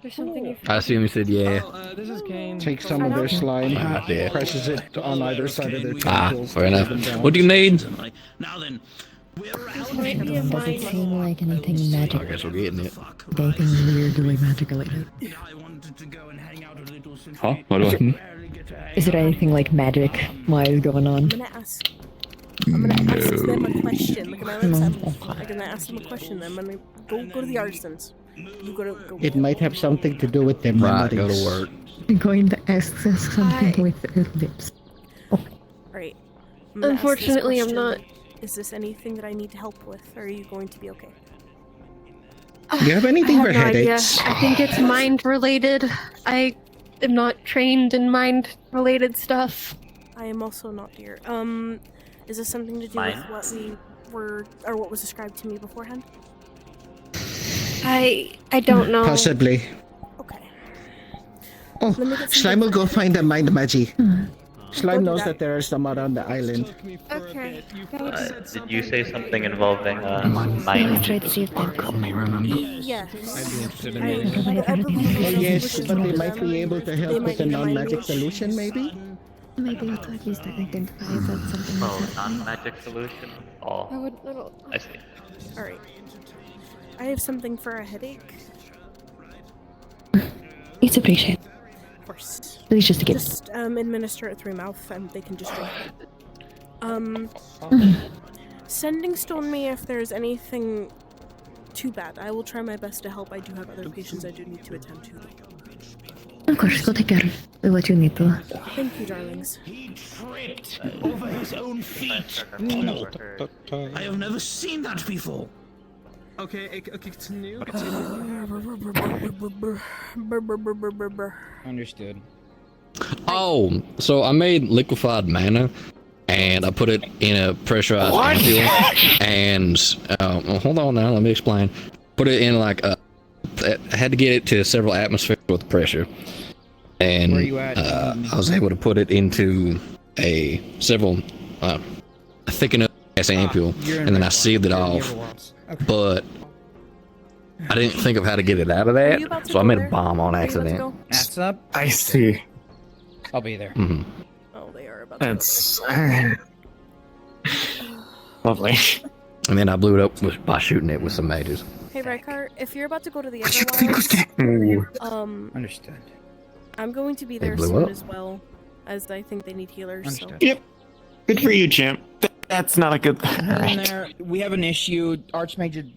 There's something you I assume you said yeah. This is Kane. Take some of their slime, yeah. presses it on either side of their Ah, tentacles. fair enough. What do you need? Now then, Doesn't seem like anything magic. I guess we're getting it. Anything weirdly magic related. Huh? What do I? Is there anything like magic wise going on? I'm gonna ask them a question. Look at my lips. I'm gonna ask them a question. Then I'm gonna go to the artisans. You go. It might have something to do with them. Right, go to work. I'm going to ask us something with her lips. Alright. Unfortunately, I'm not. Is this anything that I need help with, or are you going to be okay? Do you have anything for I have no idea. headaches? I think it's mind related. I am not trained in mind related stuff. I am also not, dear. Is this something to do with what we were, or what was described to me beforehand? I don't know. Possibly. Okay. Let me get some Slime will go find the mind magi. Slime do knows that. that there are some around the island. Okay. Did you say something involving mind? Yes. Yes, but they might be able to help with a non-magic solution, maybe? Maybe to at least identify if that's something Oh, that's happening. non-magic solution? Oh, I see. Alright. I have something for a headache. It's appreciated. Of course. At least just to get Just administer it through mouth and they can just drink it. Sending stone me if there's anything too bad. I will try my best to help. I do have other patients I do need to attend to. Of course, go take care of what you need to. Thank you, darlings. He tripped over his own feet. I have never seen that before. Okay, continue. Understood. Oh, so I made liquefied mana, and I put it in a pressurized ampule, and hold on now, let me explain. Put it in like a. I had to get it to several atmospheres with pressure, and Where you at? I was able to put it into a thick enough ass ampule, and then I sealed it off. But I didn't think of how to get it out of that, so I made a bomb on accident. That's up. I see. I'll be there. Mm-hmm. Oh, they are about That's lovely. And then I blew it up by shooting it with some mages. Hey, Rykart, if you're about to go to the other Understood. I'm going to be there blew soon up. as well, as I think they need healers. So. Yep. Good for you, champ. That's not a good. In there, we have an issue. Archmage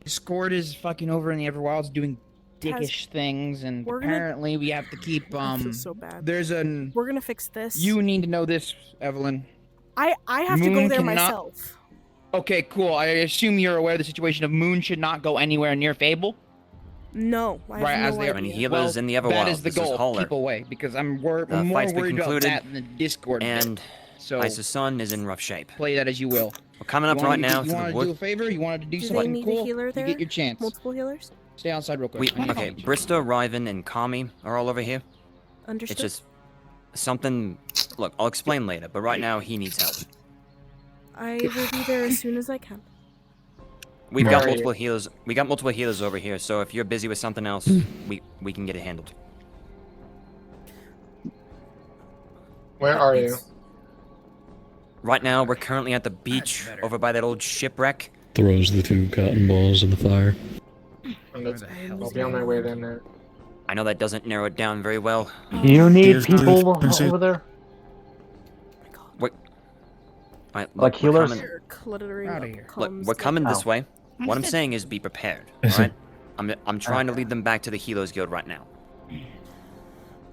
Discord is fucking over in the Everwild's doing dickish things, and we're gonna- apparently we have to keep I feel so bad. There's an. We're gonna fix this. You need to know this, Evelyn. I have to go Moon there cannot- myself. Okay, cool. I assume you're aware of the situation of Moon should not go anywhere near Fable. No, I have Right, no as they are. idea. healers in the That Everwild. is the This is goal. Holler. Keep away, because I'm more The fight's been worried about concluded, that than the Discord. bit. And So Isis Sun is in rough shape. play that as you will. We're coming up You wanna- right now You through want the to do a wood. favor? You wanted to do Do they something need cool? a healer there? You get your chance. Multiple healers? Stay outside real quick. Okay, Brista, Riven, and Kami are all over here. Understood. It's just something. Look, I'll explain later, but right now he needs help. I will be there as soon as I can. We've got Where are multiple healers. We got multiple healers over here, so if you're busy with something else, we can get it handled. Where are you? Right now, we're currently at the beach over by that old shipwreck. Throws the two cotton balls in the fire. I'll be on my way then. I know that doesn't narrow it down very well. You need people over there? What? Right, Like healers? Cluttering Out up of here. Look, comms we're coming like- this way. What I'm saying is be prepared, alright? I'm trying to lead them back to the Healers Guild right now.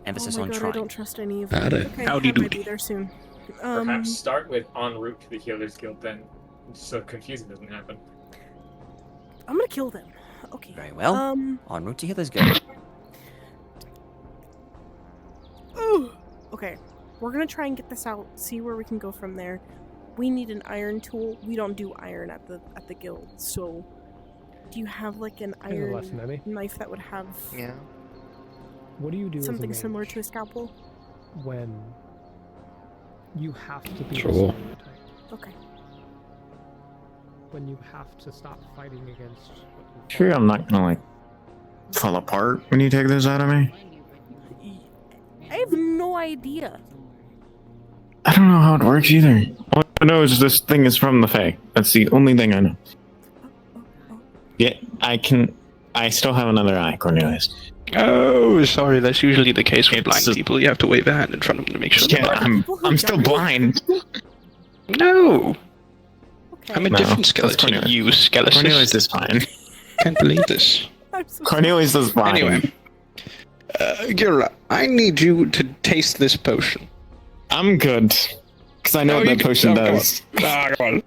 Emphasis Oh my on God, trying. I don't trust any of Howdy. them. Okay, Howdy I might doody. be there soon. Perhaps start with en route to the Healers Guild then, so confusion doesn't happen. I'm gonna kill them. Okay. Very well. En route to Healers Guild. Ooh. Okay. We're gonna try and get this out, see where we can go from there. We need an iron tool. We don't do iron at the guild, so do you have like an Here's a lesson, iron Abby. knife that would have What do you do as a something mage similar to a scalpel? when you have to be Sure. a certain type? Okay. When you have to stop fighting against what you Sure, I'm not gonna like fall apart when you take this out of me. I have no idea. I don't know how it works either. All I know is this thing is from the Fae. That's the only thing I know. Yeah, I still have another eye, Cornelius. Oh, sorry. That's usually the case with blind people. You have to wave a hand in front of them to make sure. Yeah, they're I'm still blind. No. I'm a No, different that's skeleton. Cornelius. You skeleton. Cornelius is fine. Can't believe this. Cornelius is fine. Anyway, Gira, I need you to taste this potion. I'm good. Because I know what that potion does. Go on.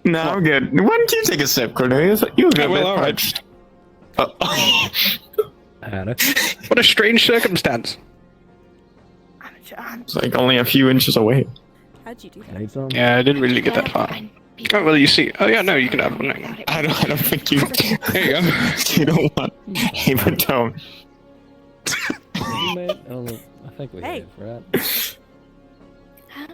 No, I'm good. Why don't you take a sip, Cornelius? You get a bit alright. parched. What a strange circumstance. It's like only a few inches away. How'd you do that? Yeah, I didn't really get that far. Oh, well, you see. Oh, yeah, no, you can have one. Hang on. I don't think you. There you go. You don't want Havertone. teammate? I think we have, right?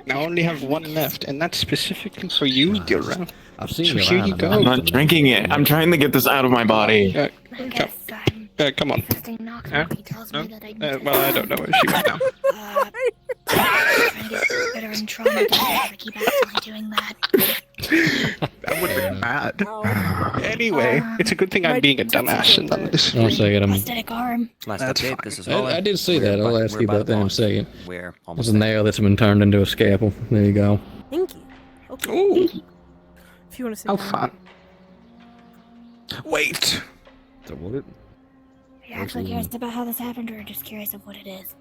I only have one left, and that's specifically for you, Dira. I've seen So your here line you of go. I'm not drinking it. I'm trying to get this out of my body. Come on. Well, I don't know where she went now. Better in trauma to keep accidentally doing that. That would have been bad. Anyway, it's a good thing I'm being a dumbass and none of this. One second, Prosthetic arm. Last That's update, fine. this is all I did see that. I'll ask you about that in a second. We're There's almost a nail that's been turned into a scalpel. There you go. Thank you. Okay. Ooh. If you want to sit How down. fun. Wait. So what? Are you actually curious about how this happened, or just curious of what it is?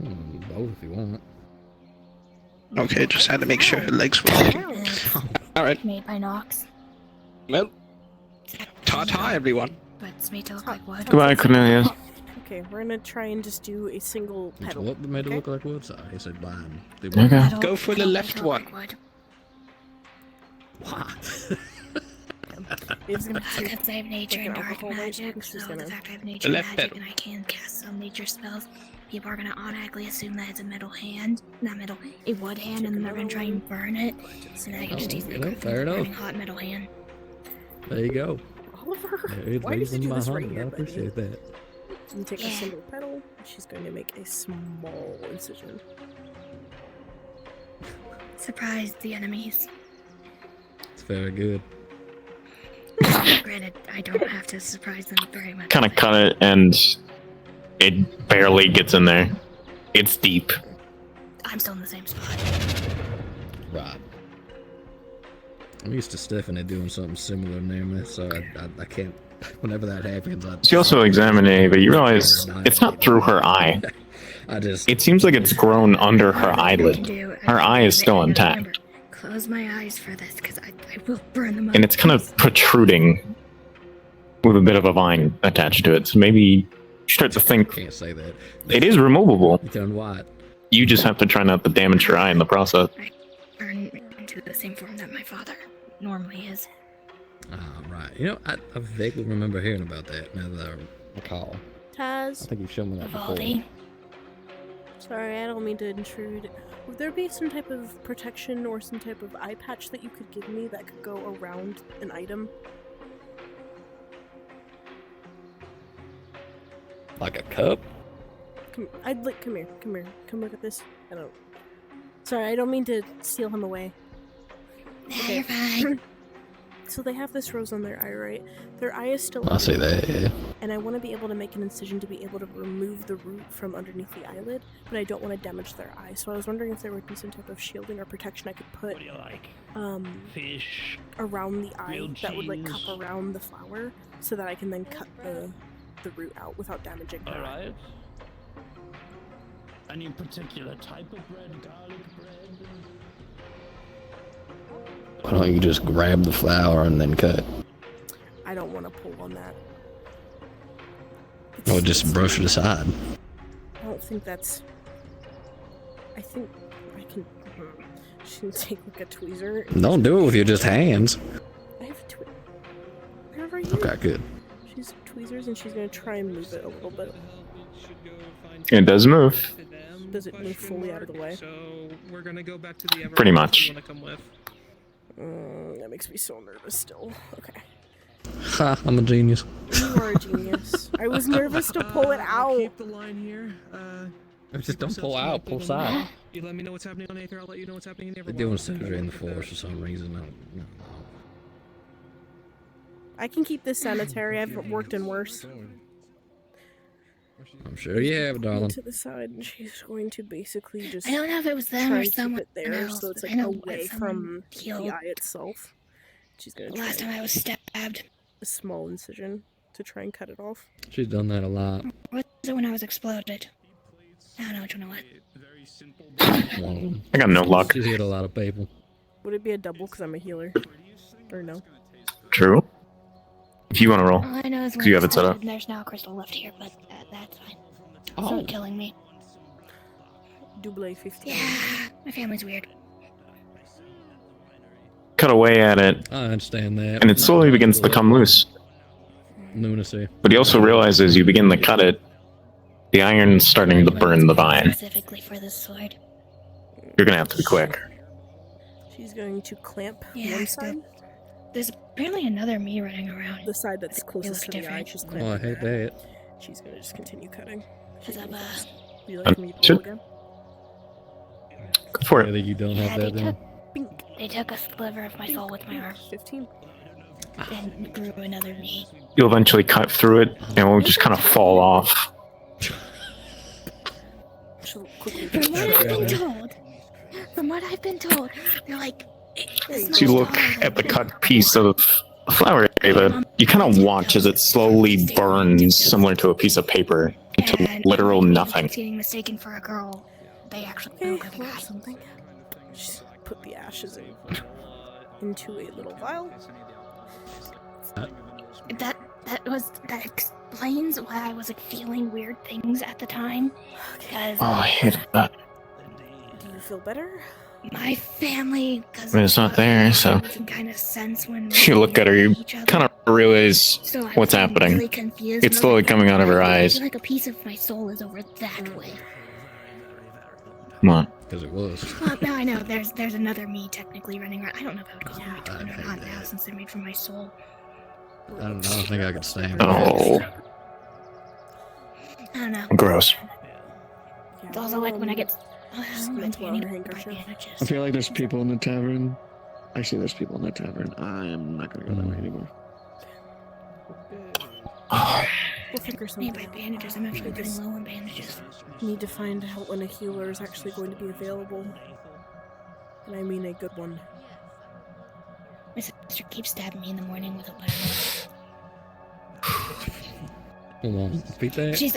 Both if you want. Okay, just had to make sure her legs were working. Alright. Made by Nox, Well, ta-ta, everyone. but it's made to look like wood. Goodbye, Cornelius. Okay, we're gonna try and just do a single pedal. What made it okay? look like wood? Sorry, I said blind. Okay. Go for the left one. It's gonna Since I have nature and dark magic, so the fact I have nature The left magic pedal. and I can cast some nature spells, people are gonna automatically assume that it's a metal hand, not metal, a wood hand, and then they're gonna try and burn it, so then I can just easily go fair enough. burning hot metal hand. There you go. Oliver, It why did leaves you in do my this heart. right I here, buddy? appreciate that. You take a single pedal, and she's going to make a small incision. Surprise the enemies. It's very good. Granted, I don't have to surprise them very much. Kind of cut it, and it barely gets in there. It's deep. I'm still in the same spot. Right. I'm used to Stephanie doing something similar near me, so I can't. Whenever that happens, She also examined it, but you realize it's not through her eye. It seems like it's grown under her eyelid. Her eye is still intact, Close my eyes for this, because I will burn them up. and it's kind of protruding with a bit of a vine attached to it. So maybe you start to think can't say that. it is removable. You turn white. You just have to try not to damage your eye in the process. Burn into the same form that my father normally is. Right. You know, I vaguely remember hearing about that now that I recall. I Taz, think you've shown me that before. Vivaldi. sorry, I don't mean to intrude. Would there be some type of protection or some type of eye patch that you could give me that could go around an item? Like a cup? Come here, come look at this. Sorry, I don't mean to steal him away. Okay. You're fine. So they have this rose on their eye, right? Their eye is still I see that, yeah. and I want to be able to make an incision to be able to remove the root from underneath the eyelid, but I don't want to damage their eye. So I was wondering if there would be some type of shielding or protection I could put Fish. around the eye Grilled that would like cheese. cup around the flower so that I can then cut the root out without damaging their eye. Alright. Any particular type of bread? Garlic bread? Why don't you just grab the flower and then cut? I don't want to pull on that. Or just brush it aside. I don't think that's. I think I can. She can take like a tweezer. and Don't do it with your just hands. I have a tweezer. Wherever you. Okay, good. She's tweezers and she's gonna try and move it a little bit. It does move. Does it move fully out of the way? So we're gonna go back to the Pretty much. You wanna come with? That makes me so nervous still. Okay. Ha, I'm a genius. You are a genius. I was nervous to pull it out. Keep the line here. Just don't pull out, pull side. You let me know what's happening on Aether. I'll let you know what's happening in They're Everwild. doing surgery in the forest for some reason. I don't know. I can keep this sanitary. I've worked in worse. I'm sure you have, darling. To the side, and she's going to basically just. I don't know if it was them try or and keep someone it there, else, so it's but like I know away someone from healed. the eye itself. She's gonna. Last try time I was stabbed. a small incision to try and cut it off. She's done that a lot. Was it when I was exploded? I don't know which one it was. One of them. I got no luck. She's hit a lot of people. Would it be a double because I'm a healer? Or no? True. If you want to roll, All I know is 'cause when you I have it set up. started, there's now a crystal left here, but that's fine. It's Oh. not killing me. Double 15. Yeah, my family's weird. Cut away at it, I understand that. and it slowly begins to come loose. Lunacy. But he also realizes you begin to cut it, The iron's starting to burn the vine. Specifically for this sword. You're gonna have to be quick. She's going to clamp Yeah, one side. There's apparently another me running around. The side that's closest to the eye, she's clamping. Oh, I hate that. She's gonna just continue cutting. Because I'm Do you like me to pull should- again? Go for I it. think you don't have that then. They took a sliver of my soul with my arm. 15. And grew another me. You'll eventually cut through it, and it will just kind of fall off. She'll quickly From what I've been told, they're like, So you look at the cut piece of flower, Ava. You kind of watch as it slowly burns, similar to a piece of paper, into literal nothing. getting mistaken for a girl. They actually broke her back. Something. Just put the ashes into a little vial. That explains why I was like feeling weird things at the time. Because Oh, I hate that. Do you feel better? my family, because I mean, it's not there, so kind of sense when you look at her, you kind of realize So I what's feel happening. really confused, It's and slowly I'm like, coming out of her I eyes. feel like a piece of my soul is over that way. Come on. Because it was. Well, now I know there's another me technically running around. I don't know if I would call me twin or not now since they're made from my soul. I don't think I could stand Oh, I don't know. gross. It's also like when I get. I feel like there's people in the tavern. Actually, there's people in the tavern. I am not gonna go that way anymore. We'll figure something Need my bandages. I'm actually running low on bandages. Need to find out when a healer is actually going to be available. And I mean a good one. My sister keeps stabbing me in the morning with a butter knife. Hold on. Repeat that? She's.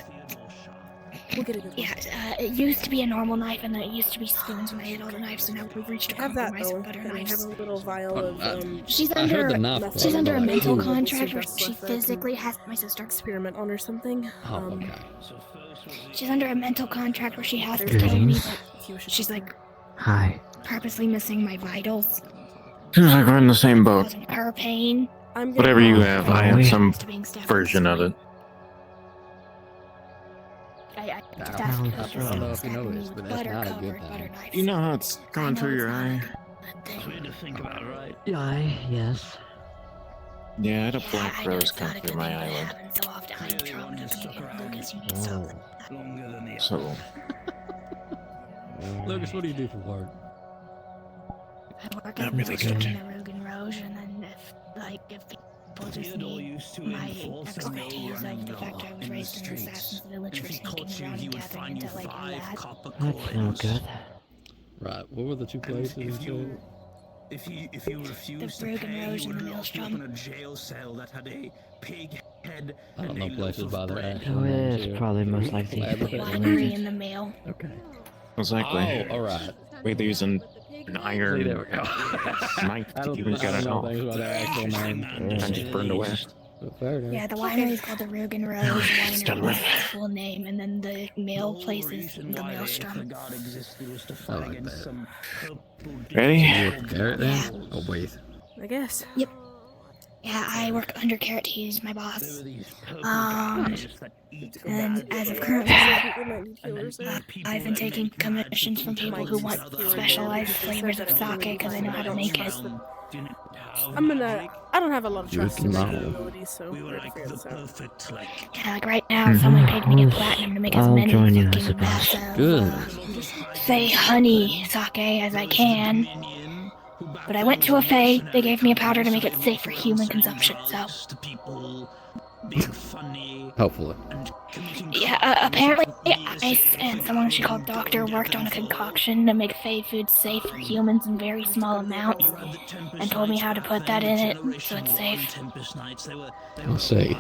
We'll get a good one. Yeah, it used to be a normal knife, and then it used to be spoons when I had all the knives, so now we've reached a Have that compromise though. with butter And I have knives. a little vial of She's I heard the knife she's part, under a but- mental Ooh. contract where That's she what I can physically has my sister. Experiment on or something. Oh, okay. She's under a mental contract where she has to tell me Greetings. that she's like Hi. purposely missing my vitals, Seems like we're in the same boat. causing her pain. Whatever you have, I have some version of it. I just I asked don't her to know stop if you know stabbing me this, with but that's butter not a covered good butter thing. knives. You know how it's going through your eye? Way to think about it, right? Yes. Yeah, I had a I black know rose it's come not a through good my thing, but it eyelid. happens so often. I'm traumatized. Lucas, you need to stop that. Longer than the So, Lucas, what do you do for work? I work Not at really good. in a Rogan Roge, and then if people just need my expertise of the fact I was raised in an assassin's village for sneaking around and gathering intel like that. That's no good. Right. What were the two places you said? If you refuse to Rogan pay, Roge you and would the lock you up Maelstrom. in a jail cell that had a pig head I don't and know a loaf places of by their bread. actual Oh, names it's here. probably most likely. Winery in the mail. Okay. exactly. Oh, alright. We're using an iron See, there we go. knife I to don't, even I get don't it know off. things about their actual name. And just burned away. But fair enough. Yeah, the winery is called the Rogan Roge Winery. done That's with. its full name, and then the mail place is the Maelstrom. God existed was to I fight like against that. some purple Ready? You with Garrett then? Oh, wait. I guess. Yep. Yeah, I work under Carrot. He's my boss. And as of currently, I've been taking commissions from people who want specialized flavors of sake because I know how to make it. I don't have a lot of trust in my Good abilities, so we're gonna figure this out. Yeah, like right now, someone paid me a platinum to make as I'll many join you, I fucking suppose. baths of, Good. say, honey sake as I can. But I went to a fae, they gave me a powder to make it safe for human consumption, so... Hopefully. Yeah, apparently Ice and someone she called Doctor worked on a concoction to make fae food safe for humans in very small amounts, and told me how to put that in it so it's safe. Let's see.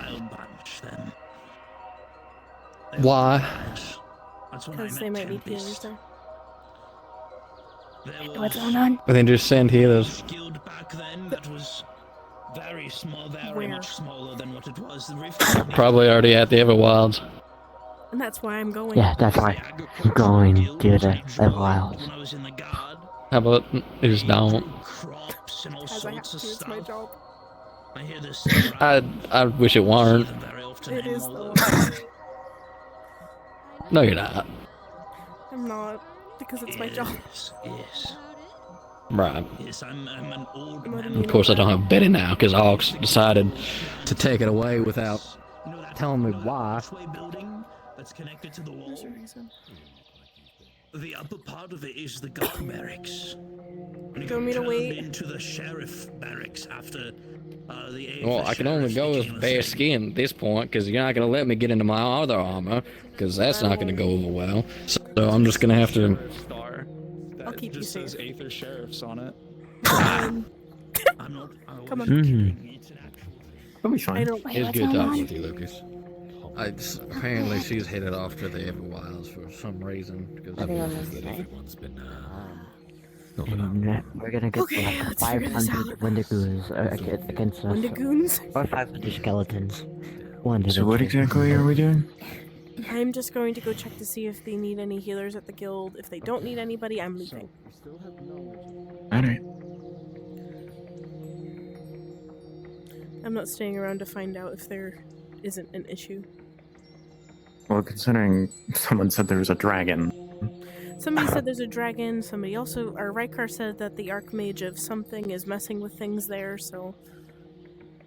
Why? Because they might need healers there. What's going on? But then just send healers. Back then, that was very small, very Where? much smaller than what it was. The rift Probably already at the Everwilds. And that's why I'm going. Yeah, that's why I'm going to the wild. when I was in the guard, How about you just don't? crops and all As I have sorts to, of it's my stuff. job. I hear this. I wish it weren't. very often It is anymore. though. No, you're not. I'm not, because it's my job. Yes. Right. Yes, I'm an old Of course, I don't have Betty now because Ox decided to take it away without telling me why. building that's connected to the wall. The upper part of it is the guard barracks. And you Do you want me to turn wait? into the sheriff barracks after the. Well, I can only go with bare skin at this point because you're not going to let me get into my other armor because that's not going to go over well. So I'm just going to have to. I'll keep you safe. Says Aether Sheriffs on it. Come on. That'll be fine. It's good talking with you, Lucas. Apparently she's headed off to the Everwilds for some reason because everyone's been We're gonna get Okay, like let's figure this 500 Wendigos against us. Wendigoons? Or 500 skeletons. So what exactly are we doing? I'm just going to go check to see if they need any healers at the guild. If they don't need anybody, I'm leaving. Alright. I'm not staying around to find out if there isn't an issue. Well, considering someone said there was a dragon. Somebody said there's a dragon, somebody also, or Rykar said that the Archmage of something is messing with things there, so...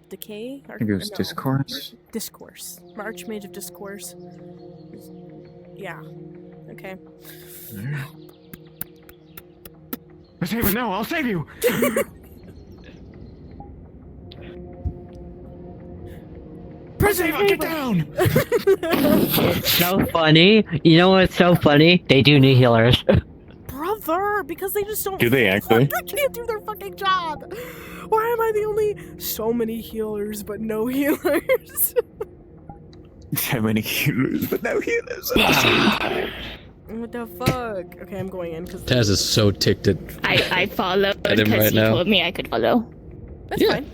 Decay? I think it was Discourse. Discourse. Archmage of Discourse. Yeah. Okay. Save it now, I'll save you! Preseva, get down! It's so funny. You know what's so funny? They do need healers. Brother! Because they just don't... Do they actually? They can't do their fucking job! Why am I the only... So many healers, but no healers? So many healers, but no healers. What the fuck? Okay, I'm going in because... Taz is so ticked at I followed at him because right he now. told me I could follow. That's fine.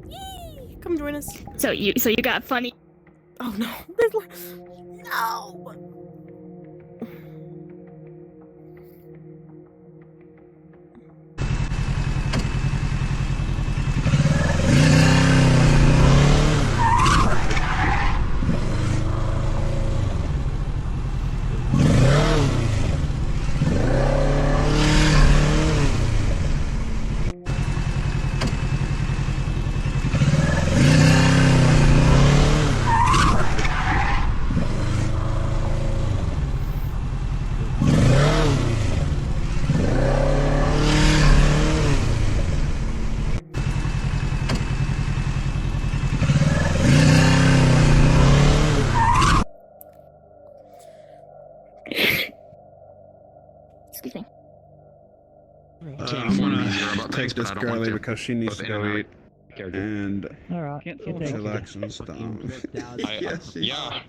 Yee! Come join us. So you got funny. Oh no. No! Excuse me. I'm gonna take this girlie because she needs to go eat. And chillax and stuff. Yeah.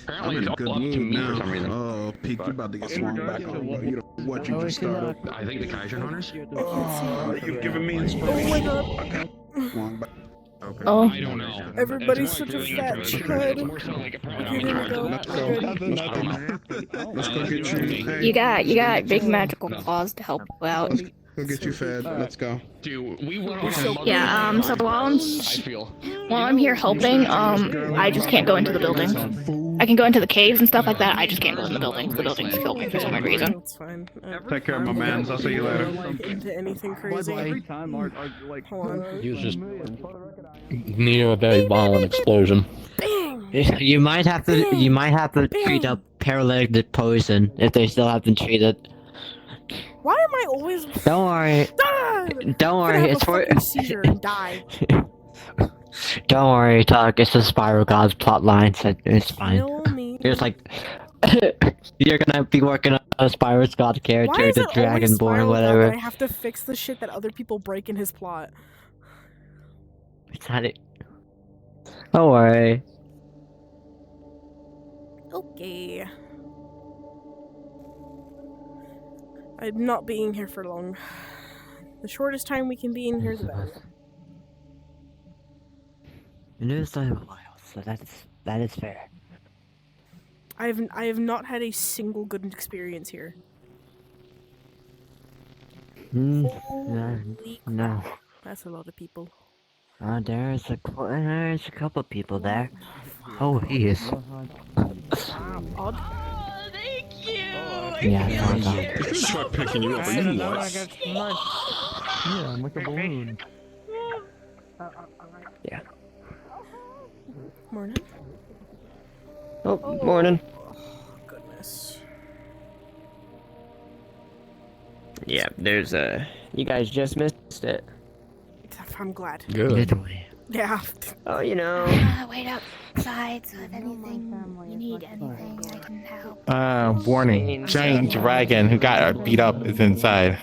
I'm in a good mood now. Oh, Peek, you about to get swung back over. You know what you just started. I think the Kaiser Hunters? Oh, you've given me inspiration. Oh my god. Okay. Swung back. Okay. Oh. I don't know. Everybody's such a fat chud. Okay, there we go. Let's go. Let's go get you. Hey, You got big magical claws to help you out. let's go get you fed. Let's go. Dude, we went on Yeah, so while I'm here helping, I just can't go into the buildings. I can go into the caves and stuff like that, I just can't go in the buildings. The buildings kill me for some weird reason. That's fine. Take care of my mans. I'll see you later. Into anything crazy. Hold on. He was just near a very violent explosion. You might have to treat a paralytic poison if they still haven't treated. Why am I always... Don't worry. Ah! Don't worry. It's for. Seizure and die. Don't worry, Tuck. It's the Spyro Gods plotline. So it's fine. Kill me. It's like you're gonna be working on a Spyro God Why character, is the it always Dragonborn, Spyro whatever. that I have to fix the shit that other people break in his plot? It's not it. Don't worry. Okay. I'm not being here for long. The shortest time we can be in here, the better. You know it's been a while, so that is fair. I have not had a single good experience here. No. That's a lot of people. There's a couple people there. Oh, he is. Odd. Yeah, calm down. It's gonna start picking you up. Are you what? Yeah, I'm like a balloon. Yeah. Morning. Oh, morning. Goodness. Yeah, there's you guys just missed it. I'm glad. Good. Yeah. Oh, wait outside, so if anything, you need anything, I can help. Warning. Giant dragon who got beat up is inside.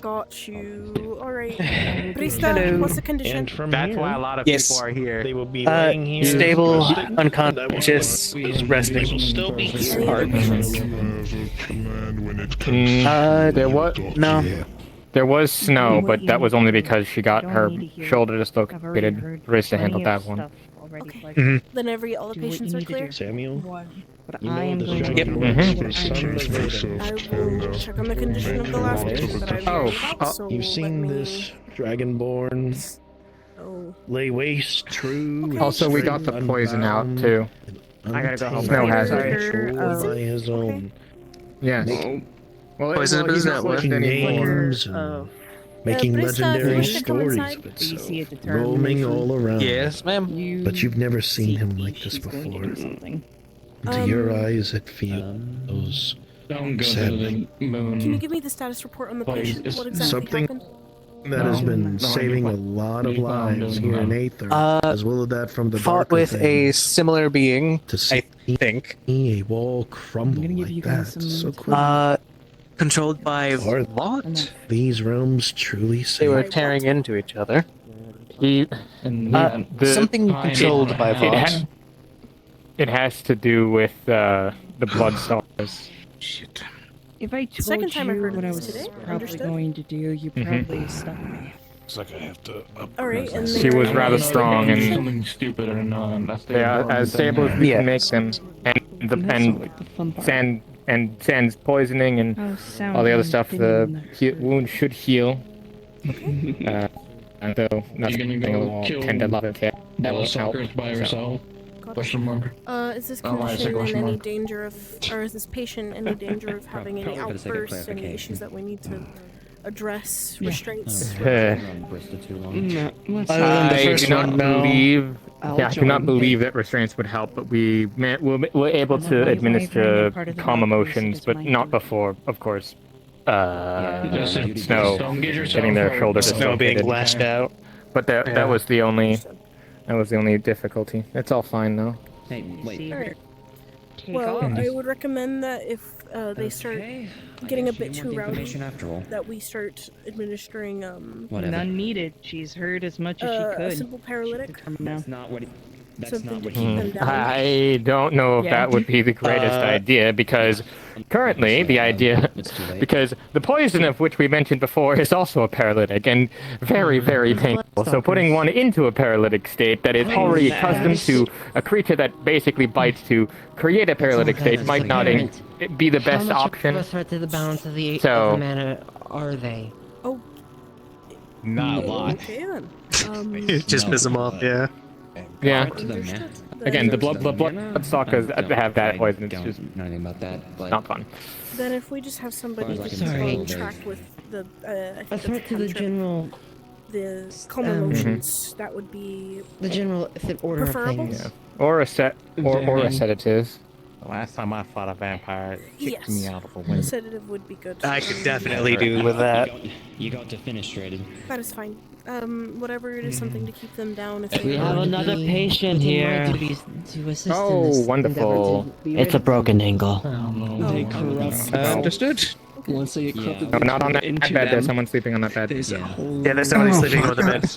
Got you. Alright. Brista, what's the condition? That's why a lot of people are here. They will be laying here. Stable, unconscious, resting. Still be There was no. There was snow, but that was only because she got her shoulder dislocated. Rista handled that one. Okay. Then every all the patients are clear? Samuel? But I am going to... Yep. I will check on the condition of the last patient that I so You've seen this Dragonborn lay waste, true. Also, we got the poison out too. I gotta go help. Snow hazard. By his own. Yes. Well, Poison he's not making left anymore. names and making legendary stories of itself, roaming all around. Yes, ma'am. But you've never seen him like this before. Into your eyes, it feels sadly. Can you give me the status report on the patient? What exactly Something happened? that has been saving a lot of lives here in Aether, as well as that from the fought darker with a things. similar being, To see I think. a wall crumble like that so quickly. Controlled by what? These realms truly say They were tearing into each other. Something controlled by what? It has to do with the blood stars. Shit. If I told Second time I you heard of what I this was today. probably Understood. going to do, you probably stopped me. It's like I have to. Alright, and She was rather strong and Something stupid or not. they are as stable as we can make them. And Sand's poisoning and all the other stuff. The wound should heal. And though nothing will tend to love it. That will help. By herself? Question mark. Is this Oh, why is it condition in question any mark? danger of, or is this patient in any danger of having any Probably for the sake of outbursts, any clarification. issues that we need to address, restraints? I do not believe. I do not believe that restraints would help, but we were able to administer calm emotions, but not before, of course. Snow getting their shoulder Snow being dislocated. lashed out. But that was the only difficulty. It's all fine though. Alright. Well, I would recommend that if they start getting a bit too rowdy, that we start administering None needed. She's heard as much as she a could. simple paralytic. That's not what Something to keep them down. I don't know if Yeah. that would be the greatest idea because currently the idea, because the poison of which we mentioned before is also a paralytic and very, very painful. So putting one into a paralytic state that is already accustomed to a creature that basically bites to create a paralytic state might not be the best option. How much of a threat to the balance of the So- mana are they? Oh. Not a lot. Okay then. Just piss him off, yeah. Yeah. Understood. Again, the Then- bloodsuckers have that poison. It's just about that. not fun. Then if we just have somebody Sorry. keep track with the I think A threat to the general, the calm um, emotions, that would be the general order of preferable. things. Yeah. Or a sedative. The last time I fought a vampire, it kicked Yes. me out of a A window. sedative would be good. I could definitely do with that. You got defenestrated. That is fine. Whatever it is, something to keep them down. If We they have another patient here. Oh, wonderful. It's a broken ankle. Understood. Once they get corrupted, No, not on that into bed. them, There's someone sleeping on that bed. Yeah, there's somebody sleeping on the bed.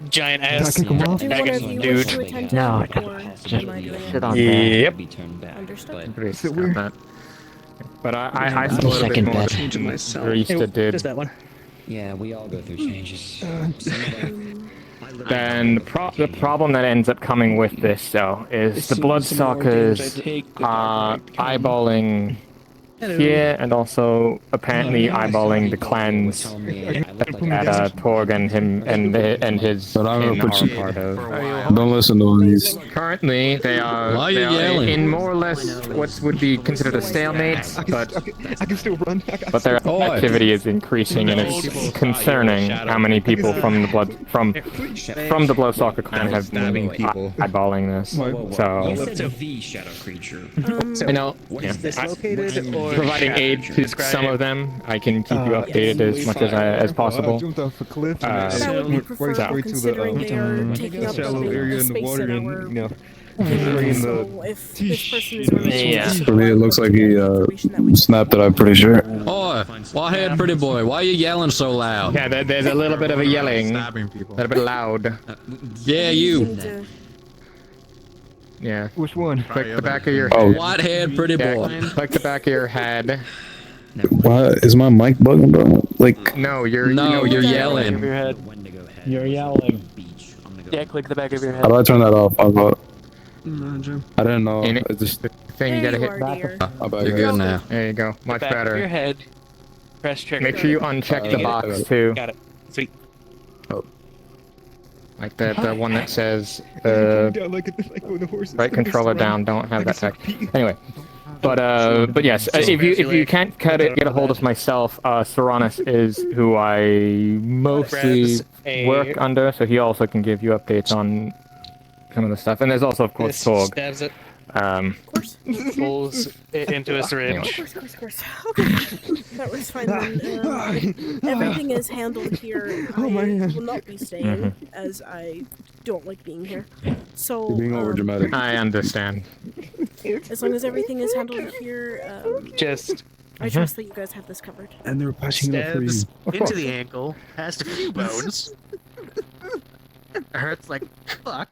Giant ass. Do one of you wish to Dude. attend to No, it, or am I doing sit it? on bed. Yep. Understood. Pretty sure on that. But I saw a little bit Second more bed. than Rista did. Just that one. Yeah, we all go through changes. Then the problem that ends up coming with this, though, is the bloodsuckers eyeballing here, and also apparently eyeballing the clans that Torg and him and his kin are part of. Don't listen to these. Currently, they are in more or less what would be considered a stalemate, but their activity is increasing, and it's concerning how many people from the Bloodstalker clan have been eyeballing this. So, It's a V shadow creature. you know, providing aid to some of them, I can keep you updated as much as possible. That would be preferred considering they are taking up a big space in our so if this person is related For me, it looks like he snapped it, I'm pretty sure. Oi, why pretty boy? Why are you yelling so loud? Yeah, there's a little bit of a yelling. A little bit loud. Yeah, you. Yeah. Which one? Click the back of your Oh. head. Whitehead, pretty boy. Yeah, click the back of your head. Why is my mic bugging, bro? Like, No, you're yelling. You're yelling. Yeah, click the back of your head. how do I turn that off? I didn't know. In I just. the thing you gotta hit back. You're good now. There you go. Much Back of your better. head. Press trigger. Make sure you uncheck the box too. Got it. Sweet. Like the one that says right controller down. Don't have that text. Anyway. But yes, if you can't get a hold of myself, Seranus is who I mostly work under, so he also can give you updates on some of the stuff. And there's also, of course, Torg. Stabs it. Pulls it into a syringe. Of course. Okay, that was fine then. Everything is handled here. I will not be staying, as I don't like being here. So, You're being overdramatic. I understand. as long as everything is handled here, I trust that you guys have this covered. And they're patching it up for you. Stabs into the ankle, has a few bones. Hurts like fuck.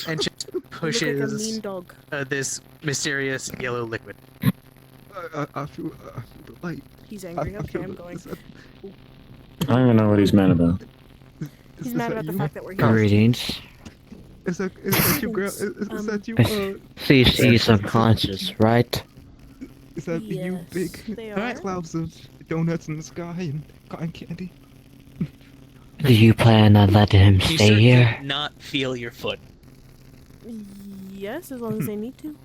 And just You look like a pushes mean dog. this mysterious yellow liquid. I feel the light. He's angry. Okay, I'm going. I don't even know what he's mad about. He's mad about the fact that we're here. Greetings. Is that you, girl? Is that you? CC subconscious, right? Is that you, big They are. clouds of donuts in the sky and cotton candy? Do you plan on letting him You stay start here? to not feel your foot. Yes, as long as they need to.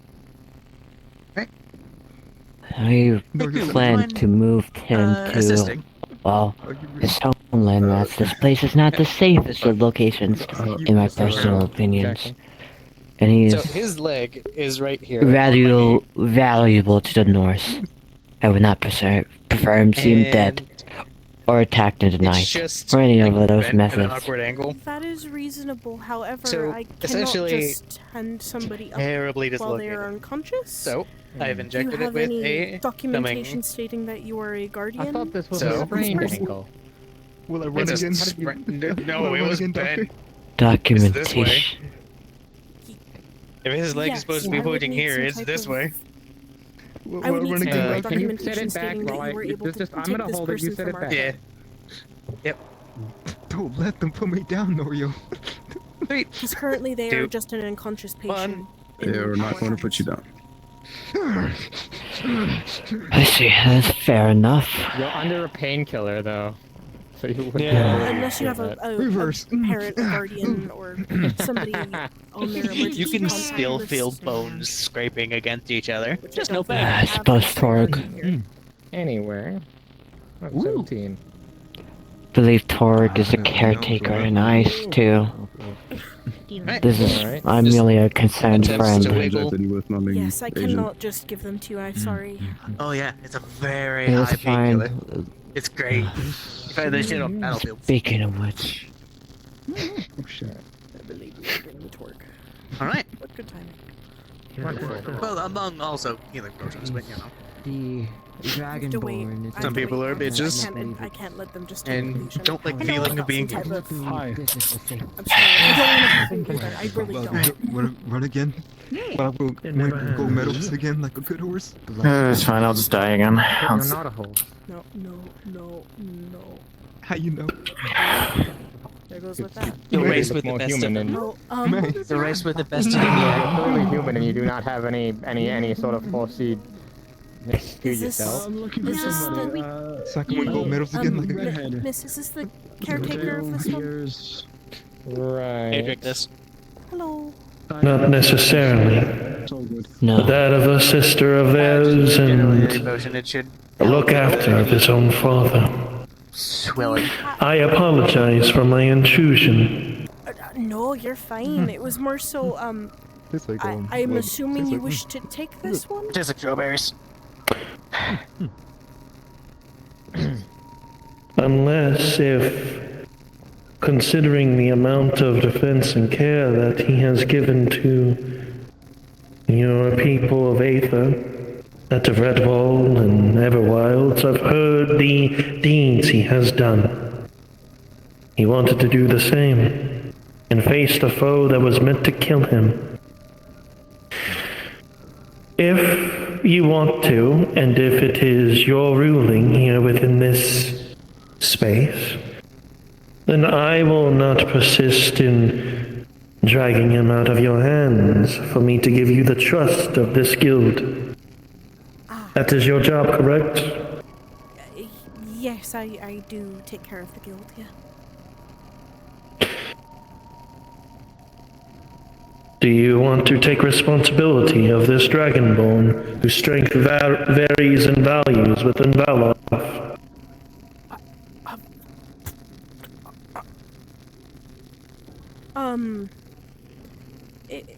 We plan to move him to, assisting. well, his homeland. That's this place is not the safest of locations, in my personal opinions. And he's So his leg is right here. valuable to the Norse. I would not prefer him seen dead or attacked in the night, just or any like of those bent at an methods. awkward angle. That is reasonable. However, So, I cannot essentially, just hand somebody up terribly while they are dislocated. unconscious. So, I've Do you injected have it with any a documentation numbing. stating that you are a guardian? I thought this was So- a sprained ankle. Will I run It's a again? no, it was bent. Documentation. If his leg is supposed to be I would pointing need here, some it's type this of- way. I would need some type of Can you documentation set it back stating that while you were able to I'm take gonna this hold it, you person set it from our back. Yeah. Yep. Don't let them put me down, Norio. Because currently they are Two. just an unconscious patient. Yeah, we're not going to put you down. I see, that's fair enough. You're under a painkiller though, so you wouldn't. Unless you have a Reverse. parent, a guardian, or somebody on their emergency You can contact still list. feel bones scraping against each other. Which Just I no don't think pain. I I have suppose for Torg. here. Anywhere. Oh, 17. Believe Torg is a caretaker and ice too. This is, I'm merely a concerned friend. Yes, I cannot just give them to you. I'm sorry. Oh yeah, it's a very It's high painkiller. fine. It's great. You find this shit on battlefield. Speaking of which, Oh shit. I believe you are getting the torque. All right. What good timing. Wonderful. Well, among also healing potions, but you know. the Dragonborn. Some people are bitches. I can't let them just And don't like the feeling of being some type of. Hi. I'm sorry. I don't want to be I really don't. Run again? Well, go medals again like a good horse? It's fine, I'll just die again. You're not a hole. No. How you know? There goes with that. The You race look with the more best human of than- No, the race with the best of You're the totally human, and you do not have any sort of foreseen Is this the Second one gold medals again. Miss, is this the caretaker of this one? Right. Hey, drink this. Hello. Not necessarily. No. That of a sister of theirs and look after his own father. Swilling. I apologize for my intrusion. No, you're fine. It was more so, I'm assuming you wish to take this one? Tastes like strawberries. Unless if, considering the amount of defense and care that he has given to your people of Aether, that of Redwall and Everwilds, I've heard the deeds he has done. He wanted to do the same, and face the foe that was meant to kill him. If you want to, and if it is your ruling here within this space, then I will not persist in dragging him out of your hands for me to give you the trust of this guild. That is your job, correct? Yes, I do take care of the guild, yeah. Do you want to take responsibility of this Dragonborn, whose strength varies in values within Valoth?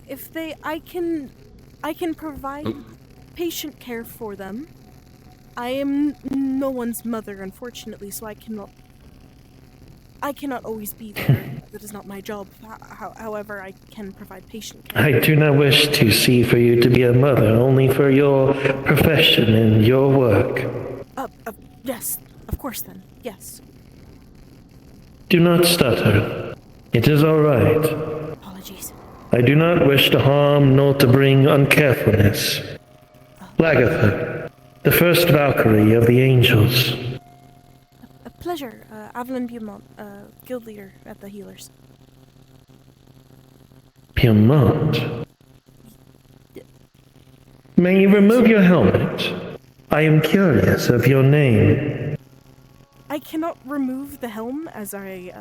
If I can provide patient care for them. I am no one's mother, unfortunately, so I cannot always be there. That is not my job. However, I can provide patient care. I do not wish to see for you to be a mother, only for your profession and your work. Yes, of course then, yes. Do not stutter. It is all right. Apologies. I do not wish to harm nor to bring uncarefulness. Lagatha, the first Valkyrie of the Angels. A pleasure, Avalon Beaumont, guild leader at the Healers. Beaumont? May you remove your helmet? I am curious of your name. I cannot remove the helm, as I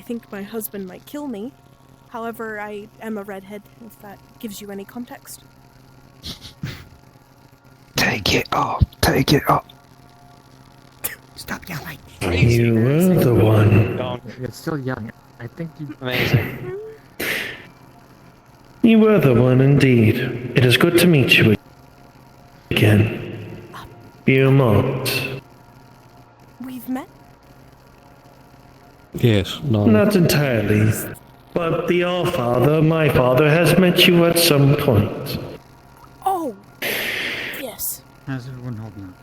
think my husband might kill me. However, I am a redhead, if that gives you any context. Take it off. Take it off. Stop yelling. You were the one. You're still young. I think you. Amazing. You were the one indeed. It is good to meet you again. Beaumont. We've met? Yes, no. Not entirely. But the Allfather, my father, has met you at some point. Oh! Yes. How's everyone holding up?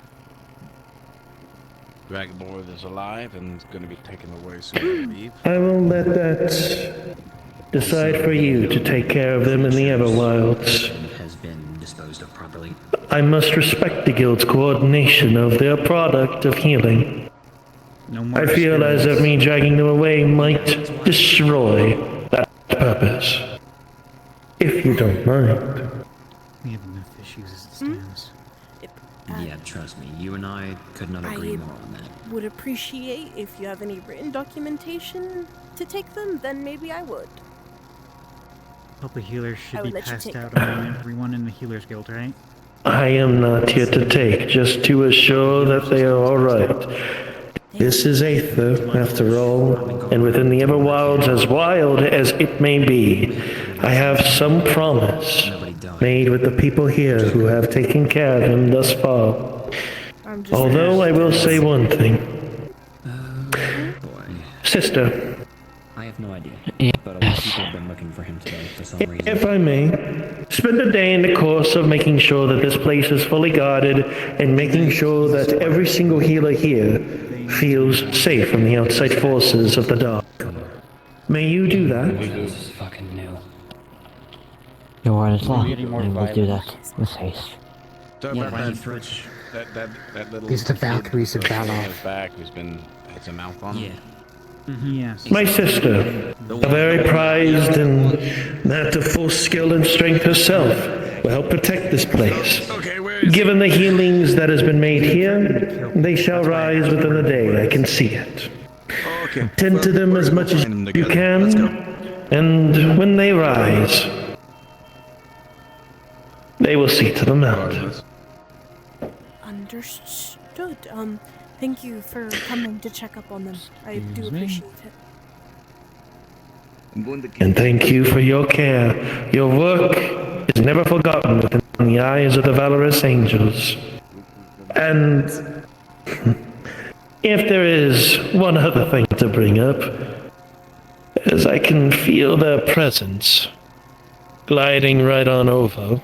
Dragonborn is alive and is going to be taken away soon, I believe. I will let that decide for you to take care of them in the Everwilds. Has been disposed of properly. I must respect the guild's coordination of their product of healing. I feel as if me dragging them away might destroy that purpose. If you don't mind. We have enough issues as it stands. Yeah, trust me, you and I could not agree more on that. Would appreciate if you have any written documentation to take them, then maybe I would. Hope the healers I should would be let you passed take out them. on everyone in the Healers Guild, right? I am not here to take, just to assure that they are alright. This is Aether, after all, and within the Everwilds, as wild as it may be, I have some promise made with the people here who have taken care of him thus far. Although I will say one thing. Sister. I have no idea, but a lot of people have been looking for him today for some reason. If I may, spend a day in the course of making sure that this place is fully guarded and making sure that every single healer here feels safe from the outside forces of the dark. May you do that? This is fucking new. Your word is law. I will do that with haste. Talk about that French, that little. These are the Valkyries of Valoth. His back, who's been had some mouth on him. Yes. My sister, a very prized and that of full skill and strength herself, will help protect this place. Given the healings that has been made here, they shall rise within a day. I can see it. Okay. Tend to them as much as you can, and when they rise, they will see to the mount. Understood. Thank you for coming to check up on them. I do appreciate it. And thank you for your care. Your work is never forgotten within the eyes of the valorous angels. And if there is one other thing to bring up, as I can feel their presence gliding right on over.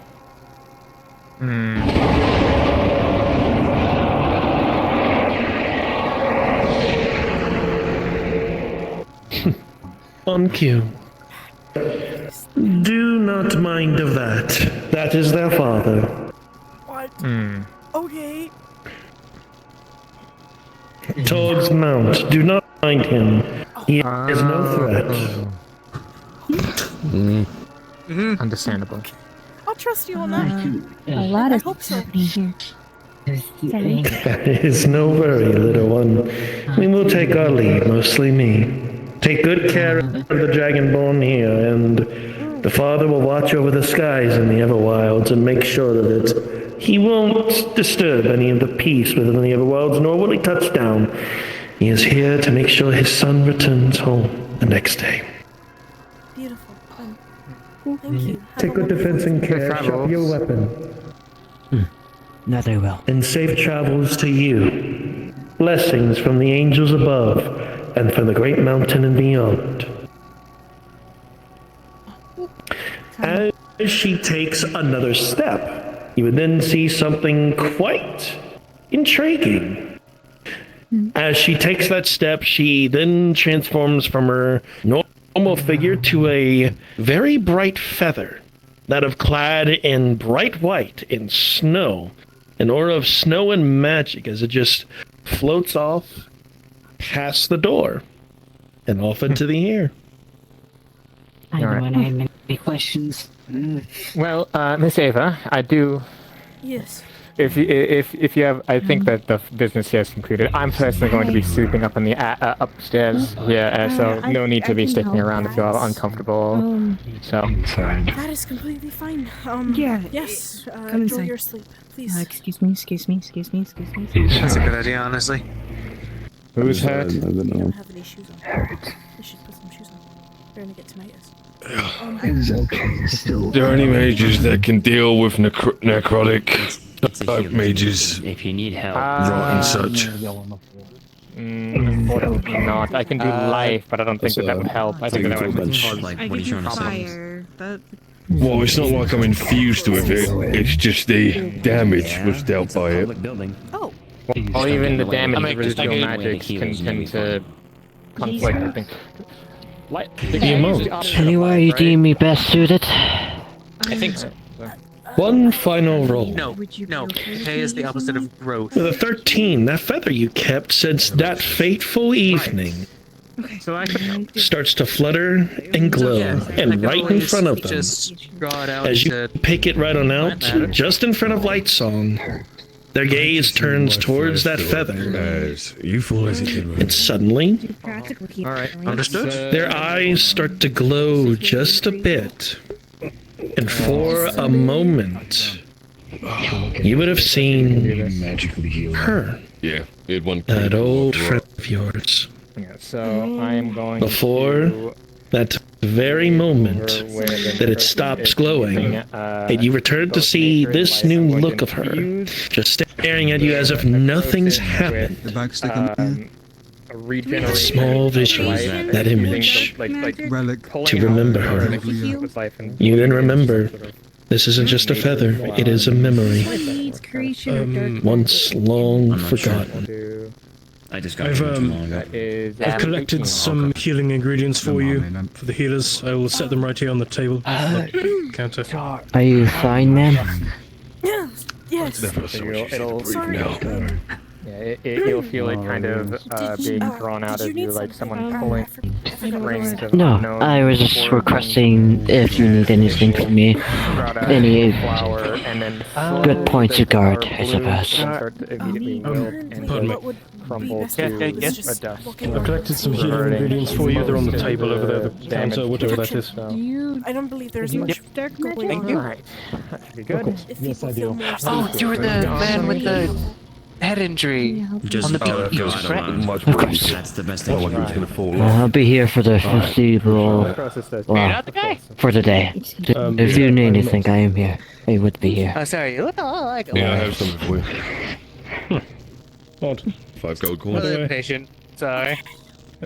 On cue. Do not mind of that. That is their father. What? Okay. Towards Mount. Do not mind him. He is no threat. Understandable. I'll trust you on that. A lot I of hope so. happening here. Sorry. That is no worry, little one. We will take our leave, mostly me. Take good care of the Dragonborn here, and the father will watch over the skies in the Everwilds and make sure that he won't disturb any of the peace within the Everwilds, nor will he touch down. He is here to make sure his son returns home the next day. Beautiful. Thank you. Take good defense and care. Sharpen your weapon. Not very well. And safe travels to you. Blessings from the angels above and from the great mountain and beyond. As she takes another step, you would then see something quite intriguing. As she takes that step, she then transforms from her normal figure to a very bright feather, that of clad in bright white in snow, an aura of snow and magic as it just floats off past the door and off into the air. I don't want to have many questions. Well, Miss Ava, I do. Yes. If you have, I think that the business here is concluded. I'm personally going to be sleeping up in the upstairs here, so no need to be sticking around if you're uncomfortable. So. That is completely fine. Yeah. Yes. Come Enjoy inside. your sleep, please. Excuse me. That's a good idea, honestly. Who's hurt? I don't have any shoes on. I should put some shoes on. We're gonna get tomatoes. There are any mages that can deal with necrotic type mages? If you need help. Rot and such. Unfortunately not. I can do life, but I don't think that would help. I think that would be Like, what are you trying to say? Well, it's not like I'm infused with it. It's just the damage was dealt by it. Oh. Or even the damage of residual magic can tend to conflict, I think. Anyway, you deem me best suited? I think so. One final roll. No. Decay is the opposite of growth. With a 13, that feather you kept since that fateful evening So I can starts to flutter and glow, and right in front of them, Just draw it out as you to... pick it right on out, just in front of Lightsong, their gaze turns towards that feather, and suddenly, Alright, understood. their eyes start to glow just a bit, and for a moment, you would have seen her, Yeah, it won't. that old friend of yours. Yeah, so I am going Before to that very moment that it stops glowing, and you return to see this new look of her, just staring at you as if nothing's happened. A small vision, that image, to remember her. You then remember, this isn't just a feather, it is a memory, once long forgotten. I just got I've collected some healing ingredients for you, for the healers. I will set them right here on the table. Counter. Are you fine, ma'am? Yes. It'll Sorry. Yeah, you'll feel it kind of being thrown out of you, like someone pulling strings of No, unknown I was just cords. requesting if you need anything from me. Brought out Any flour and then good points you guard, I suppose. start to immediately wilt and pardon me. crumble to a dust. I've collected some healing ingredients for you. They're on the table over there, the counter, whatever that is. I don't believe there's much dark magic. Thank you. Alright. That should be good. Yes, I do. Oh, you were the man with the head injury on the beach, right? Of course. That's the best thing. Like he was gonna fall I'll be here for the foreseeable, well, for the day. If you need anything, I am here. I would be here. Oh, sorry. You look a lot like Yeah, I have something for you. Odd. 5 gold coins. Another patient. Sorry.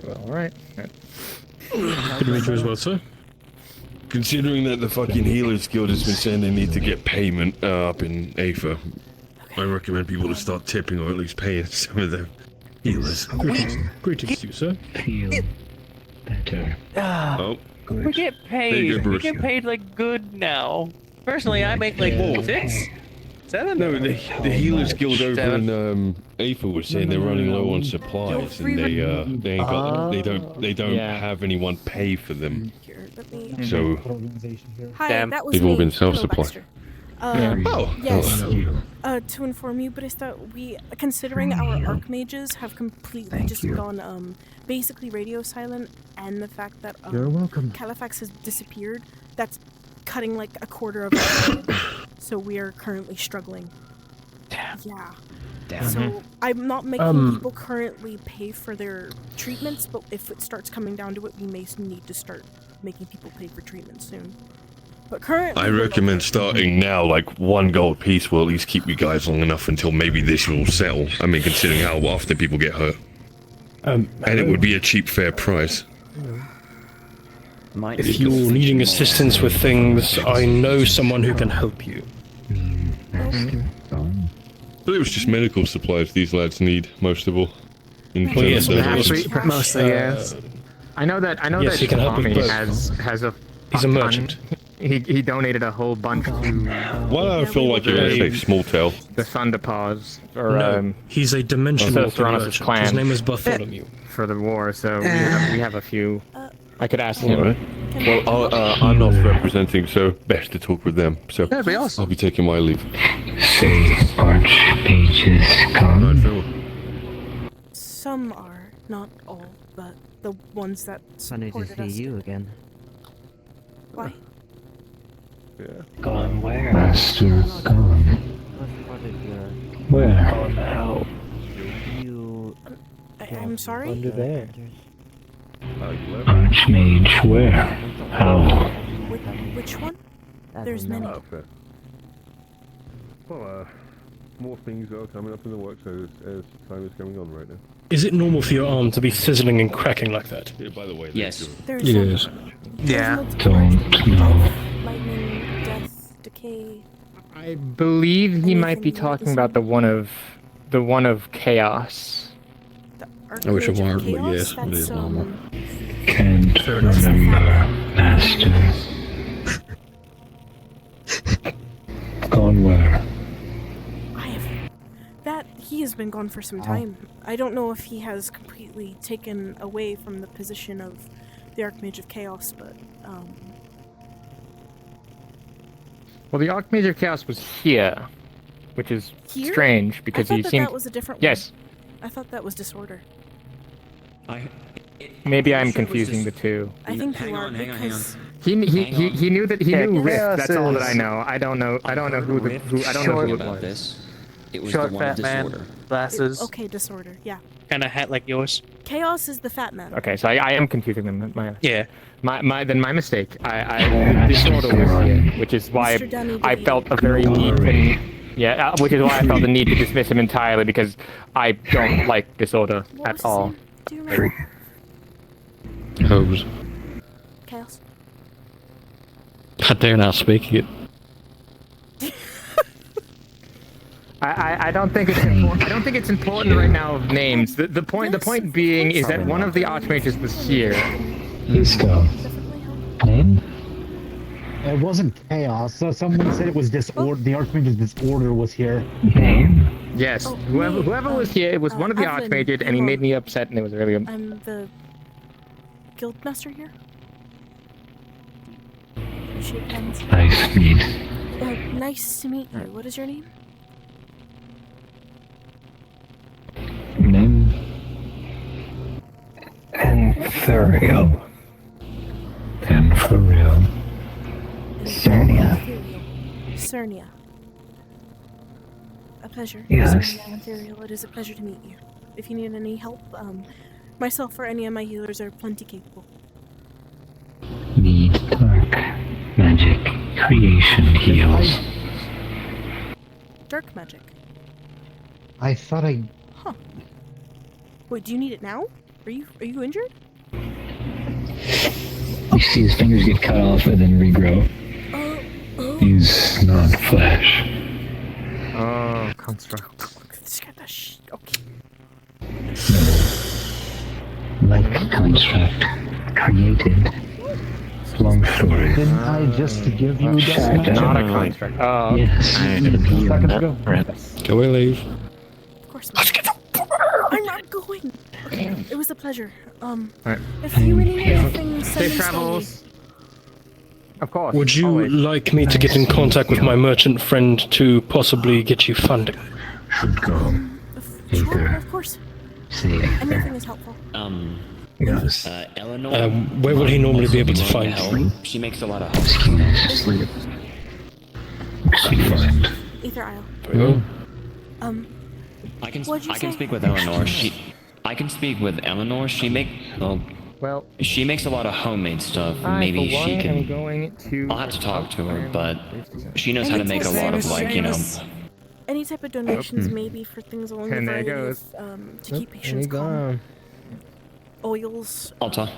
Alright. Good to meet you as well, sir. Considering that the fucking Healers Guild has been saying they need to get payment up in Aether, I recommend people to start tipping or at least paying some of their healers. Greetings to you, sir. Feel better. Oh. We get There you paid. go, We Bruce. get paid like good now. Personally, I make like 6, 7. No, the Healers Guild over in Aether was saying they're running low on supplies and they ain't got they don't have anyone pay for them. So Hi, that was they've all me. been Hello, self-supplied. Baxter. Yes. To inform you, but it's that we, considering our archmages have completely just gone basically radio silent, and the fact that You're welcome. Califax has disappeared, that's cutting like a quarter of our so we are currently struggling. Yeah. So I'm not making people currently pay for their treatments, but if it starts coming down to it, we may need to start making people pay for treatment soon. But currently, I recommend starting now, like 1 gold piece will at least keep you guys long enough until maybe this will settle. I mean, considering how often people get hurt. And it would be a cheap, fair price. If you're needing assistance with things, I know someone who can help you. But it was just medical supplies these lads need, most of all. Yes, mostly, yes. I know that Yes, he can help Tommy with both. has a He's a merchant. He donated a whole bunch to Why do I feel like you're gonna say small tail? the Thunderpaws or No, he's a dimensional Theranos' merchant. clan. His name is Bartholomew. for the war, so we have a few. I could ask him. Alright. Well, I'm not representing, so best to talk with them. So That'd be awesome. I'll be taking my leave. Archmages come. some are, not all, but the ones that Funny to supported see us. you again. Why? Gone where? Master gone. Where? How? You. I'm sorry? Under there. Archmage, where? How? Which one? There's many. Well, more things are coming up in the works as time is going on right now. Is it normal for your arm to be sizzling and cracking like that? Yeah, by the way, Yes. Yes. Yeah. Don't know. Lightning, death, decay. I believe he might be talking about the one of chaos. I wish it weren't, but Chaos, yes, it that's, is normal. Can't remember, Master. Gone where? He has been gone for some time. I don't know if he has completely taken away from the position of the Archmage of Chaos, but Well, the Archmage of Chaos was here, which is Here? strange because I he thought seemed. that was a different Yes. one. I thought that was Disorder. Maybe I'm confusing the two. I think you are because He knew that he knew Rift. Chaos That's all that I is- know. I don't know who I don't know who it was. It was Short, the one fat man, disorder. glasses, okay, Disorder. Yeah, and a hat like yours. Chaos is the fat man. Okay, so I am confusing them. Yeah. My mistake. I disorder was here, which is why Mr. Dunny, I did you- felt a very need which is why I felt the need to dismiss him entirely because I don't like disorder What was at his all. name? Do you remember? Hose. Chaos. I dare not speak it. I don't think it's important. I don't think it's important right now of names. The point being is that one of the archmages was here. He's gone. Name? It wasn't chaos. So someone said it was disorder. The Archmage's disorder was here. Name? Yes, Oh, whoever was here, it was one of the Evelyn, archmages, and he made me upset, and it was really. I'm the guildmaster here. Shake hands. Nice to meet. Nice to meet you. What is your name? Name? Anthuriel. Anthuriel. Cernia. Cernia. A pleasure. Yes. Cernia Anthuriel. It is a pleasure to meet you. If you need any help, myself or any of my healers are plenty capable. Need dark magic creation heals. Dark magic. I thought I. Huh. Wait, do you need it now? Are you injured? You see his fingers get cut off and then regrow. He's not flesh. Oh, construct. Okay. Like construct created. Long story. Didn't I just give you that? Not a construct. Oh, yes. Seconds ago. Go away, leave. Of course not. I'm not going. It was a pleasure. Right. If you need anything, send Safe me travels. Of course. Would you always. like me to get in contact with my merchant friend to possibly get you funding? Should go. Sure, of course. See. Anything is helpful. Yes. Eleanor. Where will he normally be able to find you? She makes a lot of Sleep. Find. Ether Isle. Oh. I can What'd you I can say? speak with Eleanor. I can speak with Eleanor. She makes a lot of homemade stuff. Maybe she can. I'll have to talk to her, but she knows how to make a lot of Any type of donations, maybe for things along the And there variety goes. of, to keep patients calm. Oils. I'll talk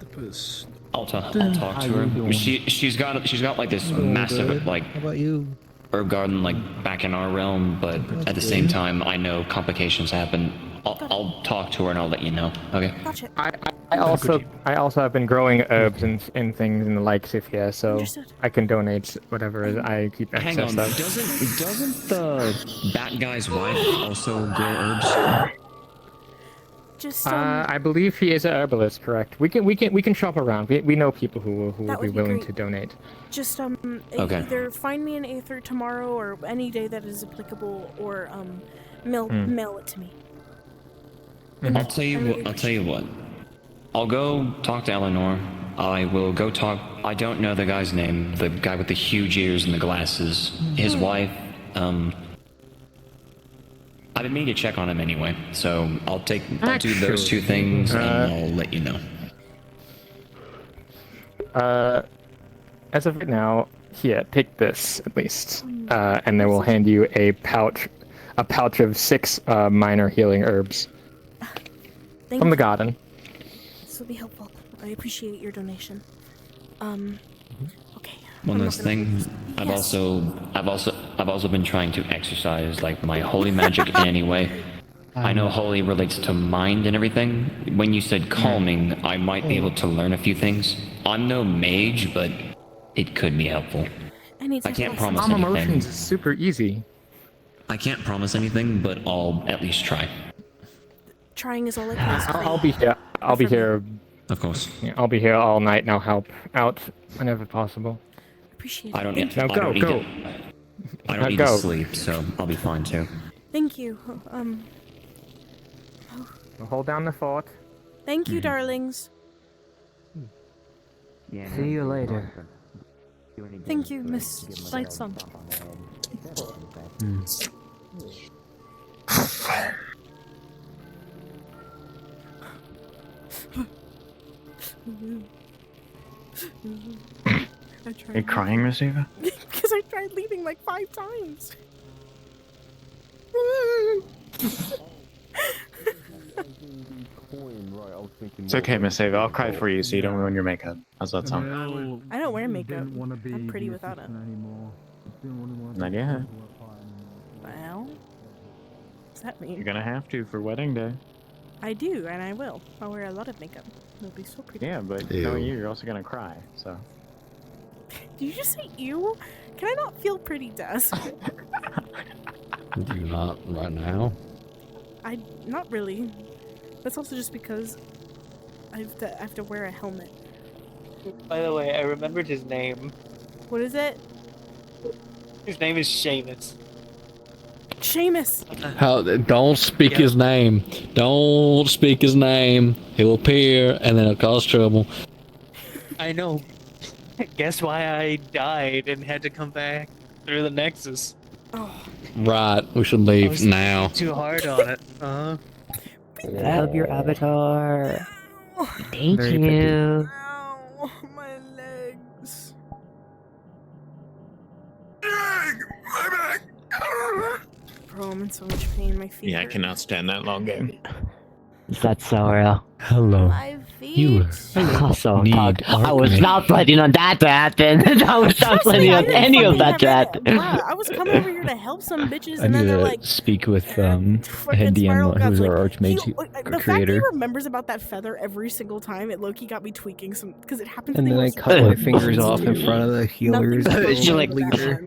to her. She's got like this massive like How about you? herb garden like back in our realm, but at the same time I know complications happen. I'll talk to her and I'll let you know. Okay. Gotcha. I also have been growing herbs and things and the like, Sifia, so Understood. I can donate whatever I keep Hang access on, of. doesn't the Bat Guy's wife also grow herbs? Just I believe he is a herbalist, correct? We can shop around. We know people who will That be would be willing great. to donate. Just Okay. either find me an Aether tomorrow or any day that is applicable, or mail it to me. I'll tell you what. I'll go talk to Eleanor. I will go talk. I don't know the guy's name. The guy with the huge ears and the glasses. His wife. I've been meaning to check on him anyway. So I'll do those two things and I'll let you know. As of right now, here, take this at least, and then we'll hand you a pouch of 6 minor healing herbs from the garden. This will be helpful. I appreciate your donation. Okay. One last thing. I've also been trying to exercise like my holy magic anyway. I know holy relates to mind and everything. When you said calming, I might be able to learn a few things. I'm no mage, but it could be helpful. I can't promise Calm anything. emotions is super easy. I can't promise anything, but I'll at least try. Trying is all I can ask for. I'll be here. I'll be here. Of course. Yeah, I'll be here all night and I'll help out whenever possible. Appreciate it. I don't Thank need. you. I don't need to. I don't need Go. to sleep, so I'll be fine too. Thank you. We'll hold down the fort. Thank you, darlings. See you later. Thank you, Miss Lightsun. Are you crying, Miss Eva? Because I tried leaving like 5 times. It's okay, Miss Ava. I'll cry for you so you don't ruin your makeup. How's that sound? I don't wear makeup. I'm pretty without it. Not yet. Well, what's that mean? You're gonna have to for wedding day. I do, and I will. I'll wear a lot of makeup. It'll be so pretty. Yeah, but knowing you, you're also gonna cry, so. Did you just say ew? Can I not feel pretty, Des? Do you not right now? Not really. That's also just because I have to wear a helmet. By the way, I remembered his name. What is it? His name is Seamus. Seamus! How? Don't speak his name. Don't speak his name. He'll appear and then it'll cause trouble. I know. Guess why I died and had to come back through the Nexus. Oh. Right. We should leave now. Too hard on it. Uh-huh. Love your avatar. Thank Very you. Ow, my legs. Bro, I'm in so much pain. My feet. Yeah, I hurt. cannot stand that long game. That's so real. Hello. My feet. You Also, need Todd, I was Archmage. not planning on that to happen. I was not Trust me, planning I on didn't any of fucking that have to any- happen. Bruh, I was coming over here to help some bitches, I and then need they're to like, speak with fucking head Spiral DM, Gods, who's like, our Archmage the fact that he creator. remembers about that feather every single time, it low-key got me tweaking some, because it happens. And then I cut my fingers off in front of the healers. Nothing She's like, leader.